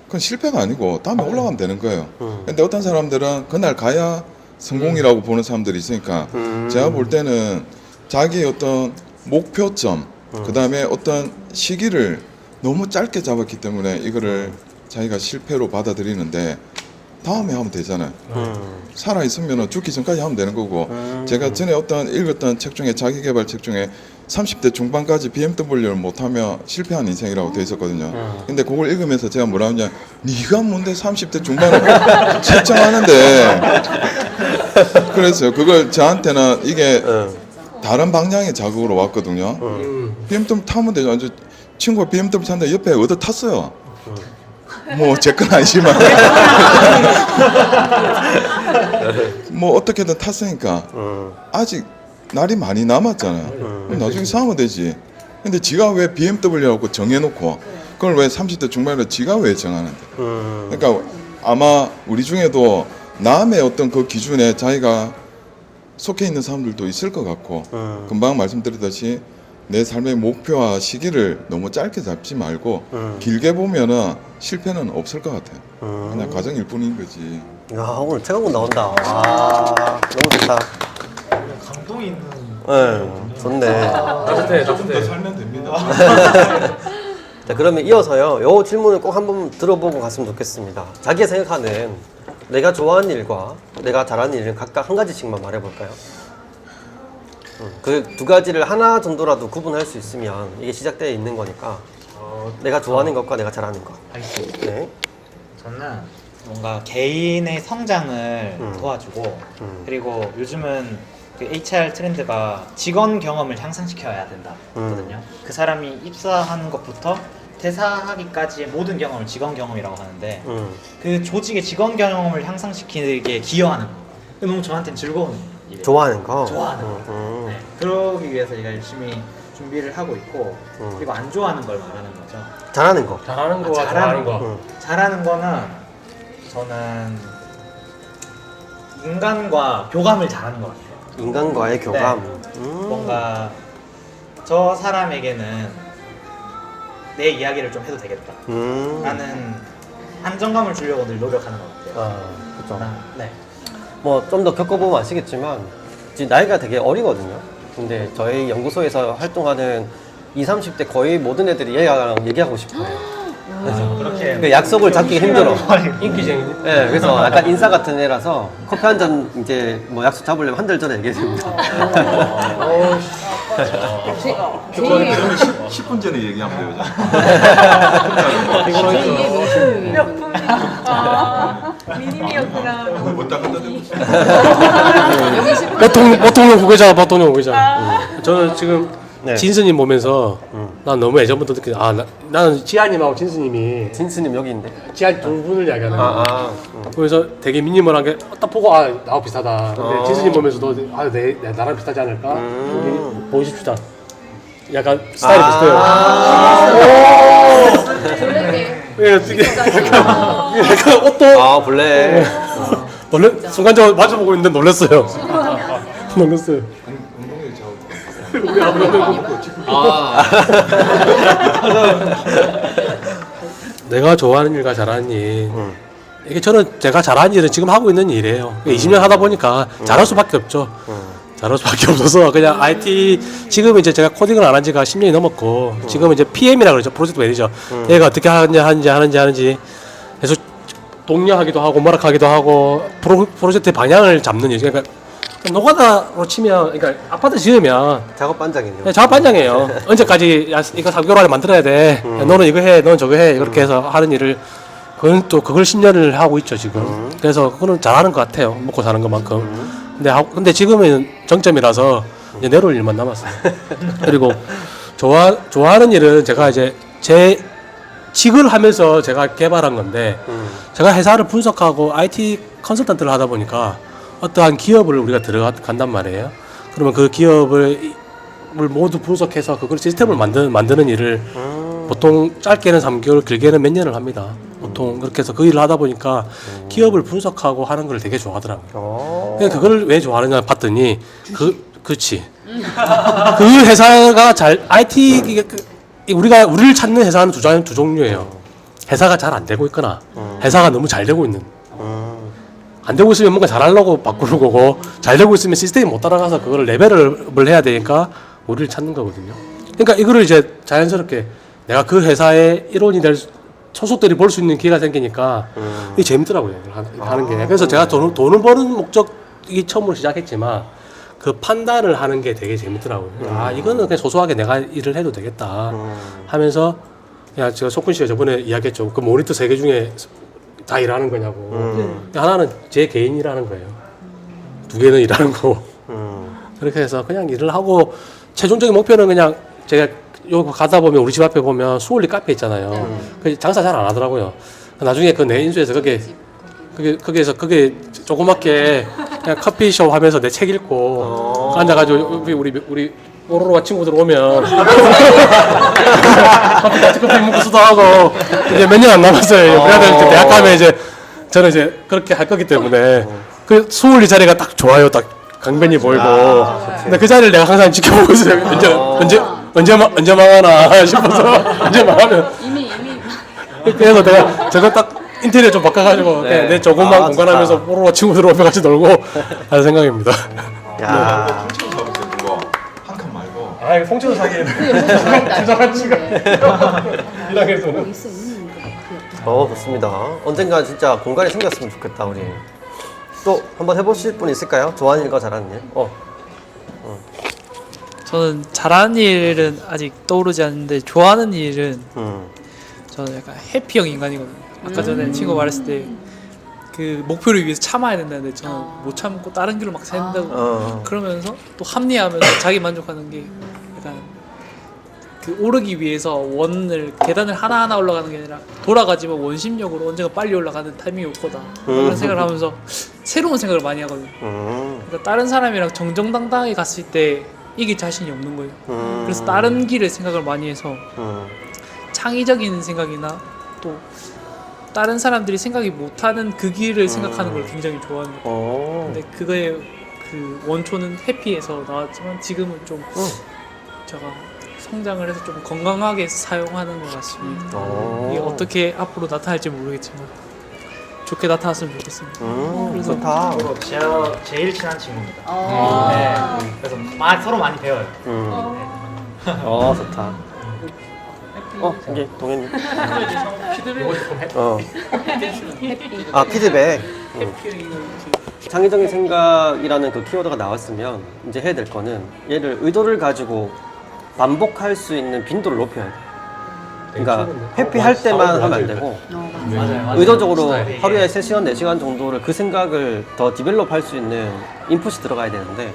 그건 실패가 아니고 다음에 올라가면 되는 거예요. 근데 어떤 사람들은 그날 가야 성공이라고 보는 사람들이 있으니까, 제가 볼 때는 자기의 어떤 목표점, 그 다음에 어떤 시기를 너무 짧게 잡았기 때문에 이거를 자기가 실패로 받아들이는데, 다음에 하면 되잖아요. 살아있으면 죽기 전까지 하면 되는 거고, 제가 전에 읽었던 책 중에, 자기개발 책 중에 30대 중반까지 BMW를 못하면 실패한 인생이라고 돼 있었거든요. 근데 그걸 읽으면서 제가 뭐라 하냐, 네가 뭔데 30대 중반을 책정하는데. 그래서 그걸 저한테는 이게 다른 방향의 자극으로 왔거든요. BMW 타면 되죠. 아주 친구가 BMW 탄다 옆에 얻어 탔어요. 뭐 제 건 아니지만 뭐 어떻게든 탔으니까 아직 날이 많이 남았잖아요. 나중에 사면 되지. 근데 지가 왜 BMW라고 정해놓고 그걸 왜 30대 중반으로 지가 왜 정하는데. 그러니까 아마 우리 중에도 남의 어떤 그 기준에 자기가 속해 있는 사람들도 있을 것 같고, 금방 말씀드렸듯이 내 삶의 목표와 시기를 너무 짧게 잡지 말고 길게 보면은 실패는 없을 것 같아요. 그냥 과정일 뿐인 거지. 야, 오늘 책 한 권 나온다. 너무 좋다. 감동이 있는. 네, 좋네. 조금 더 살면 됩니다. 자, 그러면 이어서요, 요 질문을 꼭 한번 들어보고 갔으면 좋겠습니다. 자기가 생각하는 내가 좋아하는 일과 내가 잘하는 일은 각각 한 가지씩만 말해볼까요? 그 두 가지를 하나 정도라도 구분할 수 있으면 이게 시작되어 있는 거니까. 내가 좋아하는 것과 내가 잘하는 것. 알겠습니다. 네. 저는 뭔가 개인의 성장을 도와주고, 그리고 요즘은 그 HR 트렌드가 직원 경험을 향상시켜야 된다거든요. 그 사람이 입사하는 것부터 퇴사하기까지의 모든 경험을 직원 경험이라고 하는데, 그 조직의 직원 경험을 향상시키기에 기여하는 거. 그게 너무 저한테는 즐거운 일이에요. 좋아하는 거? 좋아하는 거. 네. 그러기 위해서 제가 열심히 준비를 하고 있고, 그리고 안 좋아하는 걸 말하는 거죠. 잘하는 거. 잘하는 거와 잘하는 거. 잘하는 거는 저는 인간과 교감을 잘하는 것 같아요. 인간과의 교감. 네. 뭔가 저 사람에게는 내 이야기를 좀 해도 되겠다 라는 안정감을 주려고 늘 노력하는 것 같아요. 그렇죠. 네. 뭐 좀 더 겪어보면 아시겠지만 지금 나이가 되게 어리거든요. 근데 저희 연구소에서 활동하는 20, 30대 거의 모든 애들이 얘랑 얘기하고 싶어요. 그렇게 그 약속을 잡기 힘들어. 인기쟁이네. 네, 그래서 약간 인싸 같은 애라서 커피 한 잔 이제 뭐 약속 잡으려면 한 달 전에 얘기해 줍니다. 10분 전에 얘기하면 돼요. 미님이었구나. 못다 갖다 대고 보통령 후계자, 보통령 후계자. 저는 지금 네. 진스님 보면서 난 너무 예전부터 느끼. 나는 지아님하고 진스님이 진스님 여기 있는데. 지아 두 분을 이야기하는 거예요. 그래서 되게 미니멀한 게 딱 보고 나하고 비슷하다. 근데 진스님 보면서도 나랑 비슷하지 않을까? 우리 보이십시다. 약간 스타일이 비슷해요. 예, 되게 약간 옷도 블랙. 순간적으로 마주보고 있는데 놀랐어요. 놀랐어요. 내가 좋아하는 일과 잘하는 일. 이게 저는 제가 잘하는 일은 지금 하고 있는 일이에요. 20년 하다 보니까 잘할 수밖에 없죠. 잘할 수밖에 없어서 그냥 IT 지금 이제 제가 코딩을 안 한 지가 10년이 넘었고 지금 이제 PM이라 그러죠. 프로젝트 매니저. 얘가 어떻게 하는지 그래서 독려하기도 하고 뭐락하기도 하고 프로젝트의 방향을 잡는 일. 그러니까 노가다로 치면 그러니까 아파트 지으면 작업 반장이네요. 네, 작업 반장이에요. 언제까지 이거 3개월 안에 만들어야 돼. 너는 이거 해, 너는 저거 해. 이렇게 해서 하는 일을 그걸 10년을 하고 있죠 지금. 그래서 그거는 잘하는 것 같아요. 먹고 사는 것만큼. 근데 지금은 정점이라서 이제 내려올 일만 남았어요. 그리고 좋아하는 일은 제가 이제 제 직을 하면서 제가 개발한 건데 제가 회사를 분석하고 IT 컨설턴트를 하다 보니까 어떠한 기업을 우리가 들어간단 말이에요. 그러면 그 기업을 모두 분석해서 그걸 시스템을 만드는 일을 보통 짧게는 3개월, 길게는 몇 년을 합니다. 보통 그렇게 해서 그 일을 하다 보니까 기업을 분석하고 하는 걸 되게 좋아하더라고요. 그걸 왜 좋아하느냐 봤더니 그렇지. 그 회사가 IT 우리를 찾는 회사는 두 종류예요. 회사가 잘 안 되고 있거나 회사가 너무 잘 되고 있는. 안 되고 있으면 뭔가 잘하려고 바꾸는 거고 잘 되고 있으면 시스템이 못 따라가서 그거를 레벨을 해야 되니까 우리를 찾는 거거든요. 그러니까 이거를 이제 자연스럽게 내가 그 회사의 일원이 될 소속들이 볼 수 있는 기회가 생기니까 이게 재밌더라고요. 하는 게. 그래서 제가 돈을 버는 목적이 처음으로 시작했지만 그 판단을 하는 게 되게 재밌더라고요. 이거는 그냥 소소하게 내가 일을 해도 되겠다 하면서 야, 제가 속군 씨가 저번에 이야기했죠. 그 모니터 3개 중에 다 일하는 거냐고. 하나는 제 개인 일하는 거예요. 2개는 일하는 거고. 그렇게 해서 그냥 일을 하고 최종적인 목표는 그냥 제가 여기 가다 보면 우리 집 앞에 보면 수올리 카페 있잖아요. 그 장사 잘 안 하더라고요. 나중에 그 내 인수해서 거기에서 조그맣게 그냥 커피숍 하면서 내 책 읽고 앉아가지고 우리 오로로와 친구들 오면 커피 먹고 수다하고 이제 몇 년 안 남았어요. 우리 아들 대학 가면 이제 저는 이제 그렇게 할 거기 때문에 그 수올리 자리가 딱 좋아요. 딱 강변이 보이고. 근데 그 자리를 내가 항상 지켜보고 있어요. 언제 망하나 싶어서 언제 망하면 이미 그래서 내가 저거 딱 인테리어 좀 바꿔가지고 그냥 내 조그만 공간하면서 오로로 친구들 오면 같이 놀고 하는 생각입니다. 야. 한칸 말고. 아, 이거 송천도 사기에는 투자한 지가 1학에서는. 좋습니다. 언젠가 진짜 공간이 생겼으면 좋겠다, 우리. 또 한번 해보실 분 있을까요? 좋아하는 일과 잘하는 일? 저는 잘하는 일은 아직 떠오르지 않는데 좋아하는 일은 저는 약간 해피형 인간이거든요. 아까 전에 친구 말했을 때 그 목표를 위해서 참아야 된다는데 저는 못 참고 다른 길로 막 샌다고 그러면서 또 합리화하면서 자기 만족하는 게 약간 그 오르기 위해서 계단을 하나하나 올라가는 게 아니라 돌아가지만 원심력으로 언젠가 빨리 올라가는 타이밍이 올 거다 그런 생각을 하면서 새로운 생각을 많이 하거든요. 그러니까 다른 사람이랑 정정당당하게 갔을 때 이길 자신이 없는 거예요. 그래서 다른 길을 생각을 많이 해서 창의적인 생각이나 또 다른 사람들이 생각이 못하는 그 길을 생각하는 걸 굉장히 좋아하는 것 같아요. 근데 그거의 그 원초는 해피에서 나왔지만 지금은 좀 제가 성장을 해서 좀 건강하게 사용하는 것 같습니다. 오. 이게 어떻게 앞으로 나타날지 모르겠지만 좋게 나타났으면 좋겠습니다. 그래서 좋다. 제가 제일 친한 친구입니다. 어. 네. 그래서 서로 많이 배워요. 좋다. 이제 동현님. 피드백. 창의적인 생각이라는 그 키워드가 나왔으면 이제 해야 될 거는 얘를 의도를 가지고 반복할 수 있는 빈도를 높여야 돼. 그러니까 회피할 때만 하면 안 되고 맞아요. 의도적으로 하루에 3시간, 4시간 정도를 그 생각을 더 디벨롭 할 수 있는 인풋이 들어가야 되는데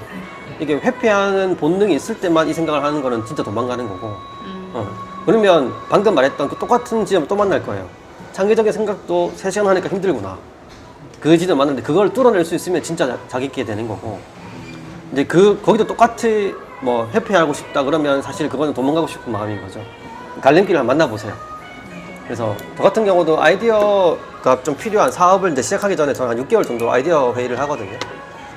이게 회피하는 본능이 있을 때만 이 생각을 하는 거는 진짜 도망가는 거고 그러면 방금 말했던 그 똑같은 지점 또 만날 거예요. 창의적인 생각도 3시간 하니까 힘들구나. 그 지점 맞는데 그걸 뚫어낼 수 있으면 진짜 자기 있게 되는 거고 이제 거기도 똑같이 뭐 회피하고 싶다 그러면 사실 그거는 도망가고 싶은 마음인 거죠. 갈림길을 한번 만나보세요. 그래서 저 같은 경우도 아이디어가 좀 필요한 사업을 이제 시작하기 전에 저는 한 6개월 정도 아이디어 회의를 하거든요.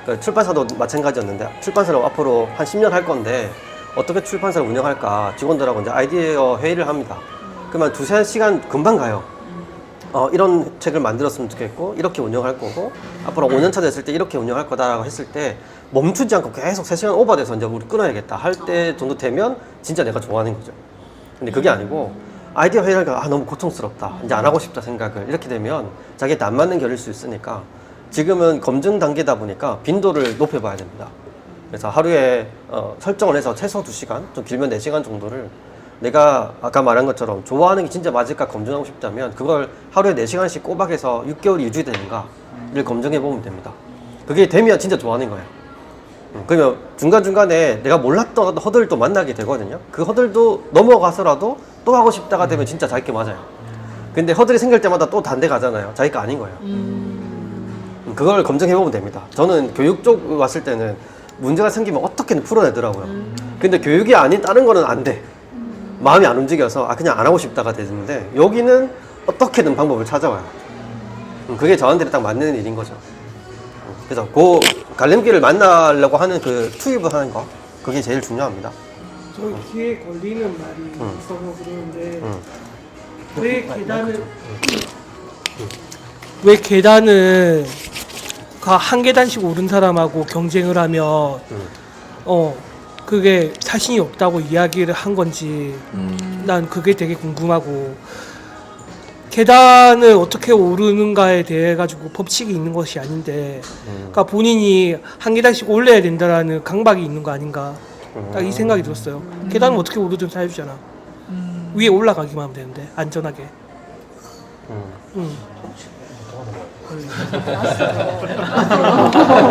그러니까 출판사도 마찬가지였는데 출판사를 앞으로 한 10년 할 건데 어떻게 출판사를 운영할까 직원들하고 이제 아이디어 회의를 합니다. 그러면 2-3시간 금방 가요. 이런 책을 만들었으면 좋겠고 이렇게 운영할 거고 앞으로 5년차 됐을 때 이렇게 운영할 거다라고 했을 때 멈추지 않고 계속 3시간 오버돼서 이제 우리 끊어야겠다 할 때 정도 되면 진짜 내가 좋아하는 거죠. 근데 그게 아니고 아이디어 회의를 하니까 너무 고통스럽다 이제 안 하고 싶다 생각을 이렇게 되면 자기한테 안 맞는 결일 수 있으니까 지금은 검증 단계다 보니까 빈도를 높여봐야 됩니다. 그래서 하루에 설정을 해서 최소 2시간 좀 길면 4시간 정도를 내가 아까 말한 것처럼 좋아하는 게 진짜 맞을까 검증하고 싶다면 그걸 하루에 4시간씩 꼬박해서 6개월이 유지되는가를 검증해 보면 됩니다. 그게 되면 진짜 좋아하는 거예요. 그러면 중간중간에 내가 몰랐던 허들도 만나게 되거든요. 그 허들도 넘어가서라도 또 하고 싶다가 되면 진짜 자기 게 맞아요. 근데 허들이 생길 때마다 또 단대 가잖아요. 자기 거 아닌 거예요. 그걸 검증해 보면 됩니다. 저는 교육 쪽 왔을 때는 문제가 생기면 어떻게든 풀어내더라고요. 근데 교육이 아닌 다른 거는 안 돼. 마음이 안 움직여서 그냥 안 하고 싶다가 되는데 여기는 어떻게든 방법을 찾아와요. 그게 저한테 딱 맞는 일인 거죠. 그래서 그 갈림길을 만나려고 하는 그 투입을 하는 거 그게 제일 중요합니다. 저 귀에 걸리는 말이 있어서 그러는데 왜 계단은 한 계단씩 오른 사람하고 경쟁을 하면 그게 자신이 없다고 이야기를 한 건지 난 그게 되게 궁금하고 계단을 어떻게 오르는가에 대해 가지고 법칙이 있는 것이 아닌데 그러니까 본인이 한 계단씩 올려야 된다라는 강박이 있는 거 아닌가 딱 이 생각이 들었어요. 계단은 어떻게 오르든 잘해주잖아. 위에 올라가기만 하면 되는데 안전하게.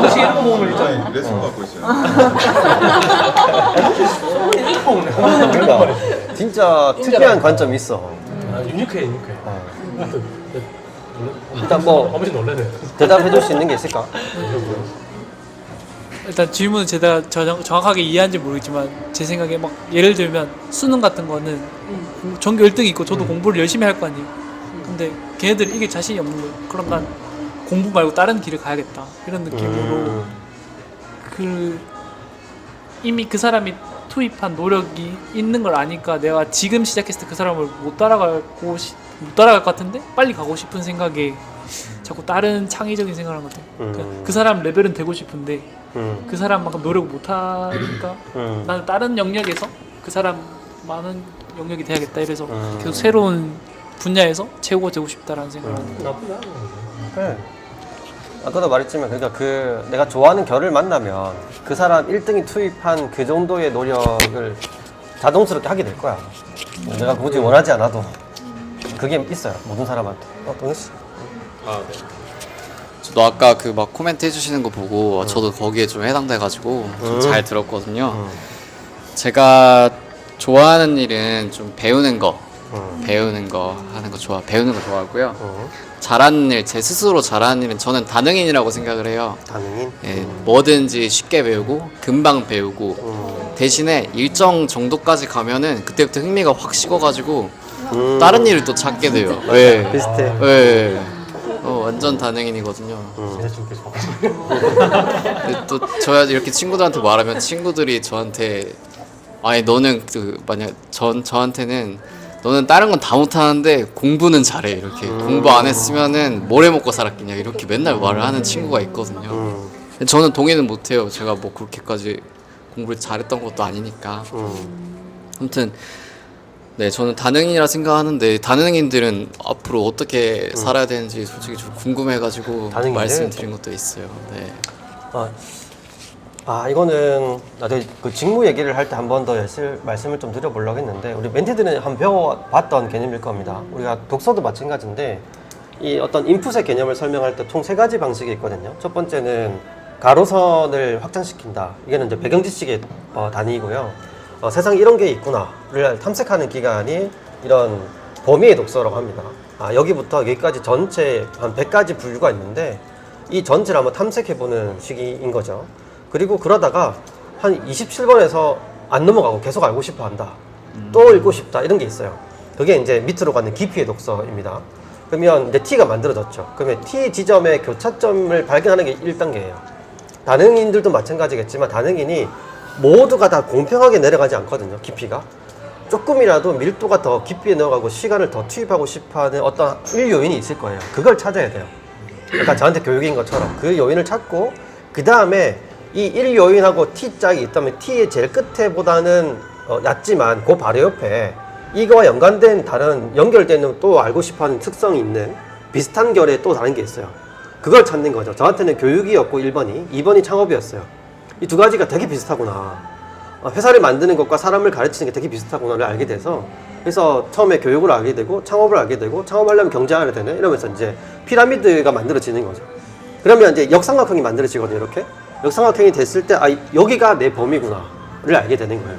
혹시 이런 몸을 일단 레슨 받고 있어요. 그러니까 진짜 특이한 관점이 있어. 유니크해. 일단 뭐 아버지 놀래네. 대답해 줄 수 있는 게 있을까? 일단 질문은 제가 정확하게 이해한지 모르겠지만 제 생각에 막 예를 들면 수능 같은 거는 전교 1등이 있고 저도 공부를 열심히 할 거 아니에요. 근데 걔네들이 이게 자신이 없는 거예요. 그럼 난 공부 말고 다른 길을 가야겠다 이런 느낌으로 이미 그 사람이 투입한 노력이 있는 걸 아니까 내가 지금 시작했을 때 그 사람을 못 따라갈 것 같은데 빨리 가고 싶은 생각에 자꾸 다른 창의적인 생각을 하는 것 같아요. 그 사람 레벨은 되고 싶은데 그 사람만큼 노력을 못 하니까 나는 다른 영역에서 그 사람 많은 영역이 돼야겠다 이래서 계속 새로운 분야에서 최고가 되고 싶다라는 생각을 하는 거예요. 나쁘지 않은 거죠. 네. 아까도 말했지만 그러니까 내가 좋아하는 결을 만나면 그 사람 1등이 투입한 그 정도의 노력을 자동스럽게 하게 될 거야. 내가 굳이 원하지 않아도 그게 있어요. 모든 사람한테. 동현 씨. 네. 저도 아까 그 막 코멘트 해주시는 거 보고 저도 거기에 좀 해당돼가지고 좀 잘 들었거든요. 제가 좋아하는 일은 좀 배우는 거 하는 거 배우는 거 좋아하고요. 잘하는 일, 제 스스로 잘하는 일은 저는 다능인이라고 생각을 해요. 다능인? 예, 뭐든지 쉽게 배우고 금방 배우고 대신에 일정 정도까지 가면은 그때부터 흥미가 확 식어가지고 다른 일을 또 찾게 돼요. 예. 비슷해. 예. 완전 다능인이거든요. 근데 또 저야 이렇게 친구들한테 말하면 친구들이 저한테 아니 너는 그 만약 저한테는 너는 다른 건 다 못하는데 공부는 잘해 이렇게 공부 안 했으면은 뭘 해먹고 살았겠냐 이렇게 맨날 말을 하는 친구가 있거든요. 저는 동의는 못해요. 제가 뭐 그렇게까지 공부를 잘했던 것도 아니니까. 아무튼 네 저는 다능인이라 생각하는데 다능인들은 앞으로 어떻게 살아야 되는지 솔직히 좀 궁금해가지고 다능인들? 말씀드린 것도 있어요. 네. 이거는 나도 그 직무 얘기를 할 때 한 번 더 말씀을 좀 드려보려고 했는데 우리 멘티들은 한번 배워봤던 개념일 겁니다. 우리가 독서도 마찬가지인데 이 어떤 인풋의 개념을 설명할 때 총 3가지 방식이 있거든요. 첫 번째는 가로선을 확장시킨다. 이게는 이제 배경지식의 단위이고요. 세상에 이런 게 있구나를 탐색하는 기간이 이런 범위의 독서라고 합니다. 여기부터 여기까지 전체 한 100가지 분류가 있는데 이 전체를 한번 탐색해보는 시기인 거죠. 그리고 그러다가 한 27번에서 안 넘어가고 계속 알고 싶어 한다. 또 읽고 싶다. 이런 게 있어요. 그게 이제 밑으로 가는 깊이의 독서입니다. 그러면 이제 T가 만들어졌죠. 그러면 T 지점의 교차점을 발견하는 게 1단계예요. 다능인들도 마찬가지겠지만 다능인이 모두가 다 공평하게 내려가지 않거든요. 깊이가. 조금이라도 밀도가 더 깊이에 내려가고 시간을 더 투입하고 싶어하는 어떤 요인이 있을 거예요. 그걸 찾아야 돼요. 그러니까 저한테 교육인 것처럼 그 요인을 찾고 그 다음에 이 1요인하고 T짝이 있다면 T의 제일 끝에보다는 얕지만 그 바로 옆에 이거와 연관된 다른 연결되는 또 알고 싶어하는 특성이 있는 비슷한 결의 또 다른 게 있어요. 그걸 찾는 거죠. 저한테는 교육이었고 1번이 2번이 창업이었어요. 이 두 가지가 되게 비슷하구나. 회사를 만드는 것과 사람을 가르치는 게 되게 비슷하구나를 알게 돼서 그래서 처음에 교육을 알게 되고 창업을 알게 되고 창업하려면 경쟁해야 되네 이러면서 이제 피라미드가 만들어지는 거죠. 그러면 이제 역삼각형이 만들어지거든요. 이렇게 역삼각형이 됐을 때 여기가 내 범위구나를 알게 되는 거예요.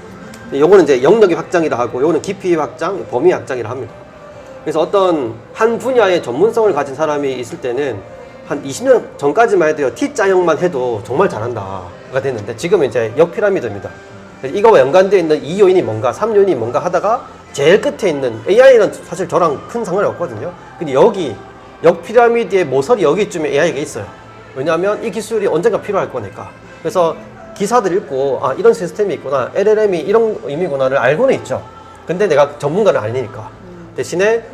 요거는 이제 영역의 확장이라 하고 요거는 깊이 확장, 범위 확장이라 합니다. 그래서 어떤 한 분야의 전문성을 가진 사람이 있을 때는 한 20년 전까지만 해도요 T자형만 해도 정말 잘한다가 됐는데 지금은 이제 역피라미드입니다. 이거와 연관되어 있는 2요인이 뭔가 3요인이 뭔가 하다가 제일 끝에 있는 AI는 사실 저랑 큰 상관이 없거든요. 근데 여기 역피라미드의 모서리 여기쯤에 AI가 있어요. 왜냐하면 이 기술이 언젠가 필요할 거니까. 그래서 기사들 읽고 이런 시스템이 있구나, LLM이 이런 의미구나를 알고는 있죠. 근데 내가 전문가는 아니니까. 대신에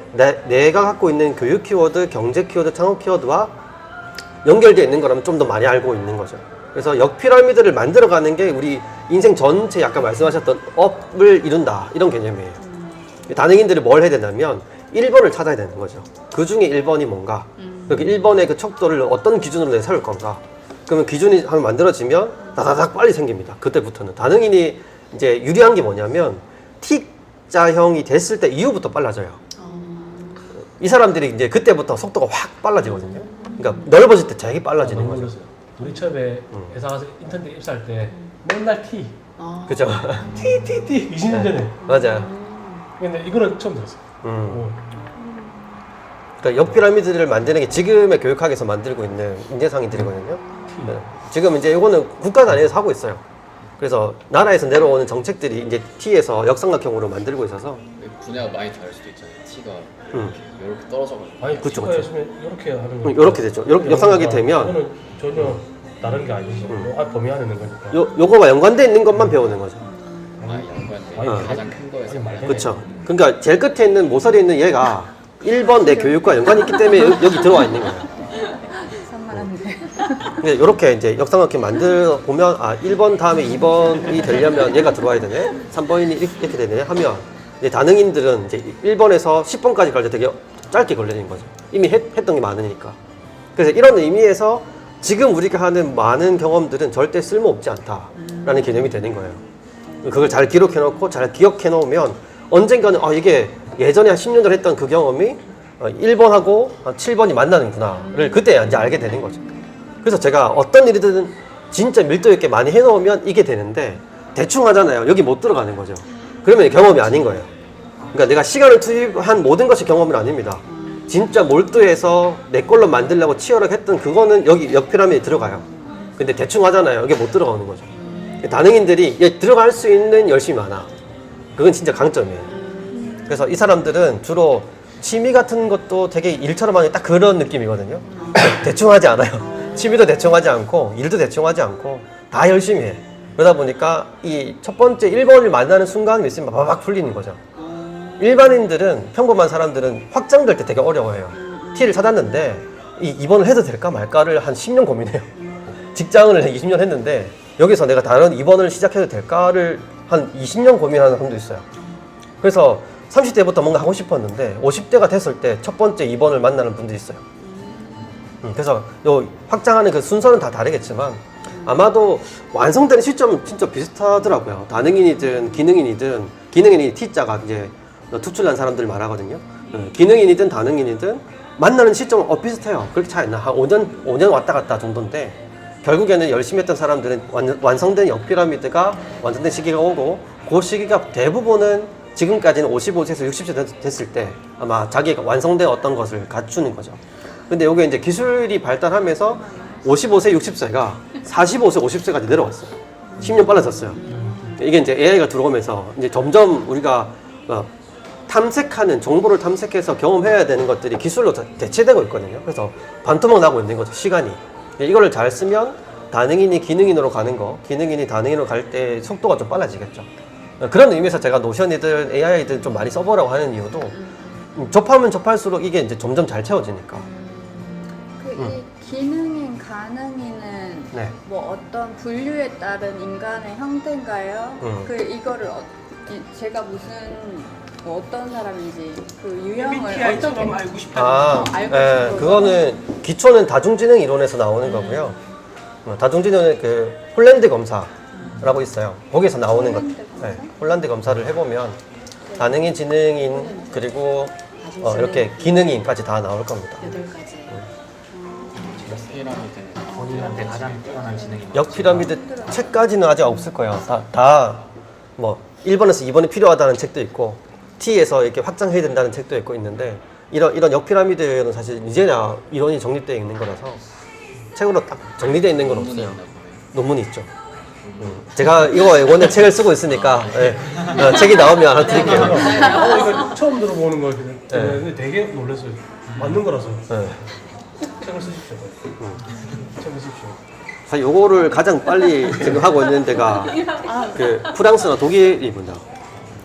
내가 갖고 있는 교육 키워드, 경제 키워드, 창업 키워드와 연결되어 있는 거라면 좀 더 많이 알고 있는 거죠. 그래서 역피라미드를 만들어가는 게 우리 인생 전체 아까 말씀하셨던 업을 이룬다 이런 개념이에요. 다능인들이 뭘 해야 되냐면 1번을 찾아야 되는 거죠. 그 중에 1번이 뭔가, 여기 1번의 그 척도를 어떤 기준으로 내가 세울 건가. 그러면 기준이 한번 만들어지면 다다닥 빨리 생깁니다. 그때부터는. 다능인이 이제 유리한 게 뭐냐면 T자형이 됐을 때 이후부터 빨라져요. 이 사람들이 이제 그때부터 속도가 확 빨라지거든요. 그러니까 넓어질 때 되게 빨라지는 거죠. 우리 처음에 회사 가서 인턴 때 입사할 때 맨날 T. 그죠? T 20년 전에. 맞아요. 근데 이거는 처음 들었어요. 그러니까 역피라미드를 만드는 게 지금의 교육학에서 만들고 있는 인재상인들이거든요. 네. 지금 이제 이거는 국가 단위에서 하고 있어요. 그래서 나라에서 내려오는 정책들이 이제 T에서 역삼각형으로 만들고 있어서 분야가 많이 다를 수도 있잖아요. T가 이렇게 떨어져가지고. 아니 그쵸, T가 그쵸. 있으면 이렇게 하는 거. 이렇게 되죠. 역삼각이 되면 이거는 전혀 다른 게 아니죠. 범위 안에 있는 거니까. 요거와 연관되어 있는 것만 배우는 거죠. 연관돼. 가장 큰 거에서. 그렇죠. 그러니까 제일 끝에 있는 모서리에 있는 얘가 1번 내 교육과 연관이 있기 때문에 여기 들어와 있는 거예요. 근데 이렇게 이제 역삼각형 만들어 보면 1번 다음에 2번이 되려면 얘가 들어와야 되네. 3번이 이렇게 되네 하면 이제 다능인들은 이제 1번에서 10번까지 갈 때 되게 짧게 걸리는 거죠. 이미 했던 게 많으니까. 그래서 이런 의미에서 지금 우리가 하는 많은 경험들은 절대 쓸모없지 않다라는 개념이 되는 거예요. 그걸 잘 기록해 놓고 잘 기억해 놓으면 언젠가는 이게 예전에 한 10년 전에 했던 그 경험이 1번하고 7번이 만나는구나를 그때 이제 알게 되는 거죠. 그래서 제가 어떤 일이든 진짜 밀도 있게 많이 해놓으면 이게 되는데 대충 하잖아요. 여기 못 들어가는 거죠. 그러면 경험이 아닌 거예요. 그러니까 내가 시간을 투입한 모든 것이 경험은 아닙니다. 진짜 몰두해서 내 걸로 만들려고 치열하게 했던 그거는 여기 옆피라미드에 들어가요. 근데 대충 하잖아요. 여기 못 들어가는 거죠. 다능인들이 들어갈 수 있는 열심이 많아. 그건 진짜 강점이에요. 그래서 이 사람들은 주로 취미 같은 것도 되게 일처럼 하는 딱 그런 느낌이거든요. 대충 하지 않아요. 취미도 대충 하지 않고 일도 대충 하지 않고 다 열심히 해. 그러다 보니까 이 첫 번째 1번을 만나는 순간 메시지가 막 풀리는 거죠. 일반인들은, 평범한 사람들은 확장될 때 되게 어려워해요. T를 찾았는데 이 2번을 해도 될까 말까를 한 10년 고민해요. 직장을 20년 했는데 여기서 내가 다른 2번을 시작해도 될까를 한 20년 고민하는 사람도 있어요. 그래서 30대부터 뭔가 하고 싶었는데 50대가 됐을 때 첫 번째 2번을 만나는 분들이 있어요. 그래서 요 확장하는 그 순서는 다 다르겠지만 아마도 완성되는 시점은 진짜 비슷하더라고요. 다능인이든 기능인이든, 기능인이 T자가 이제 특출난 사람들 말하거든요. 기능인이든 다능인이든 만나는 시점은 비슷해요. 그렇게 차이 나. 한 5년 왔다 갔다 정도인데 결국에는 열심히 했던 사람들은 완성된 역피라미드가 완성된 시기가 오고 그 시기가 대부분은 지금까지는 55세에서 60세 됐을 때 아마 자기가 완성된 어떤 것을 갖추는 거죠. 근데 이게 이제 기술이 발달하면서 55세, 60세가 45세, 50세까지 내려왔어요. 10년 빨라졌어요. 이게 이제 AI가 들어오면서 이제 점점 우리가 탐색하는, 정보를 탐색해서 경험해야 되는 것들이 기술로 대체되고 있거든요. 그래서 반토막 나고 있는 거죠, 시간이. 이거를 잘 쓰면 다능인이 기능인으로 가는 거, 기능인이 다능인으로 갈 때 속도가 좀 빨라지겠죠. 그런 의미에서 제가 노션이든 AI든 좀 많이 써보라고 하는 이유도 접하면 접할수록 이게 이제 점점 잘 채워지니까. 이 기능인 가능인은 네. 뭐 어떤 분류에 따른 인간의 형태인가요? 그 이거를 제가 무슨 뭐 어떤 사람인지 그 유형을 어떻게 알고 싶다. 알고 예, 싶어서. 그거는 기초는 다중지능 이론에서 나오는 거고요. 다중지능은 그 홀란드 검사라고 있어요. 거기서 나오는 것. 네, 홀란드 검사를 해보면 다능인, 지능인 그리고 이렇게 기능인까지 다 나올 겁니다. 8가지. 본인한테 가장 뛰어난 지능이 역피라미드 책까지는 아직 없을 거예요. 다 뭐 1번에서 2번이 필요하다는 책도 있고 T에서 이렇게 확장해야 된다는 책도 있고 있는데 이런 역피라미드는 사실 이제야 이론이 정립되어 있는 거라서 책으로 딱 정리되어 있는 건 없어요. 논문이 있죠. 제가 이번에 책을 쓰고 있으니까 책이 나오면 하나 드릴게요. 이거 처음 들어보는 거거든요. 근데 되게 놀랐어요. 맞는 거라서. 책을 쓰십시오. 책을 쓰십시오. 사실 요거를 가장 빨리 지금 하고 있는 데가 그 프랑스나 독일이군요.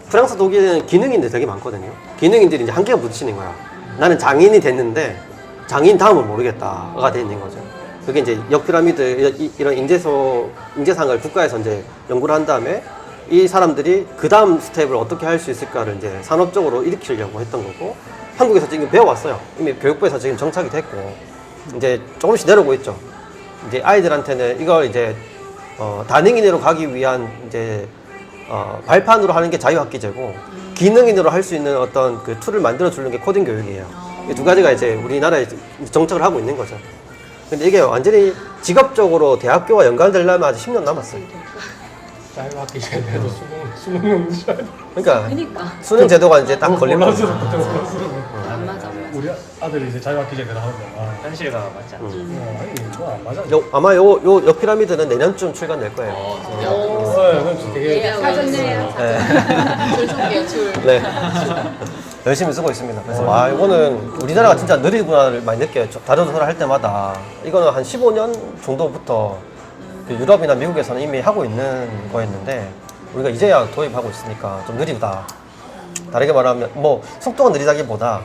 프랑스, 독일은 기능인들 되게 많거든요. 기능인들이 이제 한계가 부딪히는 거야. 나는 장인이 됐는데 장인 다음은 모르겠다가 돼 있는 거죠. 그게 이제 역피라미드 이런 인재상을 국가에서 이제 연구를 한 다음에 이 사람들이 그 다음 스텝을 어떻게 할 수 있을까를 이제 산업적으로 일으키려고 했던 거고 한국에서 지금 배워왔어요. 이미 교육부에서 지금 정착이 됐고 이제 조금씩 내려오고 있죠. 이제 아이들한테는 이걸 이제 다능인으로 가기 위한 이제 발판으로 하는 게 자유학기제고 기능인으로 할 수 있는 어떤 그 툴을 만들어 주는 게 코딩 교육이에요. 이 두 가지가 이제 우리나라에 정착을 하고 있는 거죠. 근데 이게 완전히 직업적으로 대학교와 연관되려면 아직 10년 남았어요. 자유학기 제대로 수능 그러니까 수능 제도가 이제 딱 걸린 거죠. 안 맞아. 우리 아들이 이제 자유학기 제대로 하는데 현실과 맞지 않죠. 아니 이거 안 맞아. 아마 요 역피라미드는 내년쯤 출간될 거예요. 되게 사전네요. 줄 줄게요, 줄. 네. 열심히 쓰고 있습니다. 그래서 와 이거는 우리나라가 진짜 느리구나를 많이 느껴요. 다루서를 할 때마다 이거는 한 15년 정도부터 그 유럽이나 미국에서는 이미 하고 있는 거였는데 우리가 이제야 도입하고 있으니까 좀 느리다. 다르게 말하면 뭐 속도가 느리다기보다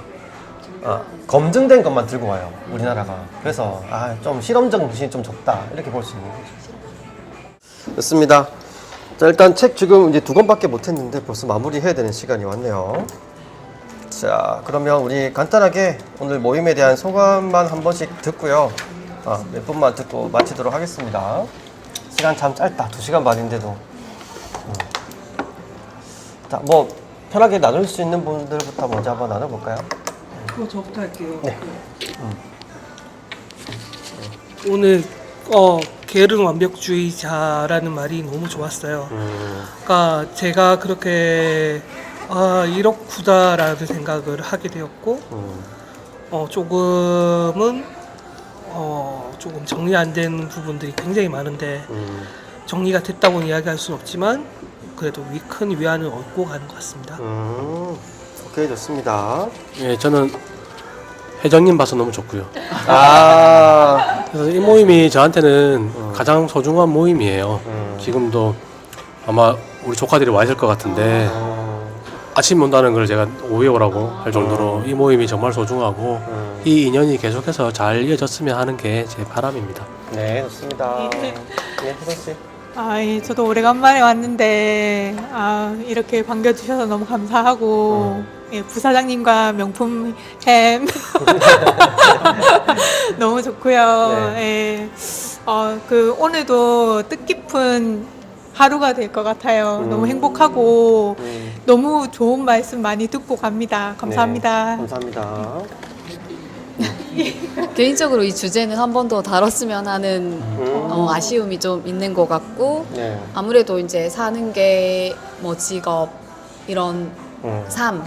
검증된 것만 들고 와요 우리나라가. 그래서 좀 실험적 부심이 좀 적다 이렇게 볼 수 있는 거죠. 좋습니다. 자, 일단 책 지금 이제 2권밖에 못했는데 벌써 마무리해야 되는 시간이 왔네요. 자, 그러면 우리 간단하게 오늘 모임에 대한 소감만 한 번씩 듣고요. 몇 분만 듣고 마치도록 하겠습니다. 시간 참 짧다. 2시간 반인데도. 자, 뭐 편하게 나눌 수 있는 분들부터 먼저 한번 나눠볼까요? 그거 저부터 할게요. 네. 오늘 게으른 완벽주의자라는 말이 너무 좋았어요. 그러니까 제가 그렇게 이렇구다라는 생각을 하게 되었고 조금 정리 안 된 부분들이 굉장히 많은데 정리가 됐다고는 이야기할 수는 없지만 그래도 큰 위안을 얻고 가는 것 같습니다. 오케이, 좋습니다. 예, 저는 회장님 봐서 너무 좋고요. 아, 그래서 이 모임이 저한테는 가장 소중한 모임이에요. 지금도 아마 우리 조카들이 와 있을 것 같은데 아침 온다는 걸 제가 오후에 오라고 할 정도로 이 모임이 정말 소중하고 이 인연이 계속해서 잘 이어졌으면 하는 게 제 바람입니다. 네, 좋습니다. 네, 혜선 씨. 예, 저도 오래간만에 왔는데 이렇게 반겨주셔서 너무 감사하고 예, 부사장님과 명품 햄 너무 좋고요. 예, 오늘도 뜻깊은 하루가 될 것 같아요. 너무 행복하고 너무 좋은 말씀 많이 듣고 갑니다. 감사합니다. 네, 감사합니다. 개인적으로 이 주제는 한 번 더 다뤘으면 하는 아쉬움이 좀 있는 것 같고 네. 아무래도 이제 사는 게 뭐 직업 이런 삶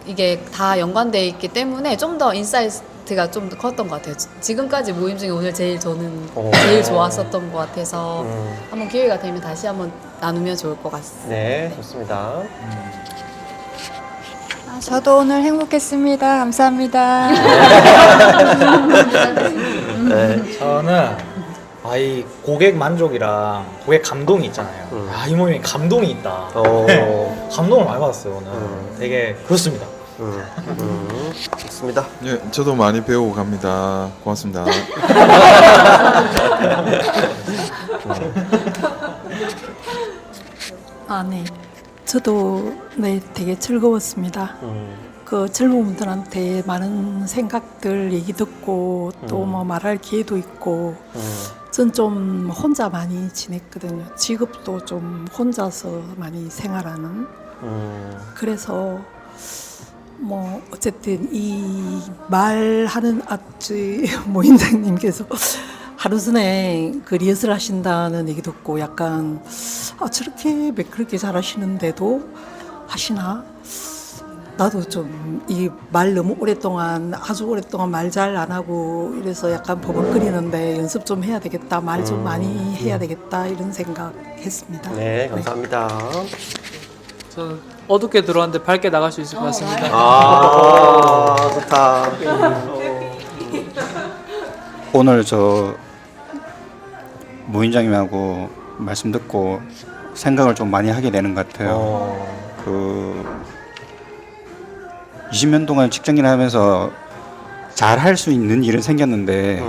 이게 다 연관돼 있기 때문에 좀 더 인사이트가 좀 더 컸던 것 같아요. 지금까지 모임 중에 오늘 제일 저는 제일 좋았었던 것 같아서 한번 기회가 되면 다시 한번 나누면 좋을 것 같습니다. 네, 좋습니다. 저도 오늘 행복했습니다. 감사합니다. 네. 저는 이 고객 만족이랑 고객 감동이 있잖아요. 이 모임에 감동이 있다. 감동을 많이 받았어요 오늘. 되게 그렇습니다. 좋습니다. 예, 저도 많이 배우고 갑니다. 고맙습니다. 네. 저도 되게 즐거웠습니다. 그 젊은 분들한테 많은 생각들 얘기 듣고 또 뭐 말할 기회도 있고 전 좀 혼자 많이 지냈거든요. 직업도 좀 혼자서 많이 생활하는. 그래서 뭐 어쨌든 이 말하는 모임장님께서 하루 전에 그 리허설 하신다는 얘기 듣고 약간 저렇게 매끄럽게 잘하시는데도 하시나? 나도 좀 이 말 너무 오랫동안 아주 오랫동안 말 잘 안 하고 이래서 약간 버벅거리는데 연습 좀 해야 되겠다, 말 좀 많이 해야 되겠다 이런 생각했습니다. 네, 감사합니다. 저는 어둡게 들어왔는데 밝게 나갈 수 있을 것 같습니다. 좋다. 오늘 저 무인장님하고 말씀 듣고 생각을 좀 많이 하게 되는 것 같아요. 20년 동안 직장일 하면서 잘 할 수 있는 일은 생겼는데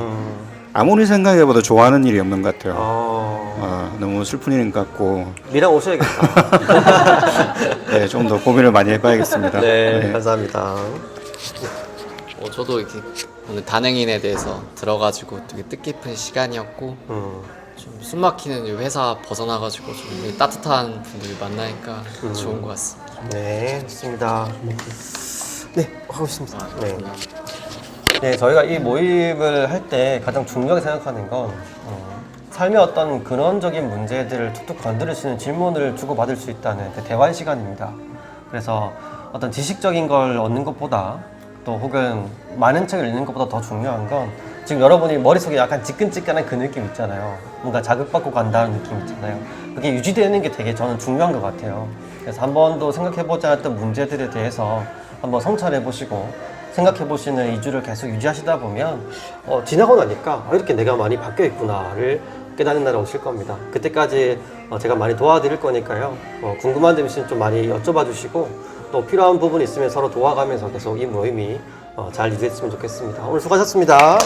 아무리 생각해봐도 좋아하는 일이 없는 것 같아요. 너무 슬픈 일인 것 같고 미랑 오셔야겠다. 네, 좀 더 고민을 많이 해봐야겠습니다. 네, 감사합니다. 저도 이렇게 오늘 단행인에 대해서 들어가지고 되게 뜻깊은 시간이었고 좀 숨막히는 이 회사 벗어나가지고 좀 따뜻한 분들 만나니까 좋은 것 같습니다. 네, 좋습니다. 네, 하고 싶습니다. 네. 네, 저희가 이 모임을 할 때 가장 중요하게 생각하는 건 삶의 어떤 근원적인 문제들을 툭툭 건드릴 수 있는 질문을 주고받을 수 있다는 대화의 시간입니다. 그래서 어떤 지식적인 걸 얻는 것보다 또 혹은 많은 책을 읽는 것보다 더 중요한 건 지금 여러분이 머릿속에 약간 지끈지끈한 그 느낌 있잖아요. 뭔가 자극받고 간다는 느낌 있잖아요. 그게 유지되는 게 되게 저는 중요한 것 같아요. 그래서 한 번도 생각해보지 않았던 문제들에 대해서 한번 성찰해보시고 생각해보시는 2주를 계속 유지하시다 보면 지나고 나니까 이렇게 내가 많이 바뀌어있구나를 깨닫는 날이 오실 겁니다. 그때까지 제가 많이 도와드릴 거니까요. 궁금한 점 있으면 좀 많이 여쭤봐 주시고 또 필요한 부분 있으면 서로 도와가면서 계속 이 모임이 잘 유지됐으면 좋겠습니다. 오늘 수고하셨습니다.